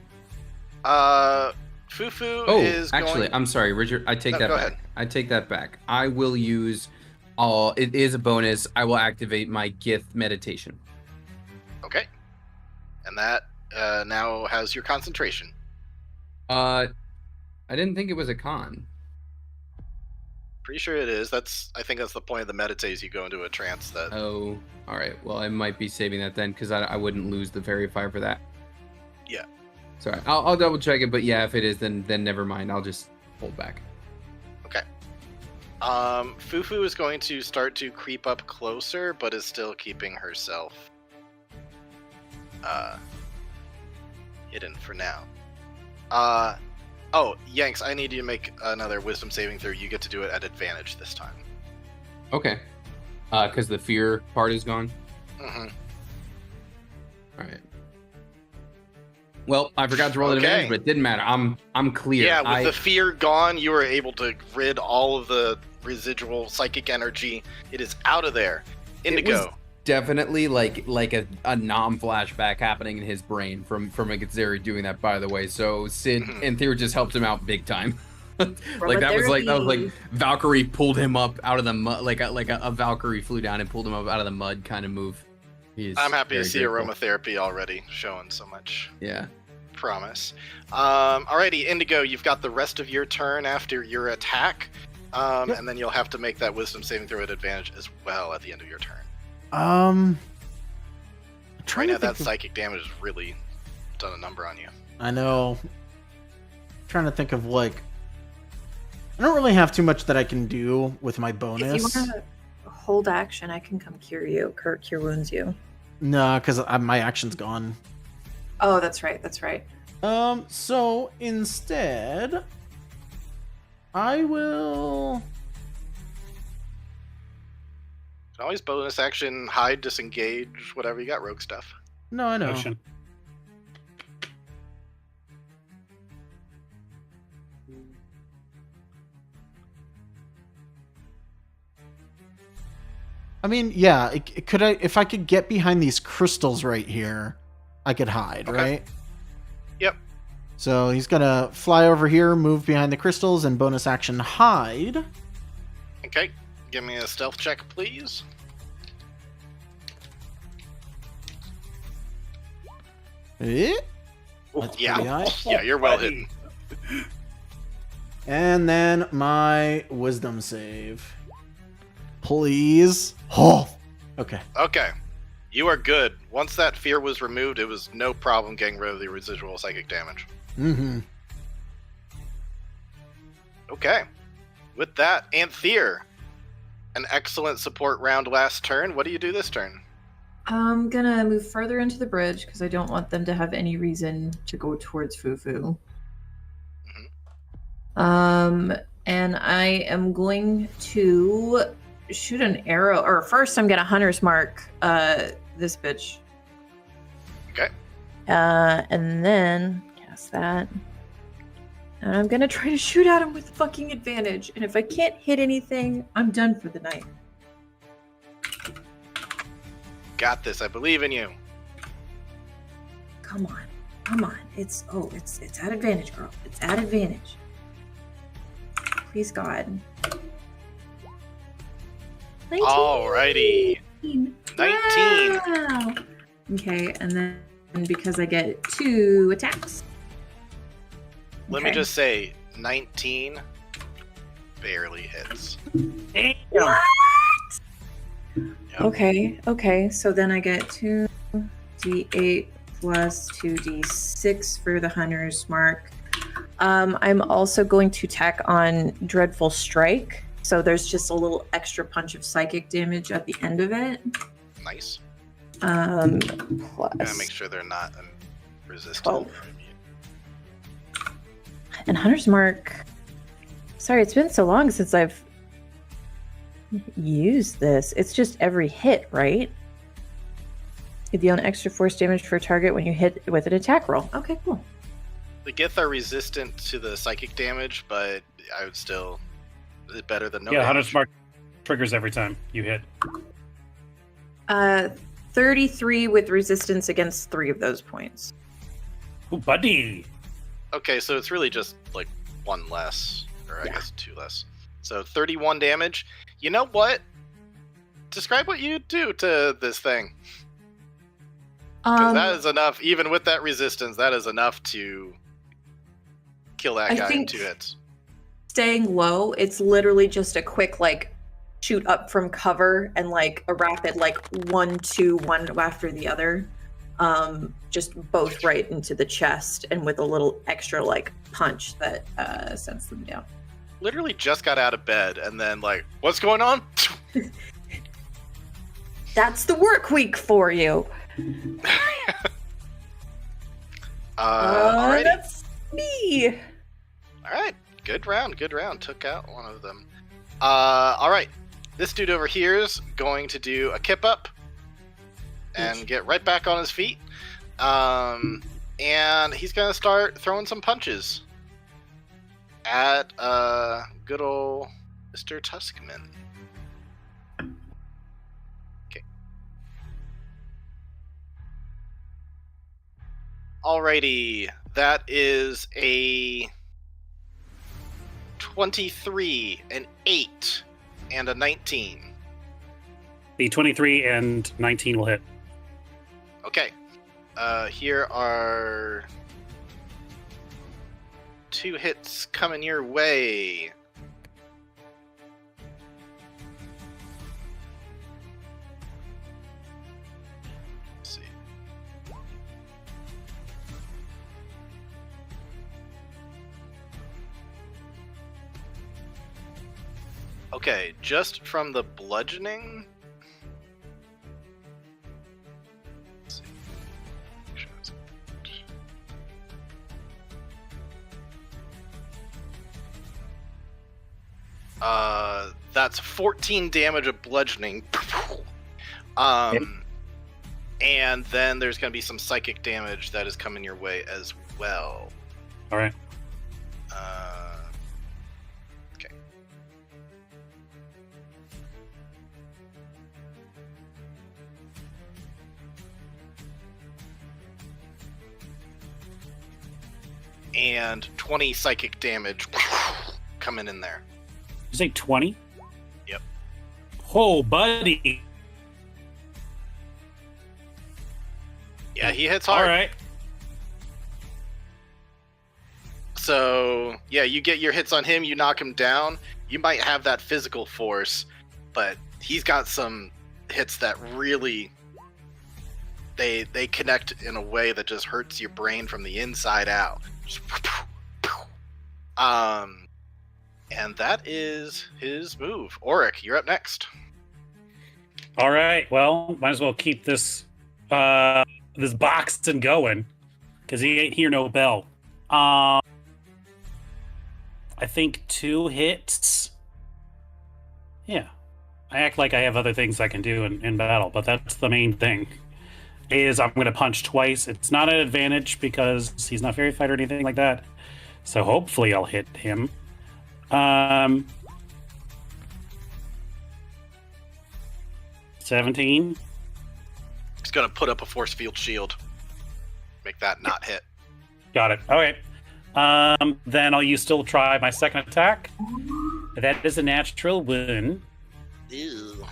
Fufu is actually, going... I'm sorry, Richard. I take No, that go back. ahead. I take that back. I will use. It is a bonus. I will activate my Gith meditation. Okay. And that now has your concentration. I didn't think it was a con. Pretty sure it is. I think that's the point of the meditate. You go into a trance that. Oh, all right. Well, I might be saving that then, because I wouldn't lose the fairy fire for that. Yeah. Sorry, I'll double check it. But yeah, if it is, then never mind. I'll just hold back. Okay. Fufu is going to start to creep up closer, but is still keeping herself hidden for now. Oh, Yanks, I need you to make another wisdom saving throw. You get to do it at advantage this time. Okay. Because the fear part is gone. Mm-hmm. All right. Well, I forgot to roll an Okay. advantage, but it didn't matter. I'm clear. Yeah, with the fear gone, you were able to rid all of the residual psychic energy. It is out of there. Indigo. Definitely like a non-flashback happening in his brain from Agazeri doing that, by the way. So Sid and Theo just helped him out big time. like that was like Valkyrie pulled him up out of the mud, like a Valkyrie flew down and pulled him up out of the mud kind of move. I'm happy to see grateful. aromatherapy already showing so much Yeah. promise. Alrighty, Indigo, you've got the rest of your turn after your attack, and then you'll have to make that wisdom saving throw at advantage as well at the end of your turn. I'm Right trying now, to that think of- psychic damage has really done a number on you. I know. Trying to think of like. I don't really have too much that I can do with my If you bonus. want to hold action, I can come cure you. Cure wounds you. No, because my action's gone. Oh, that's right. That's right. So instead, I will. You can always bonus action, hide, disengage, whatever you got, rogue stuff. No, I know. Motion. I mean, yeah. If I could get behind these crystals right here, I could hide, Okay. right? Yep. So he's gonna fly over here, move behind the crystals, and bonus action hide. Okay, give me a stealth check, please. Eh? That's pretty high. Yeah, you're well hidden. And then my wisdom save. Please. Oh. Okay. Okay, you are good. Once that fear was removed, it was no problem getting rid of the residual psychic damage. Mm-hmm. Okay, with that, Anthir, an excellent support round last turn. What do you do this turn? I'm gonna move further into the bridge because I don't want them to have any reason to go towards Fufu. And I am going to shoot an arrow. Or first, I'm gonna hunter's mark this bitch. Okay. And then cast that. And I'm gonna try to shoot at him with fucking advantage. And if I can't hit anything, I'm done for the night. Got this. I believe in you. Come on. It's at advantage, girl. It's at advantage. Please, God. 19. Alrighty. 19. Wow. Okay, and then because I get 2 attacks. Let me Okay. just say, 19 barely hits. What? Okay. So then I get 2d8 plus 2d6 for the hunter's mark. I'm also going to tack on Dreadful Strike So there's just a little extra punch of psychic damage at the end of it. Nice. Plus Gotta make sure they're not resistant. 12. And Hunter's Mark. Sorry, it's been so long since I've used this. It's just every hit, right? You deal an extra force damage for a target when you hit with an attack roll. Okay, cool. The Gith are resistant to the psychic damage, but I would still it's better than no Yeah, damage. Hunter's Mark triggers every time you hit. 33 with resistance against 3 of those points. Ooh, buddy. Okay, so it's really just like 1 less, or I guess 2 less. So 31 damage. You know what? Describe what you do to this thing. Because that is enough, even with that resistance, that is enough to kill that I guy in think- 2 hits. Staying low, it's literally just a quick like shoot up from cover and like a rapid like 1, 2, 1 after the other. Just both right into the chest and with a little extra like punch that sends them down. Literally just got out of bed and then like, what's going on? That's the work week for you. Alrighty. That's me. Alright, good round. Took out one of them. Alright, this dude over here is going to do a kip up and get right back on his feet. And he's gonna start throwing some punches at good old Mr. Tuskman. Okay. Alrighty, that is a 23, an 8, and a 19. The 23 and 19 will hit. Okay. Here are 2 hits coming your way. Let's see. Okay, just from the bludgeoning. Let's see. That's 14 damage of bludgeoning. And then there's going to be some psychic damage that is coming your way as well. All right. Okay. And 20 psychic damage coming in there. You say 20? Yep. Oh, buddy. Yeah, he hits hard. All right. So, yeah, you get your hits on him, you knock him down. You might have that physical force, but he's got some hits that really they connect in a way that just hurts your brain from the inside out. And that is his move. Auric, you're up next. All right. Well, might as well keep this this boxing going because he ain't hear no bell. I think 2 hits. Yeah. I act like I have other things I can do in battle, but that's the main thing. Is I'm going to punch twice. It's not an advantage because he's not fairy fighter or anything like that. So hopefully I'll hit him. 17. He's gonna put up a force field shield. Make that not hit. Got it. Okay. Then I'll still try my second attack. That is a natural wound. Ew.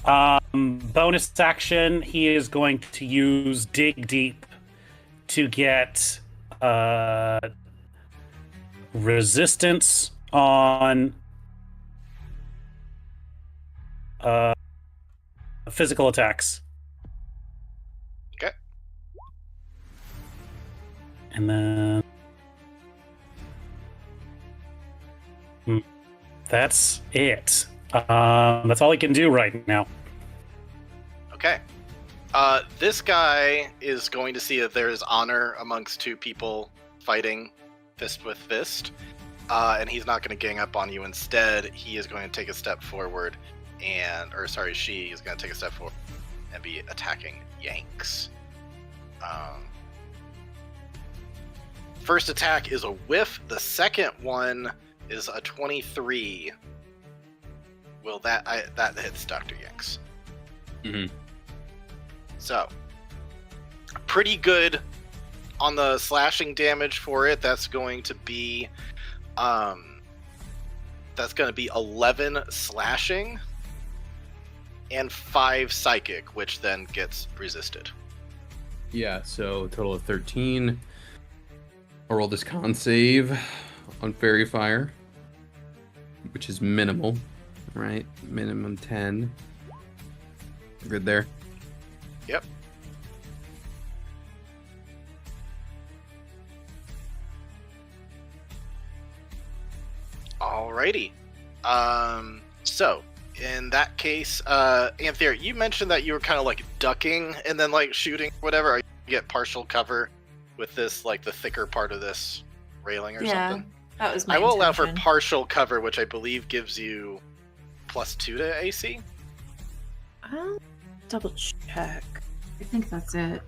Bonus action, he is going to use Dig Deep to get resistance on physical attacks. Okay. And then That's it. That's all he can do right now. Okay. This guy is going to see that there is honor amongst two people fighting fist with fist, and he's not going to gang up on you. Instead, he is going to take a step forward, she is going to take a step forward and be attacking Yanks. First attack is a whiff. The second one is a 23. Well, that hits Dr. Yanks. Mm-hmm. So, pretty good on the slashing damage for it. That's going to be 11 slashing and 5 psychic, which then gets resisted. Yeah, so a total of 13. I'll roll this con save on Fairy Fire, which is minimal, right? Minimum 10. Good there. Yep. Alrighty. So in that case, Anthea, you mentioned that you were kind of like ducking and then like shooting, whatever. You get partial cover with this, like the thicker part of this railing or something. That was my I will allow for intention. partial cover, which I believe gives you +2 to AC. I'll double check. I think that's it.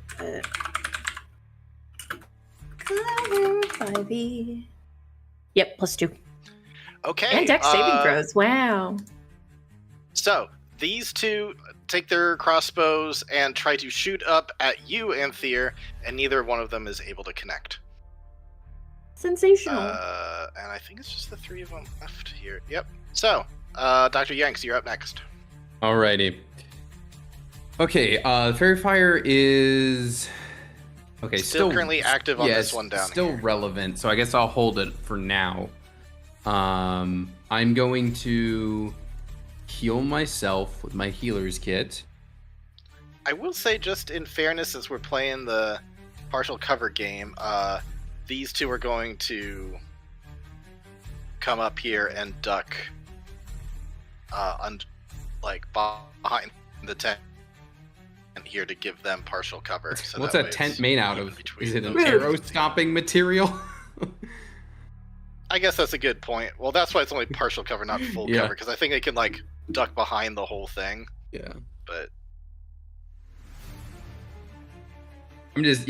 Cover 5e. Yep, +2. Okay. And dex saving throws. Wow. So these two take their crossbows and try to shoot up at you, Anthea, and neither one of them is able to connect. Sensational. And I think it's just the 3 of them left here. Yep. So, Dr. Yanks, you're up next. Alrighty. Okay, Fairy Fire is... Okay, Still currently active on yeah, this one down still here. relevant, so I guess I'll hold it for now. I'm going to heal myself with my healer's kit. I will say, just in fairness, since we're playing the partial cover game, these two are going to come up here and duck behind the tent here to give them partial cover. So What's that that way tent it's made out even of? between Is it an those. arrow stopping material? I guess that's a good point. Well, that's why it's only partial cover, not full Yeah. cover, because I think they can like duck behind the whole thing. Yeah. But I'm just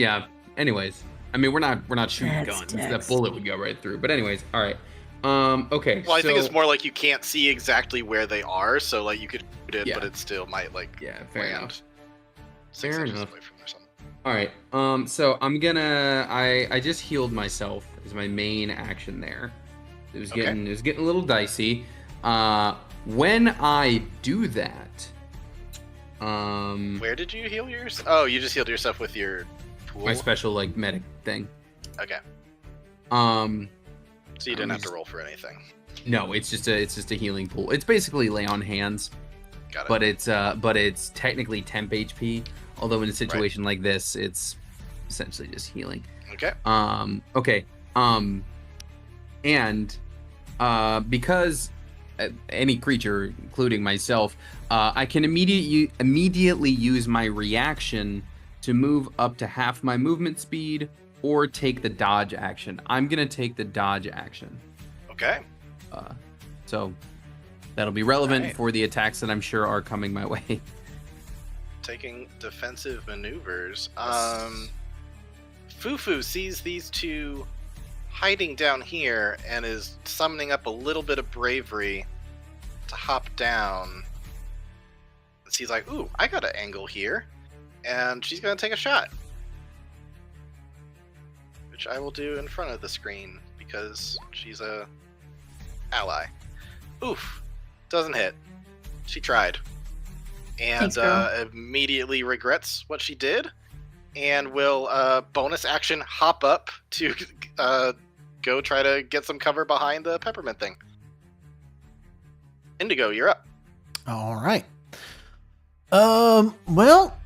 anyways. I mean we're not shooting That's guns. text. That bullet would go right through. But anyways, alright. Okay. well, I think so- it's more like you can't see exactly where they are, so like you could shoot it, Yeah. but it still might like Yeah, fair land enough. 6 Fair inches enough. away from or something. Alright, so I'm gonna I just healed myself as my main action there. It was Okay. getting a little dicey. When I do that, Where did you heal yours? Oh, you just healed yourself with your pool. my special like medic thing. Okay, so you didn't have to roll for anything. No, it's just a healing pool. It's basically lay on hands, Got it. but it's technically temp HP. Although in a situation like this, it's essentially just healing. Okay. Okay. And because any creature, including myself, I can immediately use my reaction to move up to half my movement speed or take the dodge action. I'm gonna take the dodge action. Okay. So that'll be relevant Alright. for the attacks that I'm sure are coming my way. Taking defensive maneuvers. Fufu sees these two hiding down here and is summoning up a little bit of bravery to hop down. And she's like, ooh, I got an angle here. And she's going to take a shot. Which I will do in front of the screen because she's a ally. Oof. Doesn't hit. She tried. And Thanks, girl. immediately regrets what she did. And will bonus action hop up to go try to get some cover behind the peppermint thing. Indigo, you're up. All right. Well,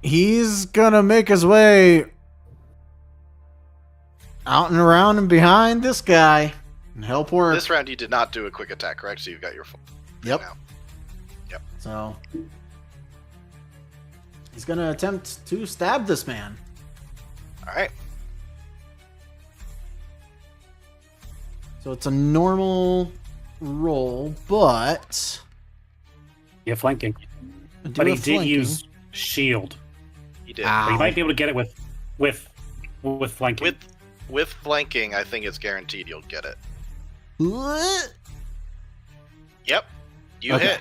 he's gonna make his way out and around and behind this guy. And help work. This round you did not do a quick attack, correct? So you've got your full. Yep. Now. So he's gonna attempt to stab this man. All right. So it's a normal roll, but Yeah, flanking. I do But he have did flanking. use shield. You did. Ow. But you might be able to get it with flanking. With flanking, I think it's guaranteed you'll get it. What? Yep. You Okay. hit.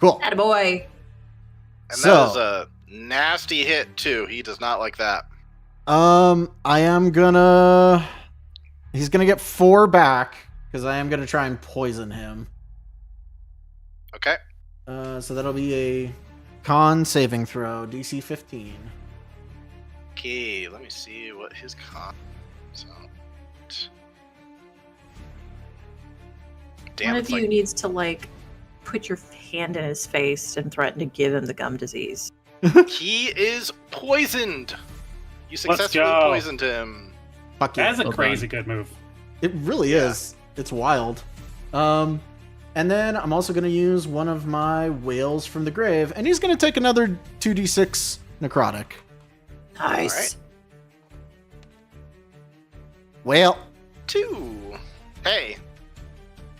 Cool. Attaboy. And So- that is a nasty hit too. He does not like that. I am gonna. He's gonna get 4 back because I am gonna try and poison him. Okay. So that'll be a con saving throw, DC 15. Okay, let me see what his con is. Damn, One it's of you like, needs to like put your hand in his face and threaten to give him the gum disease. he is poisoned. You Let's successfully go. poisoned him. Fuck yeah. That's a Well crazy good move. It really Yeah. is. It's wild. And then I'm also gonna use one of my whales from the grave, and he's gonna take another 2d6 necrotic. Nice. Well, 2. Hey.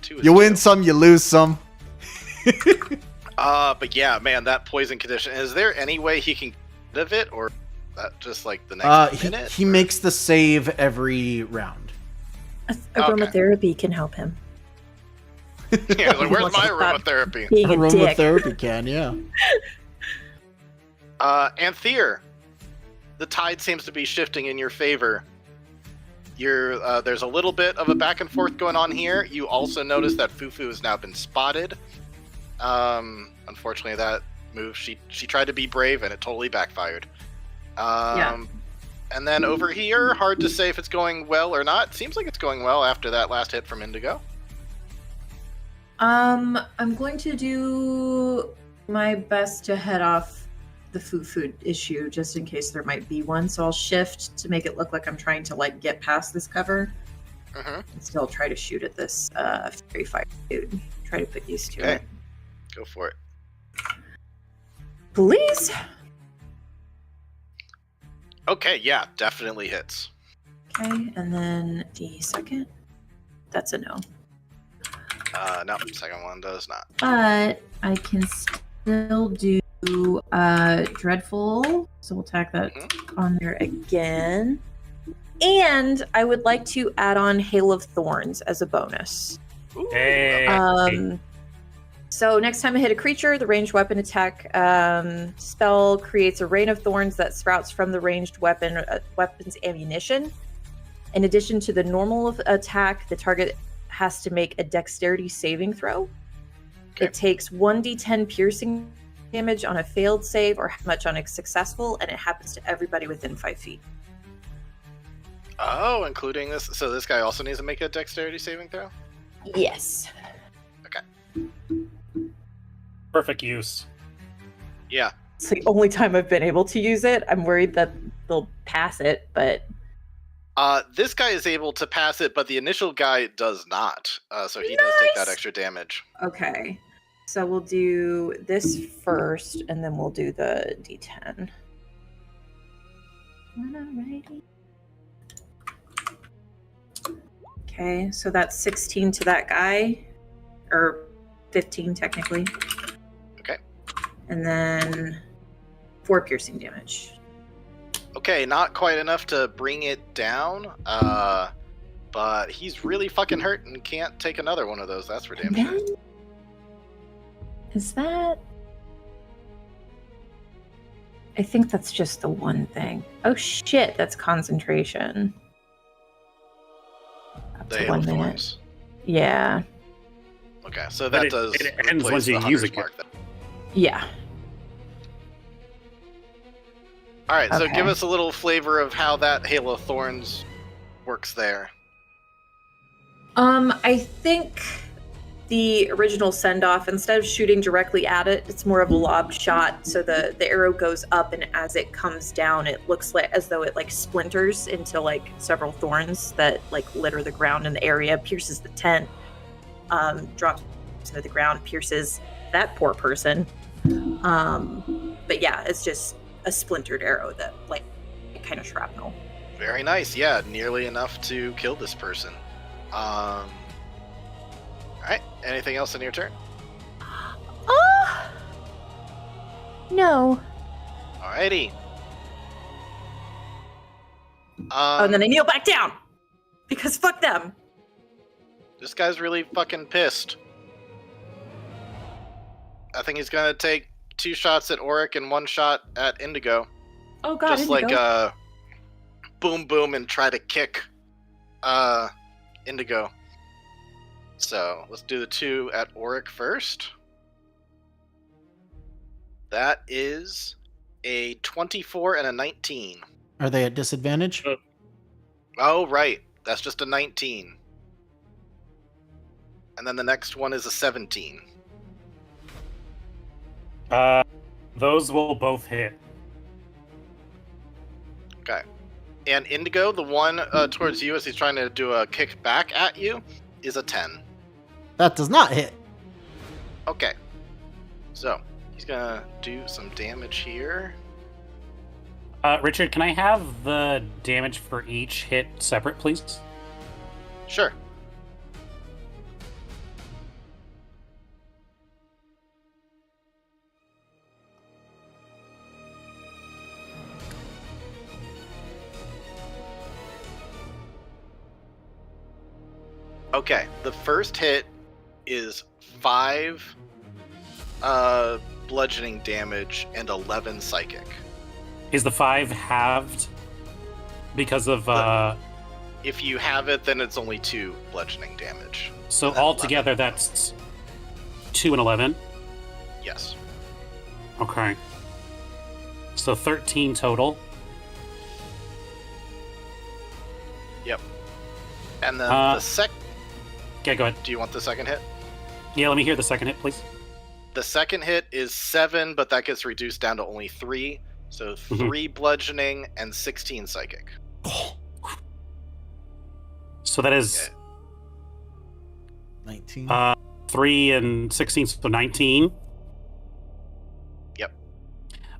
2 is you win two. some, you lose some. But yeah, man, that poison condition. Is there any way he can get rid of it, or that just like the next minute? He or- makes the save every round. Aromatherapy can help him. Yeah, like, where's Wants my to stop aromatherapy? Being a dick. Aromatherapy can, yeah. Anthir, the tide seems to be shifting in your favor. There's a little bit of a back and forth going on here. You also notice that Fufu has now been spotted. Unfortunately, that move, she tried to be brave and it totally backfired. And then over here, hard to say if it's going well or not. Seems like it's going well after that last hit from Indigo. I'm going to do my best to head off the food issue just in case there might be one. So I'll shift to make it look like I'm trying to like get past this cover Mm-hmm. and still try to shoot at this fairy fire dude. Try to put used to Okay. it. Go for it. Please. Okay, yeah, definitely hits. Okay, and then the second. That's a no. No, second one does not. But I can still do Dreadful. So we'll tack that on there again. And I would like to add on Hail of Thorns as a bonus. Ooh, Hey. So next time I hit a creature, the ranged weapon attack spell creates a rain of thorns that sprouts from the ranged weapon's ammunition. In addition to the normal attack, the target has to make a dexterity saving throw. Okay. It takes 1d10 piercing damage on a failed save or how much on a successful, and it happens to everybody within 5 feet. Oh, including this. So this guy also needs to make a dexterity saving throw? Yes. Perfect use. Yeah. It's the only time I've been able to use it. I'm worried that they'll pass it, but This guy is able to pass it, but the initial guy does not. So he does take that Nice. extra damage. okay. So we'll do this first, and then we'll do the d10. Alrighty. Okay, so that's 16 to that guy, or 15 technically. Okay. And then 4 piercing damage. Okay, not quite enough to bring it down. But he's really fucking hurt and can't take another one of those. That's for damn And sure. then, is that? I think that's just the one thing. Oh shit, that's concentration. Up The to Hail 1 of minute. Thorns. Yeah. Okay, so But that it- does it ends replace once you the use 100's it. mark then. Yeah. All right, so Okay. give us a little flavor of how that Hail of Thorns works there. I think the original send-off, instead of shooting directly at it, it's more of a lob shot. So the arrow goes up, and as it comes down, it looks like as though it like splinters into like several thorns that like litter the ground in the area, pierces the tent, drops into the ground, pierces that poor person. But yeah, it's just a splintered arrow that like kind of shrapnel. Very nice. Yeah, nearly enough to kill this person. All right. Anything else in your turn? No. Alrighty. And then I kneel back down because fuck them. This guy's really fucking pissed. I think he's gonna take 2 shots at Auric and 1 shot at Indigo. Oh god, Just Indigo. like boom boom and try to kick Indigo. So let's do the 2 at Auric first. That is a 24 and a 19. Are they at disadvantage? Oh, right. That's just a 19. And then the next one is a 17. Those will both hit. Okay. And Indigo, the one towards you as he's trying to do a kick back at you, is a 10. That does not hit. Okay. So, he's gonna do some damage here. Richard, can I have the damage for each hit separate, please? Sure. Okay, the first hit is 5 bludgeoning damage and 11 psychic. Is the 5 halved because of If you have it, then it's only 2 bludgeoning damage. so and then altogether 11. that's 2 and 11? Yes. Okay. So 13 total. Yep. And then Uh, the sec. Okay, go ahead. Do you want the second hit? Yeah, let me hear the second hit, please. The second hit is 7, but that gets reduced down to only 3. So 3 bludgeoning and 16 psychic. So that is 19. 3 and 16, so 19. Yep.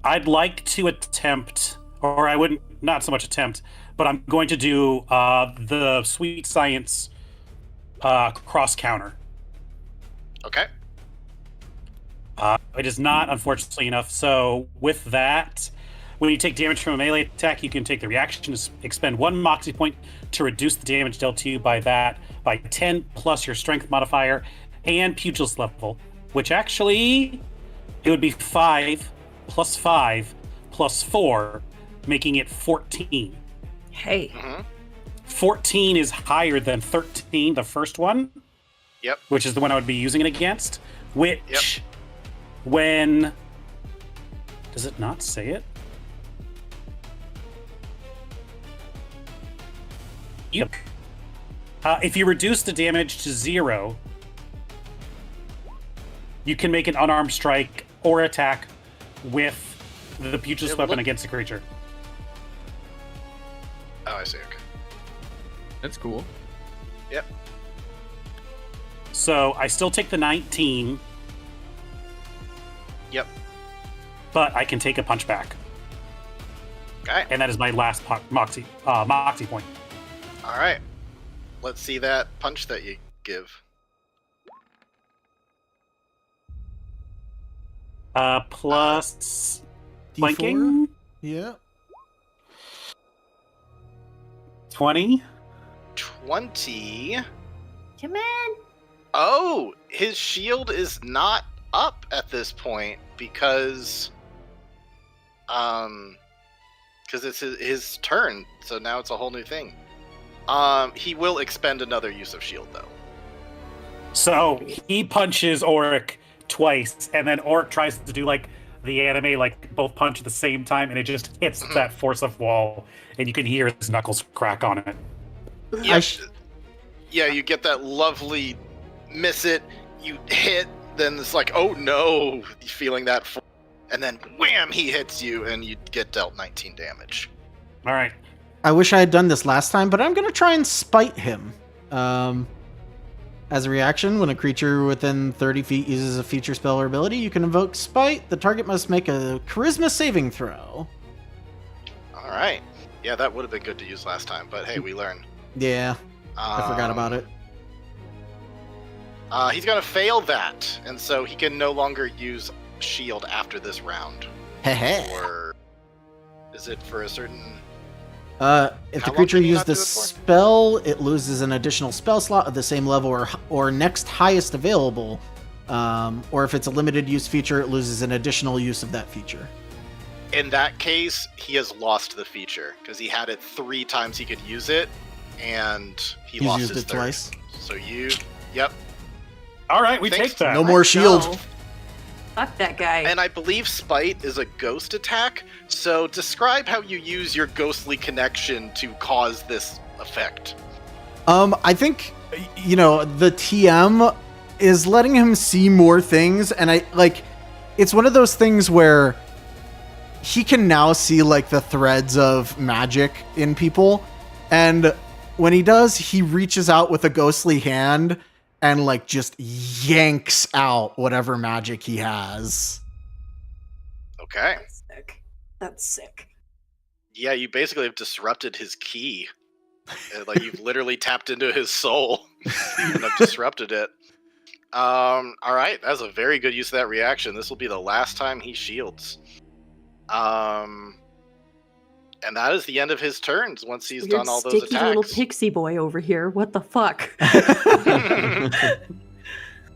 I'd like to attempt, or I wouldn't, not so much attempt, but I'm going to do the Sweet Science cross counter. Okay. It is not, unfortunately enough. So with that, when you take damage from a melee attack, you can take the reaction to expend 1 Moxie point to reduce the damage dealt to you by 10 plus your strength modifier and pugilist level, which actually it would be 5 plus 5 plus 4, making it 14. Hey. Mm-hmm. 14 is higher than 13, the first one. Yep. Which is the one I would be using it against. Which, Yep. when... Does it not say it? Yep. If you reduce the damage to 0, you can make an unarmed strike or attack with the pugilist It weapon look- against the creature. Oh, I see. Okay. That's cool. Yep. So I still take the 19. Yep. But I can take a punch back. Okay. And that is my last Moxie point. All right. Let's see that punch that you give. Plus D4? flanking, Yeah. 20. 20. Come on. Oh, his shield is not up at this point because it's his turn, so now it's a whole new thing. He will expend another use of shield though. So he punches Auric twice, and then Auric tries to do like the anime, like both punch at the same time, and it just hits that force of wall, and you can hear his knuckles crack on it. Yeah, yeah, you get that lovely miss it, you hit, then it's like, oh no, feeling that, and then wham, he hits you, and you get dealt 19 damage. All right. I wish I had done this last time, but I'm going to try and spite him. As a reaction, when a creature within 30 feet uses a feature spell or ability, you can invoke Spite. The target must make a Charisma saving throw. All right. Yeah, that would have been good to use last time, but hey, we learn. Yeah, I forgot about it. He's going to fail that, and so he can no longer use shield after this round. Heh. Or is it for a certain... If How the long creature can you used not do the it for? spell, it loses an additional spell slot of the same level or next highest available. Or if it's a limited use feature, it loses an additional use of that feature. In that case, he has lost the feature, because he had it 3 times he could use it, and he He's lost used his it third. twice. So yep. All right, we Thanks. take that. No more shield. No. Fuck that guy. And I believe Spite is a ghost attack, so describe how you use your ghostly connection to cause this effect. I think, the TM is letting him see more things, and it's one of those things where he can now see, the threads of magic in people, and when he does, he reaches out with a ghostly hand and, just yanks out whatever magic he has. Okay. That's sick. That's sick. Yeah, you basically have disrupted his key. You've literally tapped into his soul and have disrupted it. All right, that's a very good use of that reaction. This will be the last time he shields. And that is the end of his turns once he's Weird done all those sticky little attacks. pixie boy over here. What the fuck?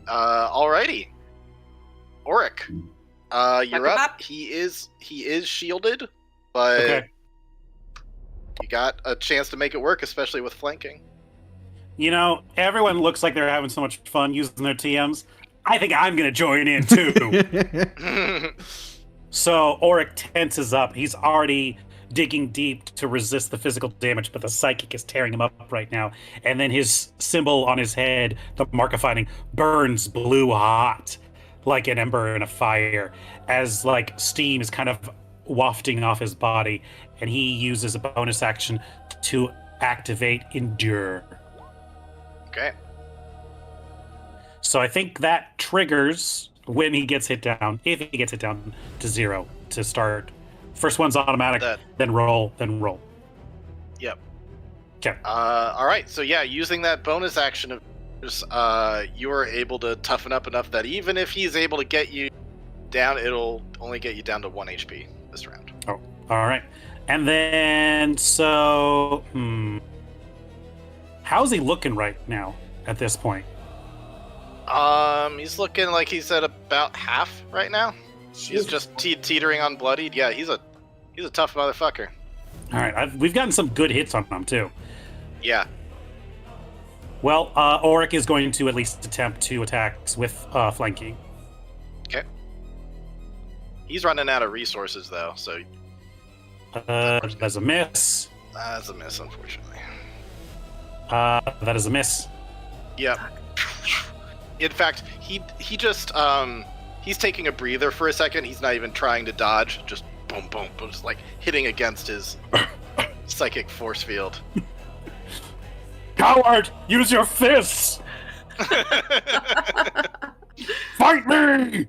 Alrighty. Auric. You're Up. up. He is shielded, but Okay. you got a chance to make it work, especially with flanking. Everyone looks like they're having so much fun using their TMs. I think I'm going to join in too. So Auric tenses up. He's already digging deep to resist the physical damage, but the psychic is tearing him up right now. And then his symbol on his head, the mark of fighting, burns blue hot like an ember in a fire as steam is kind of wafting off his body, and he uses a bonus action to activate Endure. Okay. So I think that triggers when he gets hit down, if he gets hit down to 0 to start. First one's automatic, then roll. Yep. Okay. All right. So yeah, using that bonus action of yours, you are able to toughen up enough that even if he's able to get you down, it'll only get you down to 1 HP this round. Oh, all right. And then, so, how's he looking right now at this point? He's looking like he's at about half right now. He's just teetering on bloodied. Yeah, he's a tough motherfucker. All right, we've gotten some good hits on him too. Yeah. Well, Auric is going to at least attempt 2 attacks with flanking. Okay. He's running out of resources though, so That's a miss. that's a miss, unfortunately. That is a miss. Yep. In fact, he just he's taking a breather for a second. He's not even trying to dodge. Just boom, boom, boom, just hitting against his psychic force field. Coward! Use your fists! Fight me!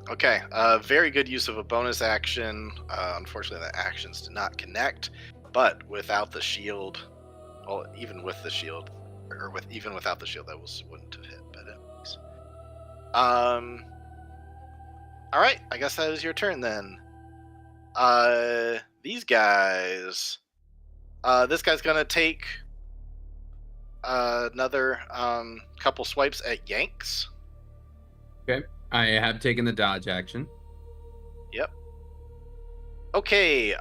Okay, very good use of a bonus action. Unfortunately, the actions did not connect, but without the shield, well, even with the shield, or even without the shield, that wouldn't have hit. But anyways, all right, I guess that is your turn then. These guys, this guy's gonna take another couple swipes at Yanks. Okay. I have taken the dodge action. Yep. Okay,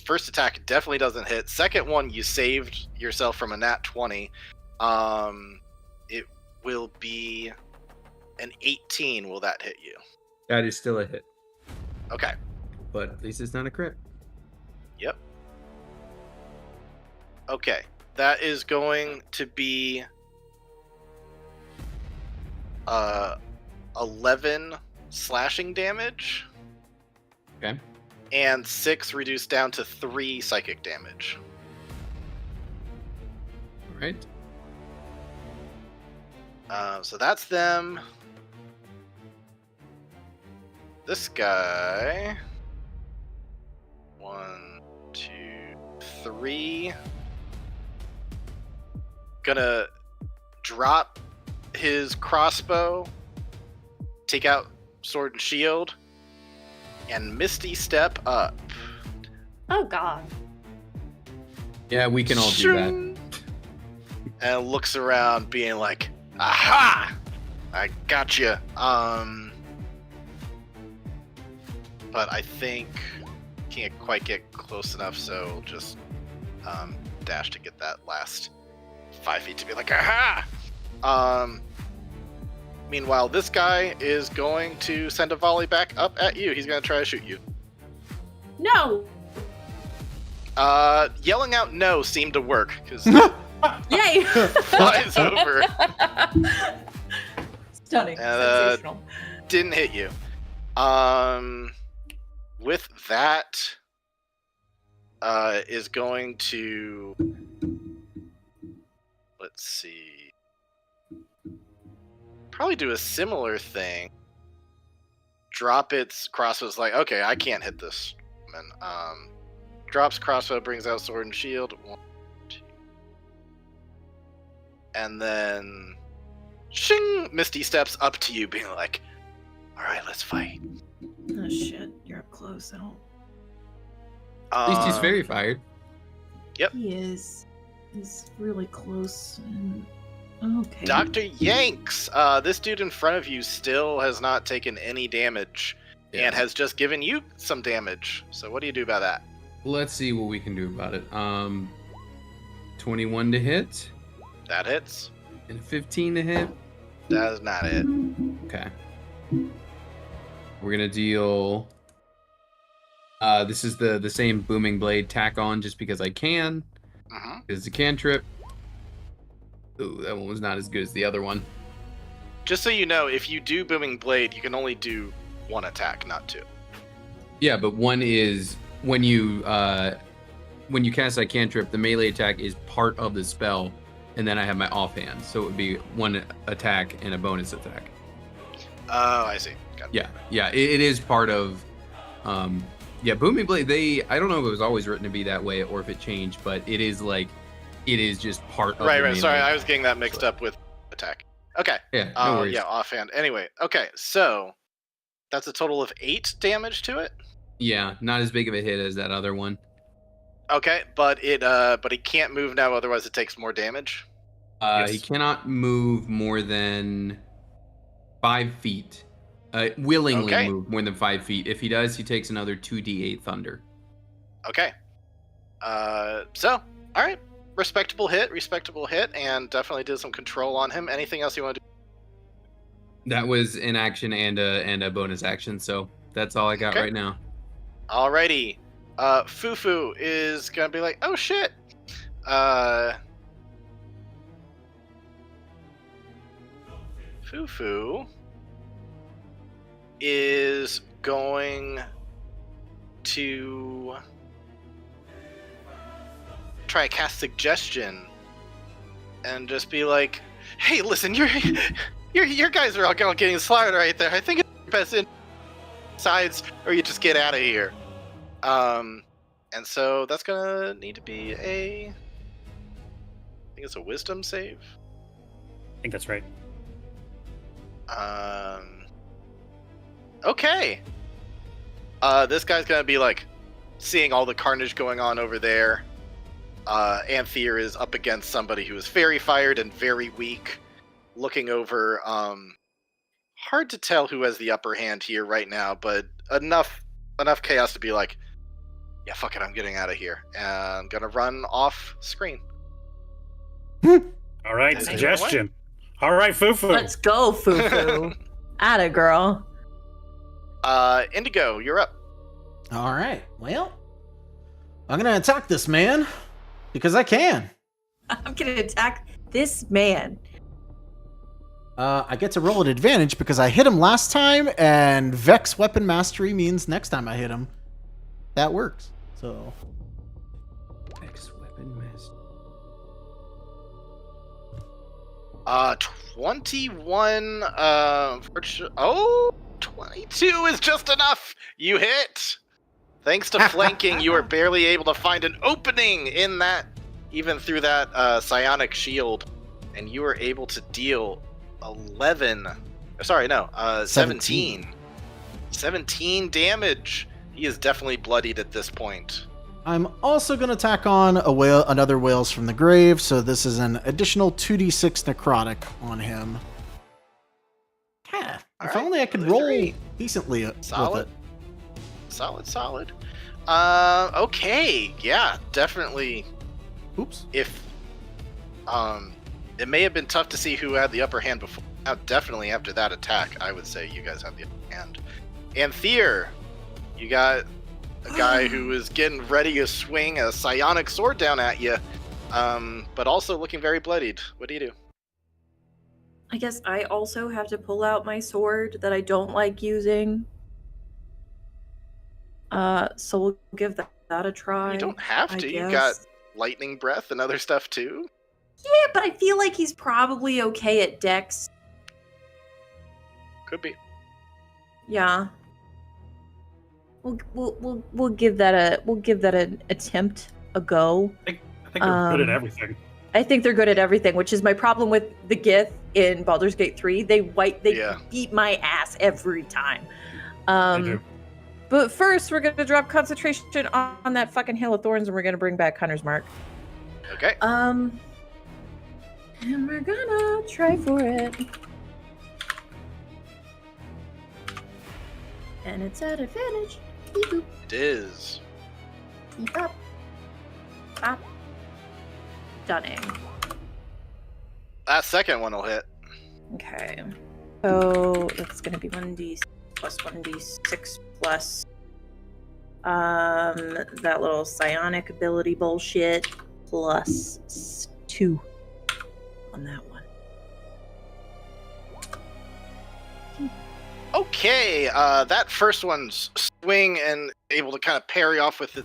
first attack definitely doesn't hit. Second one, you saved yourself from a nat 20. It will be an 18. Will that hit you? That is still a hit, Okay. but at least it's not a crit. Yep. Okay. That is going to be 11 slashing damage. Okay. And 6 reduced down to 3 psychic damage. All right. So that's them. This guy. 1, 2, 3. Gonna drop his crossbow, take out sword and shield, and Misty Step up. Oh God. Yeah, we can all do that. And looks around, being like, "Aha! I gotcha." But I think can't quite get close enough, so just dash to get that last 5 feet to be like, "Aha!" Meanwhile, this guy is going to send a volley back up at you. He's going to try to shoot you. No. Yelling out "no" seemed to work because Yay. flies over, Stunning. And, Sensational. didn't hit you. With that, is going to, let's see, probably do a similar thing. Drop its crossbow's like, okay, I can't hit this woman. Drops crossbow, brings out sword and shield. 1, 2. And then, shing, Misty steps up to you, being like, all right, let's fight. Oh shit, you're up close. I don't. At least he's very fired. He is. He's really close. Okay. Dr. Yanks, this dude in front of you still has not taken any damage Yeah. and has just given you some damage. So what do you do about that? Let's see what we can do about it. 21 to hit That hits. and 15 to hit. That is not it. Okay. We're gonna deal. This is the same booming blade tack on just because I can. Mhm. It's a cantrip. Ooh, that one was not as good as the other one. Just so you know, if you do Booming Blade, you can only do 1 attack, not 2. Yeah, but one is when you cast that cantrip, the melee attack is part of the spell, and then I have my offhand, so it would be 1 attack and a bonus attack. Oh, I see. Got it. Yeah, it is part of. Booming Blade. I don't know if it was always written to be that way or if it changed, but it is just part of. Right. the Sorry, melee. I was getting that mixed up with attack. Okay. Yeah, no worries. Yeah, offhand. Anyway, okay, so that's a total of 8 damage to it. Yeah, not as big of a hit as that other one. Okay, but he can't move now, otherwise it takes more damage. He cannot move more than 5 feet. Willingly Okay. move more than 5 feet. If he does, he takes another 2d8 thunder. Okay. So, all right. Respectable hit, and definitely did some control on him. Anything else you want to do? That was an action and a bonus action, so that's all I got Okay. right now. Alrighty. Fufu is gonna be like, oh shit. Fufu is going to try to cast suggestion and just be like, hey, listen, your guys are all getting slaughtered right there. I think it's best in sides or you just get out of here. And so that's gonna need to be I think it's a wisdom save. I think that's right. Okay. This guy's gonna be like seeing all the carnage going on over there. Anthea is up against somebody who is very fired and very weak, looking over. Hard to tell who has the upper hand here right now, but enough chaos to be like, yeah, fuck it, I'm getting out of here, and I'm gonna run off screen. All right, Take it suggestion. All right, Fufu. Let's go, Fufu. Atta girl. Indigo, you're up. All right. Well, I'm gonna attack this man because I can. I'm gonna attack this man. I get to roll at advantage because I hit him last time, and Vex Weapon Mastery means next time I hit him, that works. So X weapon master. 21, 22 is just enough! You hit! Thanks to flanking, you were barely able to find an opening in that, even through that psionic shield, and you were able to deal 17 damage. He is definitely bloodied at this point. I'm also going to tack on another Whales from the Grave, so this is an additional 2d6 necrotic on him. Yeah, if only I could roll decently with Solid. it. Solid. Okay, yeah, definitely. Oops. If it may have been tough to see who had the upper hand before. Now, definitely after that attack, I would say you guys have the upper hand. And Thier, you got a guy who is getting ready to swing a psionic sword down at you, but also looking very bloodied. What do you do? I guess I also have to pull out my sword that I don't like using. So we'll give that a try. You don't have I to. You guess. got lightning breath and other stuff too. Yeah, but I feel like he's probably okay at Dex. Could be. Yeah. We'll give that an attempt, a go. I think they're good at everything. I think they're good at everything, which is my problem with the Gith in Baldur's Gate 3. They beat my ass every time. They do. But first, we're gonna drop concentration on that fucking Hail of Thorns, and we're gonna bring back Hunter's Mark. Okay. And we're gonna try for it. And it's at advantage. Beep boop. It is. Beep up. Pop. Stunning. That second one will hit. Okay. So that's gonna be 1d plus 1d6 plus that little psionic ability bullshit plus 2 on that one. Okay, that first one's swing and able to kind of parry off with the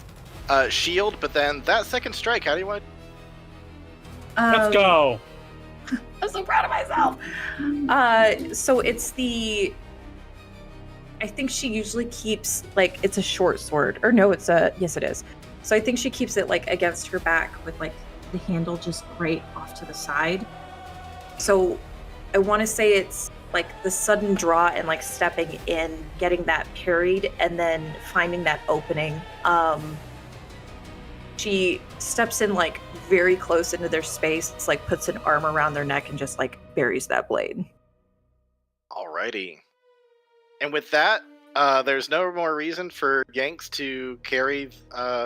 shield, but then that second strike, how do you want Let's go. I'm so proud of myself. So it's the. I think she usually keeps like it's a short sword, or no, yes, it is. So I think she keeps it like against her back with like the handle just right off to the side. So I want to say it's like the sudden draw and like stepping in, getting that parried, and then finding that opening. She steps in like very close into their space. It's like puts an arm around their neck and just like buries that blade. Alrighty. And with that, there's no more reason for Yanks to carry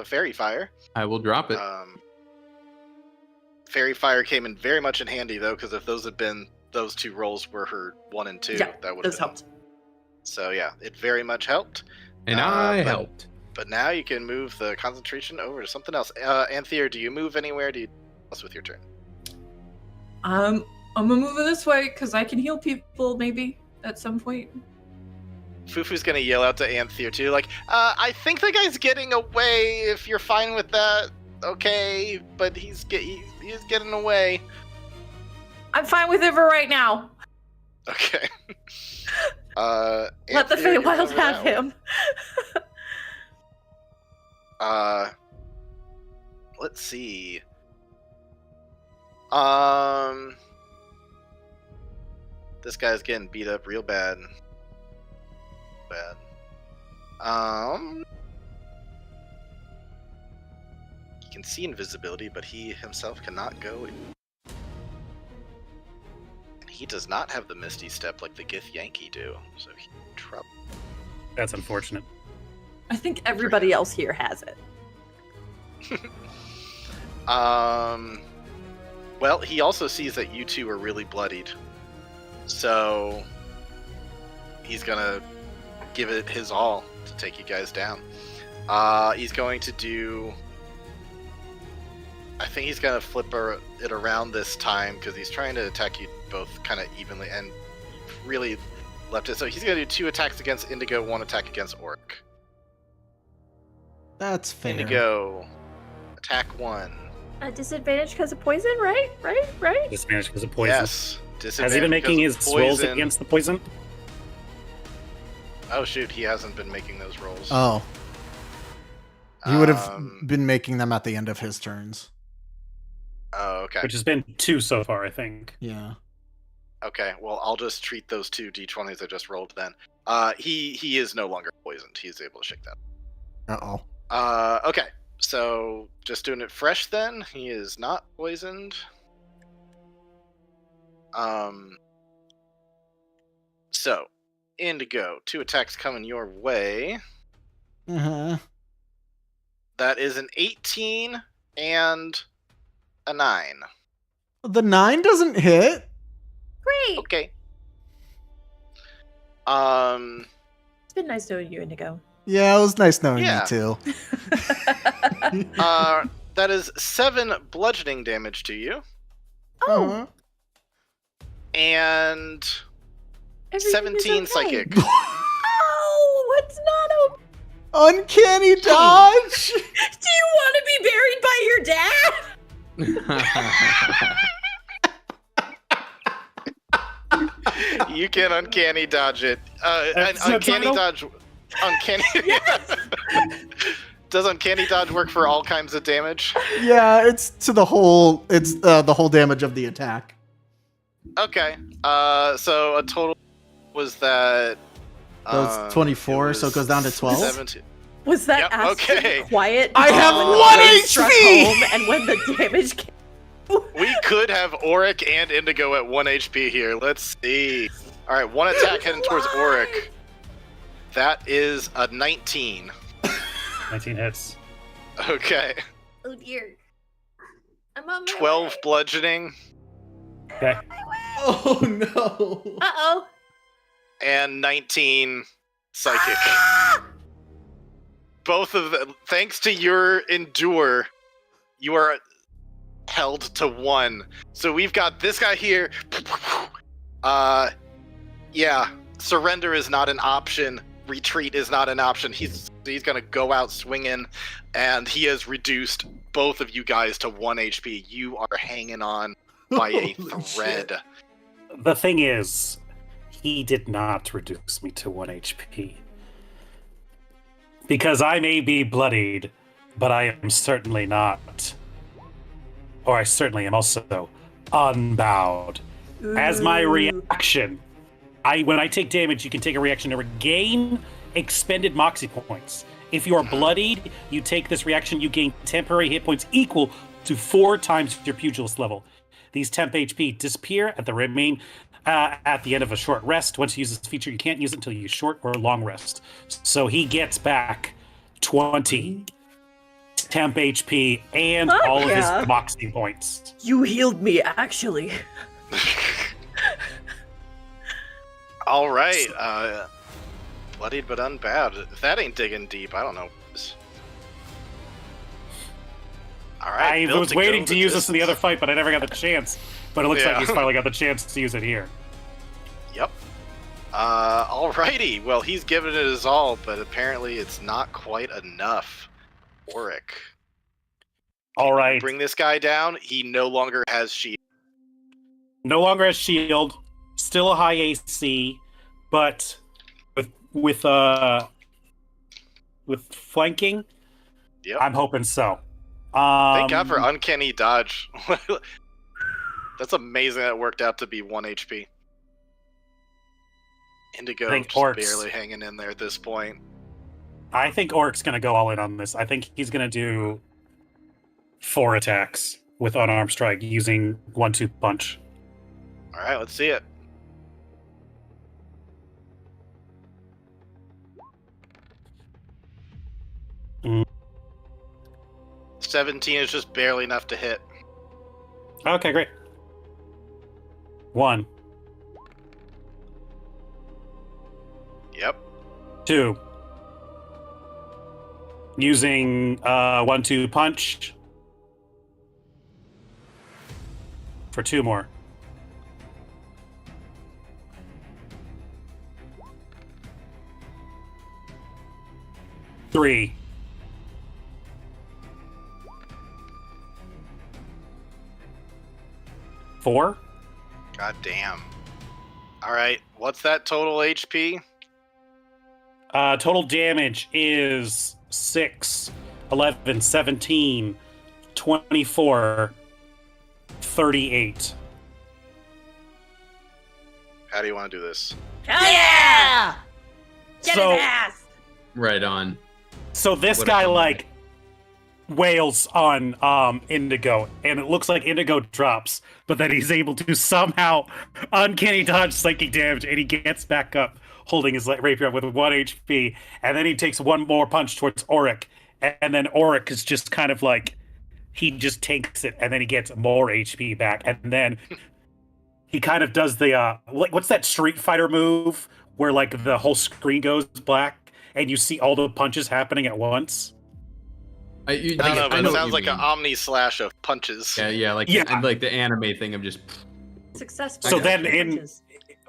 Fairy Fire. I will drop it. Fairy Fire came in very much in handy though, because if those two rolls were her 1 and 2, Yeah, that would those have helped. So yeah, it very much helped. And I helped. But now you can move the concentration over to something else. Anthea, do you move anywhere? Do you else with your turn? I'm gonna move it this way because I can heal people maybe at some point. Fufu's gonna yell out to Anthea too, like, I think the guy's getting away. If you're fine with that, okay. But he's getting away. I'm fine with it for right now. Okay. Let the Anthea, you're Feywild over have that him. Let's see. This guy's getting beat up real bad. He can see invisibility, but he himself cannot go. And he does not have the Misty Step like the Gith Yankee do, so he's in trouble. That's unfortunate. I think everybody else here has it. Well, he also sees that you two are really bloodied. So he's gonna give it his all to take you guys down. He's going to do I think he's gonna flip it around this time because he's trying to attack you both kind of evenly and really left it. So he's gonna do 2 attacks against Indigo, 1 attack against Oric. That's fair. Indigo, attack 1. A disadvantage because of poison, right? Right? Disadvantage because of poison. Yes. Has he been making his rolls against the poison? Oh shoot, he hasn't been making those rolls. Oh. He would have been making them at the end of his turns. Oh, okay. Which has been 2 so far, I think. Yeah. Okay, well, I'll just treat those 2 d20s I just rolled then. He is no longer poisoned. He's able to shake that. Uh-oh. Okay, so just doing it fresh then. He is not poisoned. So, Indigo, 2 attacks coming your way. Uh-huh. That is an 18 and a 9. The 9 doesn't hit. Great. Okay. It's been nice knowing you, Indigo. Yeah, it was nice knowing Yeah. you too. That is 7 bludgeoning damage to you, Oh, Uh-huh. and everything is 17 okay. psychic. Oh, it's not okay. Uncanny dodge. Do you want to be buried by your dad? You can uncanny dodge it. That's the Uncanny title? dodge. Uncanny. Does uncanny dodge work for all kinds of damage? Yeah, it's to the whole. It's the whole damage of the attack. Okay. So a total was that. That was 24, so it goes down to 12? 17. Was that Yep, actually okay. quiet? I have when 1 the blade struck HP! home and when the damage came. We could have Oric and Indigo at 1 HP here. Let's see. All right, 1 attack heading towards Oric. That is a 19. 19 hits. Okay. Oh dear. I'm on my 12 way. bludgeoning Okay. Oh no! Uh-oh. and 19 psychic. Both of them, thanks to your endure, you are held to 1. So we've got this guy here. Yeah, surrender is not an option. Retreat is not an option. He's gonna go out swinging, and he has reduced both of you guys to 1 HP. You are hanging on by a Holy thread. shit. The thing is, he did not reduce me to 1 HP. Because I may be bloodied, but I am certainly not. Or I certainly am also unbowed. As my reaction, when I take damage, you can take a reaction to regain expended Moxie points. If you are bloodied, you take this reaction, you gain temporary hit points equal to 4 times your pugilist level. These temp HP disappear at the end of a short rest. Once you use this feature, you can't use it until you use short or long rest. So he gets back 20 temp HP and Fuck all of yeah. his Moxie points. You healed me, actually. All right, bloodied but unbowed. If that ain't digging deep, I don't know. All right, I built was to waiting go to the use this in the other distance. fight, but I never got the chance. But it looks like Yeah. he's finally got the chance to use it here. Yep. Alrighty. Well, he's given it his all, but apparently it's not quite enough. Oric. All right. Bring this guy down. He no longer has shield. No longer has shield. Still a high AC, but with flanking, Yep. I'm hoping so. Thank God for uncanny dodge. That's amazing that it worked out to be 1 HP. Indigo think just orcs- barely hanging in there at this point. I think Oric's going to go all in on this. I think he's going to do 4 attacks with unarmed strike using 1-2 punch. All right, let's see it. Mm. 17 is just barely enough to hit. Okay, great. 1, Yep. 2. Using 1-2 punch. for 2 more. Three. Four. God damn. All right, what's that total HP? Total damage is 6, 11, 17, 24, 38. How do you want to do this? Hell yeah! Get So- his ass! Right on. So this What a guy, fun like, wails on Indigo, and it looks like Indigo drops, but then he's able to somehow uncanny dodge psychic damage, and he gets back up, holding his rapier with 1 HP, and then he takes 1 more punch towards Auric, and then Auric is just kind of like, he just takes it, and then he gets more HP back, and then he kind of does the, like, what's that Street Fighter move, where, like, the whole screen goes black, and you see all the punches happening at once? I don't know, but I it know what sounds you like an mean. omni slash of punches. Yeah, like Yeah. like the anime thing of just. Successful. So got then you. in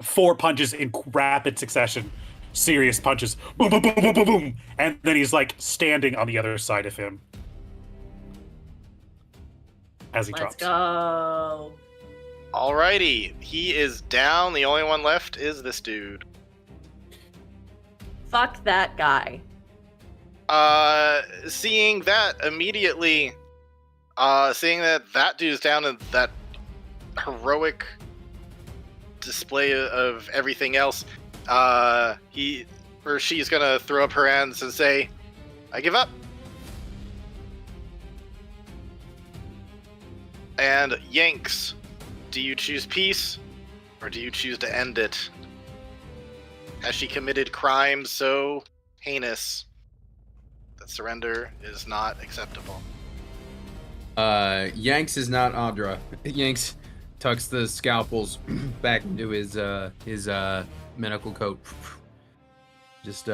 4 punches in rapid succession, serious punches, boom, boom, boom, boom, boom, boom, and then he's like standing on the other side of him as he Let's drops. go. Alrighty, he is down. The only one left is this dude. Fuck that guy. Seeing that immediately, seeing that dude's down and that heroic display of everything else, he or she's gonna throw up her hands and say, "I give up." And Yanks, do you choose peace, or do you choose to end it? Has she committed crimes so heinous that surrender is not acceptable? Yanks is not Audra. Yanks tucks the scalpels back into his medical coat. Just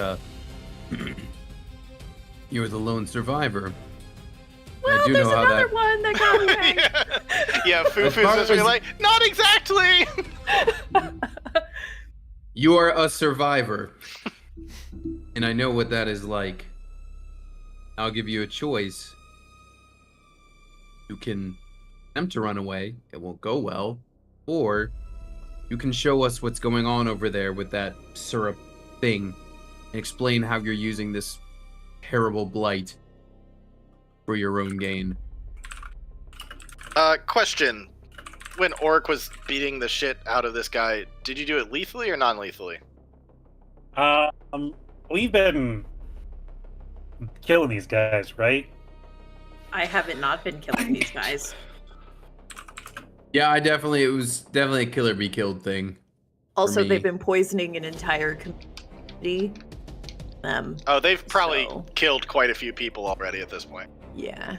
you're the lone survivor. Well, I do there's know how another that. one that got away. Yeah, As Fufu's far just really as- like, not exactly. You are a survivor, and I know what that is like. I'll give you a choice. You can attempt to run away. It won't go well. Or you can show us what's going on over there with that syrup thing and explain how you're using this terrible blight for your own gain. Question. When Orc was beating the shit out of this guy, did you do it lethally or non-lethally? We've been killing these guys, right? I haven't not been killing these guys. Yeah, it was definitely a kill or be killed thing. Also, me. they've been poisoning an entire community. Oh, they've probably So- killed quite a few people already at this point. Yeah.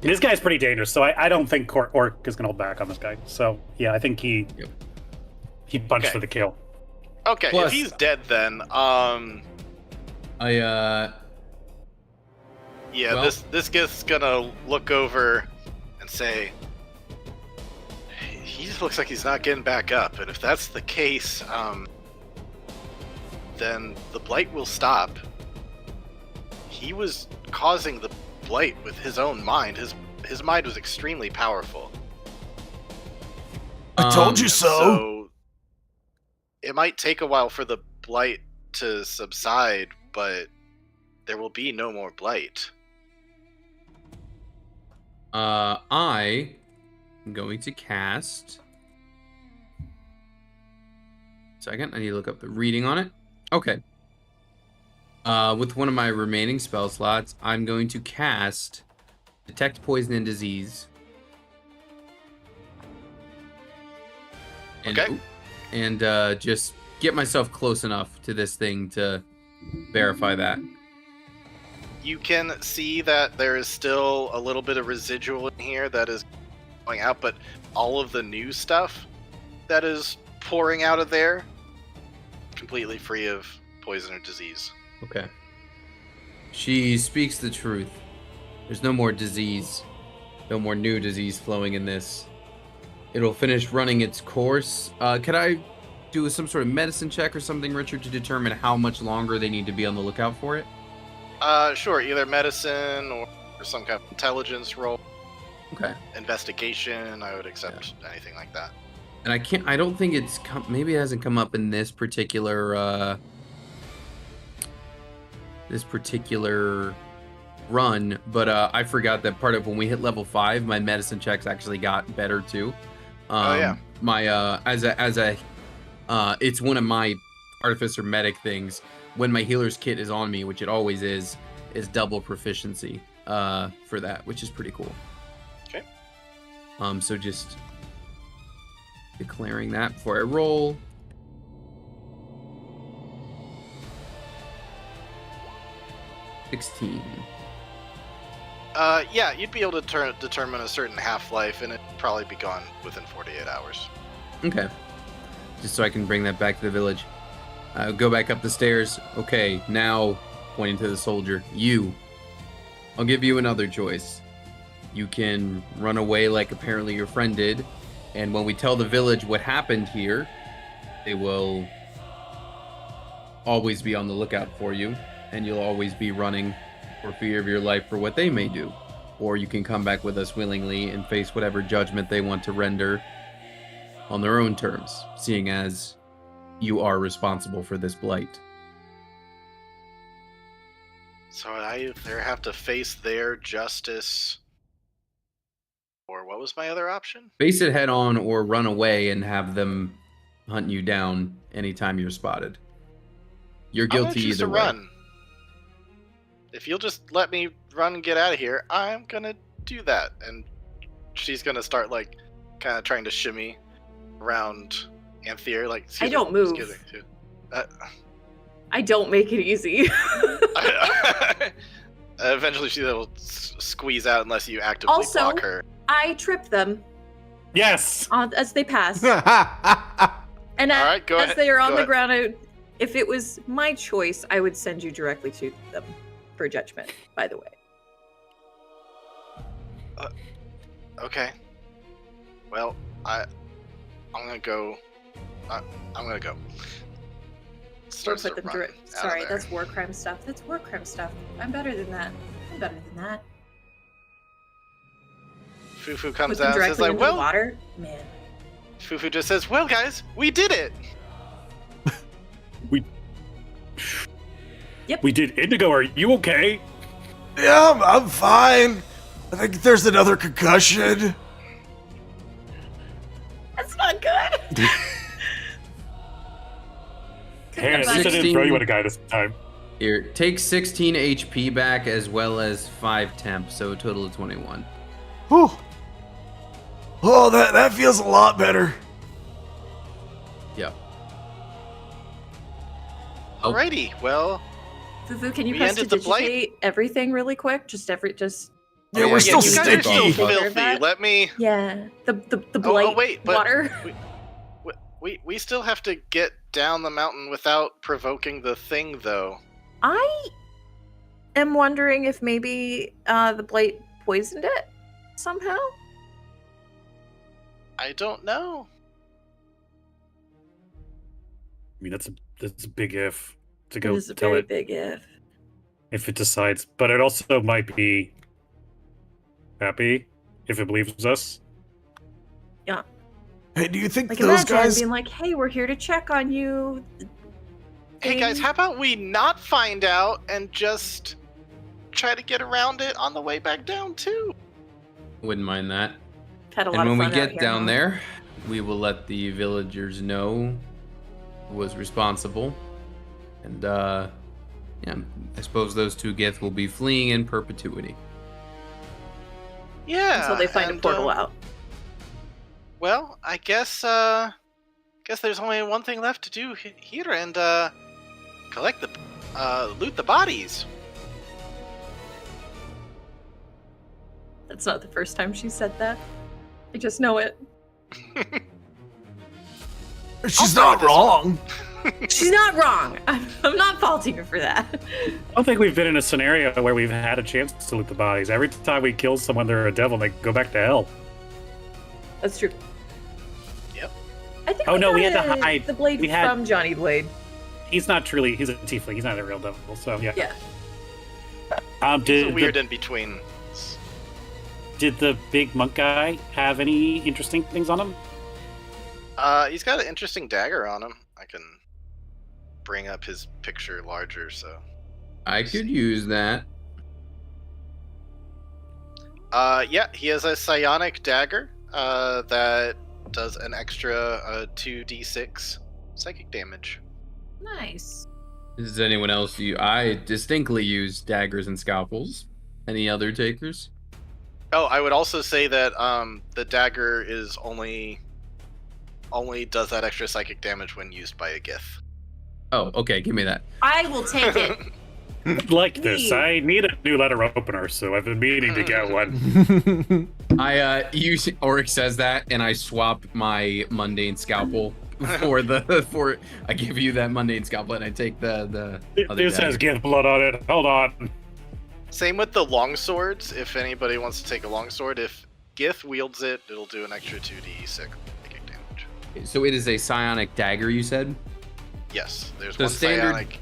This guy's pretty dangerous, so I don't think Orc is gonna hold back on this guy. So yeah, I think he punched Okay. for the kill. Okay, Plus- if he's dead then, yeah, Well- this guy's gonna look over and say, he just looks like he's not getting back up, and if that's the case, then the blight will stop. He was causing the blight with his own mind. His mind was extremely powerful. I told you And so. it might take a while for the blight to subside, but there will be no more blight. I am going to cast. Second, I need to look up the reading on it. Okay. With one of my remaining spell slots, I'm going to cast Detect Poison and Disease. And, Okay. And just get myself close enough to this thing to verify that. You can see that there is still a little bit of residual in here that is going out, but all of the new stuff that is pouring out of there, completely free of poison or disease. Okay. She speaks the truth. There's no more disease. No more new disease flowing in this. it'll finish running its course. Could I do some sort of medicine check or something, Richard, to determine how much longer they need to be on the lookout for it? Sure, either medicine or some kind of intelligence roll. Okay. Investigation, I would accept anything like that. And I don't think it's maybe it hasn't come up in this particular run, but I forgot that part of when we hit level 5, my medicine checks actually got better too. Oh, yeah. My it's one of my artificer medic things. When my healer's kit is on me, which it always is double proficiency for that, which is pretty cool. Okay. So just declaring that before I roll. $16. Yeah, you'd be able to determine a certain half-life, and it'd probably be gone within 48 hours. Okay. Just so I can bring that back to the village. Go back up the stairs. Okay, now, pointing to the soldier, I'll give you another choice. You can run away like apparently your friend did, and when we tell the village what happened here, they will always be on the lookout for you, and you'll always be running for fear of your life for what they may do. Or you can come back with us willingly and face whatever judgment they want to render on their own terms, seeing as you are responsible for this blight. So I either have to face their justice, or what was my other option? Face it head on or run away and have them hunt you down anytime you're spotted. You're I'm gonna guilty choose either to way. run. If you'll just let me run and get out of here, I'm gonna do that. And she's gonna start like kind of trying to shimmy around Anthea. Like, I don't move. I don't make it easy. Eventually, she'll squeeze out unless you actively Also, block her. I trip them Yes. as they pass. And All right, go as ahead. they are on Go the ahead. ground, if it was my choice, I would send you directly to them for judgment, by the way. Okay. Well, I'm gonna go. I'm gonna go. Don't Starts put to them run direct. out of Sorry, there. that's war crime stuff. That's war crime stuff. I'm better than that. Fufu comes Put them out and directly says like, into "Well," the water. Man. Fufu just says, "Well, guys, we did it." We did. Indigo, are you okay? Yeah, I'm fine. I think there's another concussion. That's not good. Hey, at least I didn't throw you at a guy this time. Here, take 16 HP back as well as 5 temp, so a total of 21. Whew. Oh, that feels a lot better. Yep. Alrighty, well, Fufu, can you We ended the blight. prestidigitate everything really quick? Yeah, yeah, we're yeah, still you guys are sticky. still filthy. That? Let me. Yeah. The Oh, blight wait, but water. we still have to get down the mountain without provoking the thing, though. I am wondering if maybe the blight poisoned it somehow. I don't know. I mean, that's a big if to It go is a tell very it big if. it decides, but it also might be happy if it believes us. Hey, do you think Like those imagine guys? being like, "Hey, we're here to check on you." Hey guys, Thing. how about we not find out and just try to get around it on the way back down too? Wouldn't mind that. Had a lot And of when we fun out get here, down huh? there, we will let the villagers know who was responsible. And, yeah, I suppose those two Gith will be fleeing in perpetuity. Yeah. until they find a and, portal out. Well, I guess there's only one thing left to do here, and collect loot the bodies. That's not the first time she said that. I just know it. She's not wrong. She's not wrong. I'm not faulting her for that. I don't think we've been in a scenario where we've had a chance to loot the bodies. Every time we kill someone, they're a devil, and they go back to hell. That's true. I think Oh, no, we had to got hide. the blade We had- from Johnny Blade. He's not truly. He's a tiefling. He's not a real devil. So yeah. Yeah. It's Did weird the, in between. did the big monk guy have any interesting things on him? He's got an interesting dagger on him. I can bring up his picture larger, so. I could use that. Yeah, he has a psionic dagger that does an extra 2d6 psychic damage. Nice. Does anyone else use? I distinctly use daggers and scalpels. Any other takers? Oh, I would also say that the dagger is only does that extra psychic damage when used by a Gith. Oh, okay. Give me that. I will take it. Like this, Neat. I need a new letter opener, so I've been meaning to get one. I use Oryx says that, and I swap my mundane scalpel for I give you that mundane scalpel, and I take the other This has dagger. Gith blood on it. Hold on. Same with the longswords. If anybody wants to take a longsword, if Gith wields it, it'll do an extra 2d6 psychic damage. So it is a psionic dagger, you said? Yes, there's So one standard- psionic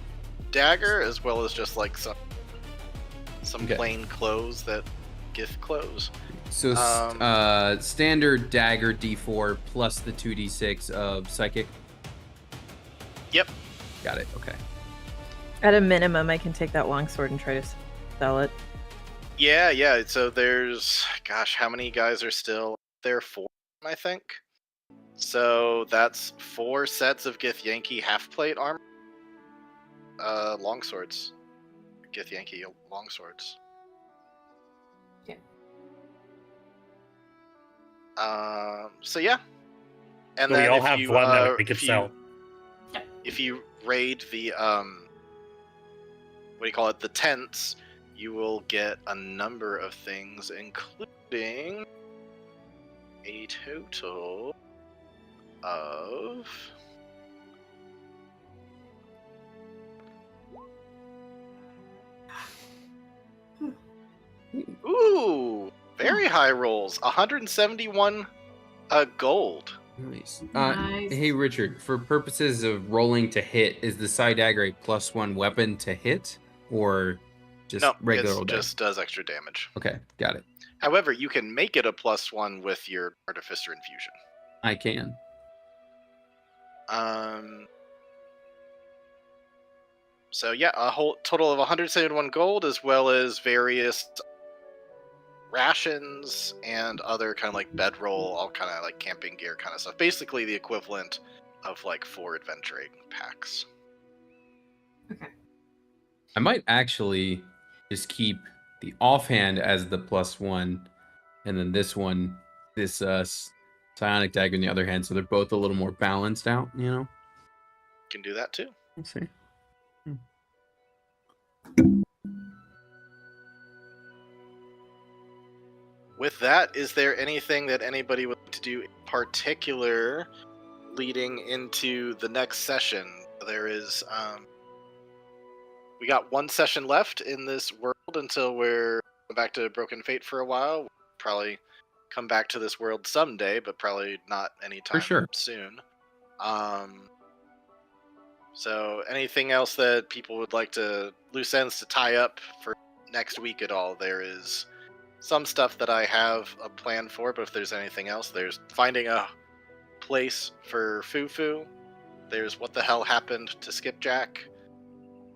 dagger as well as just like some Okay. plain clothes that Gith clothes. So standard dagger D4 plus the 2d6 of psychic. Yep. Got it. Okay. At a minimum, I can take that longsword and try to sell it. Yeah. So there's, gosh, how many guys are still there? 4, I think. So that's 4 sets of Githyanki half-plate armor. Longswords. Githyanki longswords. Yeah. So yeah. And So we then all if have you, one that we could if you- sell. If you raid the what do you call it, the tents, you will get a number of things, including a total of ooh, very high rolls. 171 gold. Nice. Nice. Hey Richard, for purposes of rolling to hit, is the psi dagger a +1 weapon to hit, or just No, regular it old dagger? just does extra damage. Okay, got it. However, you can make it a +1 with your Artificer Infusion. I can. So yeah, a whole total of 171 gold, as well as various rations and other kind of like bedroll, all kind of like camping gear kind of stuff. Basically, the equivalent of like 4 adventuring packs. I might actually just keep the offhand as the +1, and then this one, this psionic dagger in the other hand, so they're both a little more balanced out. You know. Can do that too. We'll see. With that, is there anything that anybody would like to do in particular leading into the next session? There is, we got 1 session left in this world until we're back to Broken Fate for a while. We'll probably come back to this world someday, but probably not anytime sure. soon. So anything else that people would like to, loose ends to tie up for next week at all? There is some stuff that I have a plan for, but if there's anything else, there's finding a place for Fufu. There's what the hell happened to Skipjack.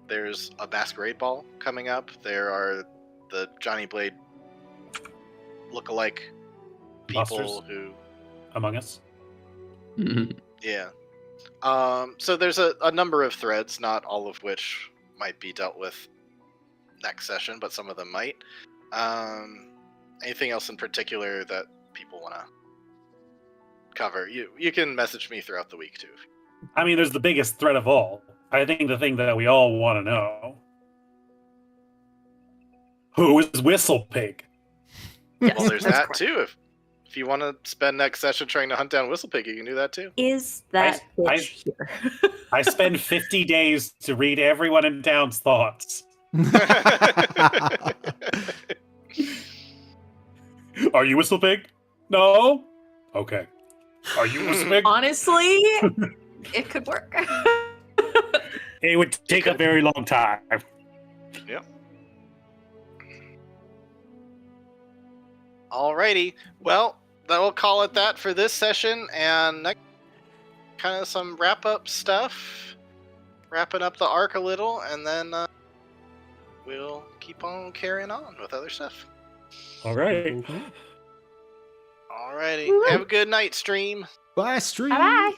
There's a masquerade ball coming up. There are the Johnny Blade look-alike people Monsters who, among us. yeah. So there's a number of threads, not all of which might be dealt with next session, but some of them might. Anything else in particular that people want to cover? You can message me throughout the week too. I mean, there's the biggest threat of all. I think the thing that we all want to know: who is Whistlepig? Yes, Well, there's that's that correct. too. If you want to spend next session trying to hunt down Whistlepig, you can do that too. Is that I- bitch here? I spend 50 days to read everyone in town's thoughts. Are you Whistlepig? No? Okay. Are you a smeg? Honestly, it could work. It would take a very long time. Alrighty. Well, that will call it that for this session, and next, kind of some wrap-up stuff. Wrapping up the arc a little, and then we'll keep on carrying on with other stuff. All right. Okay. Alrighty. Woo-hoo. Have a good night, stream. Bye, stream. Bye bye.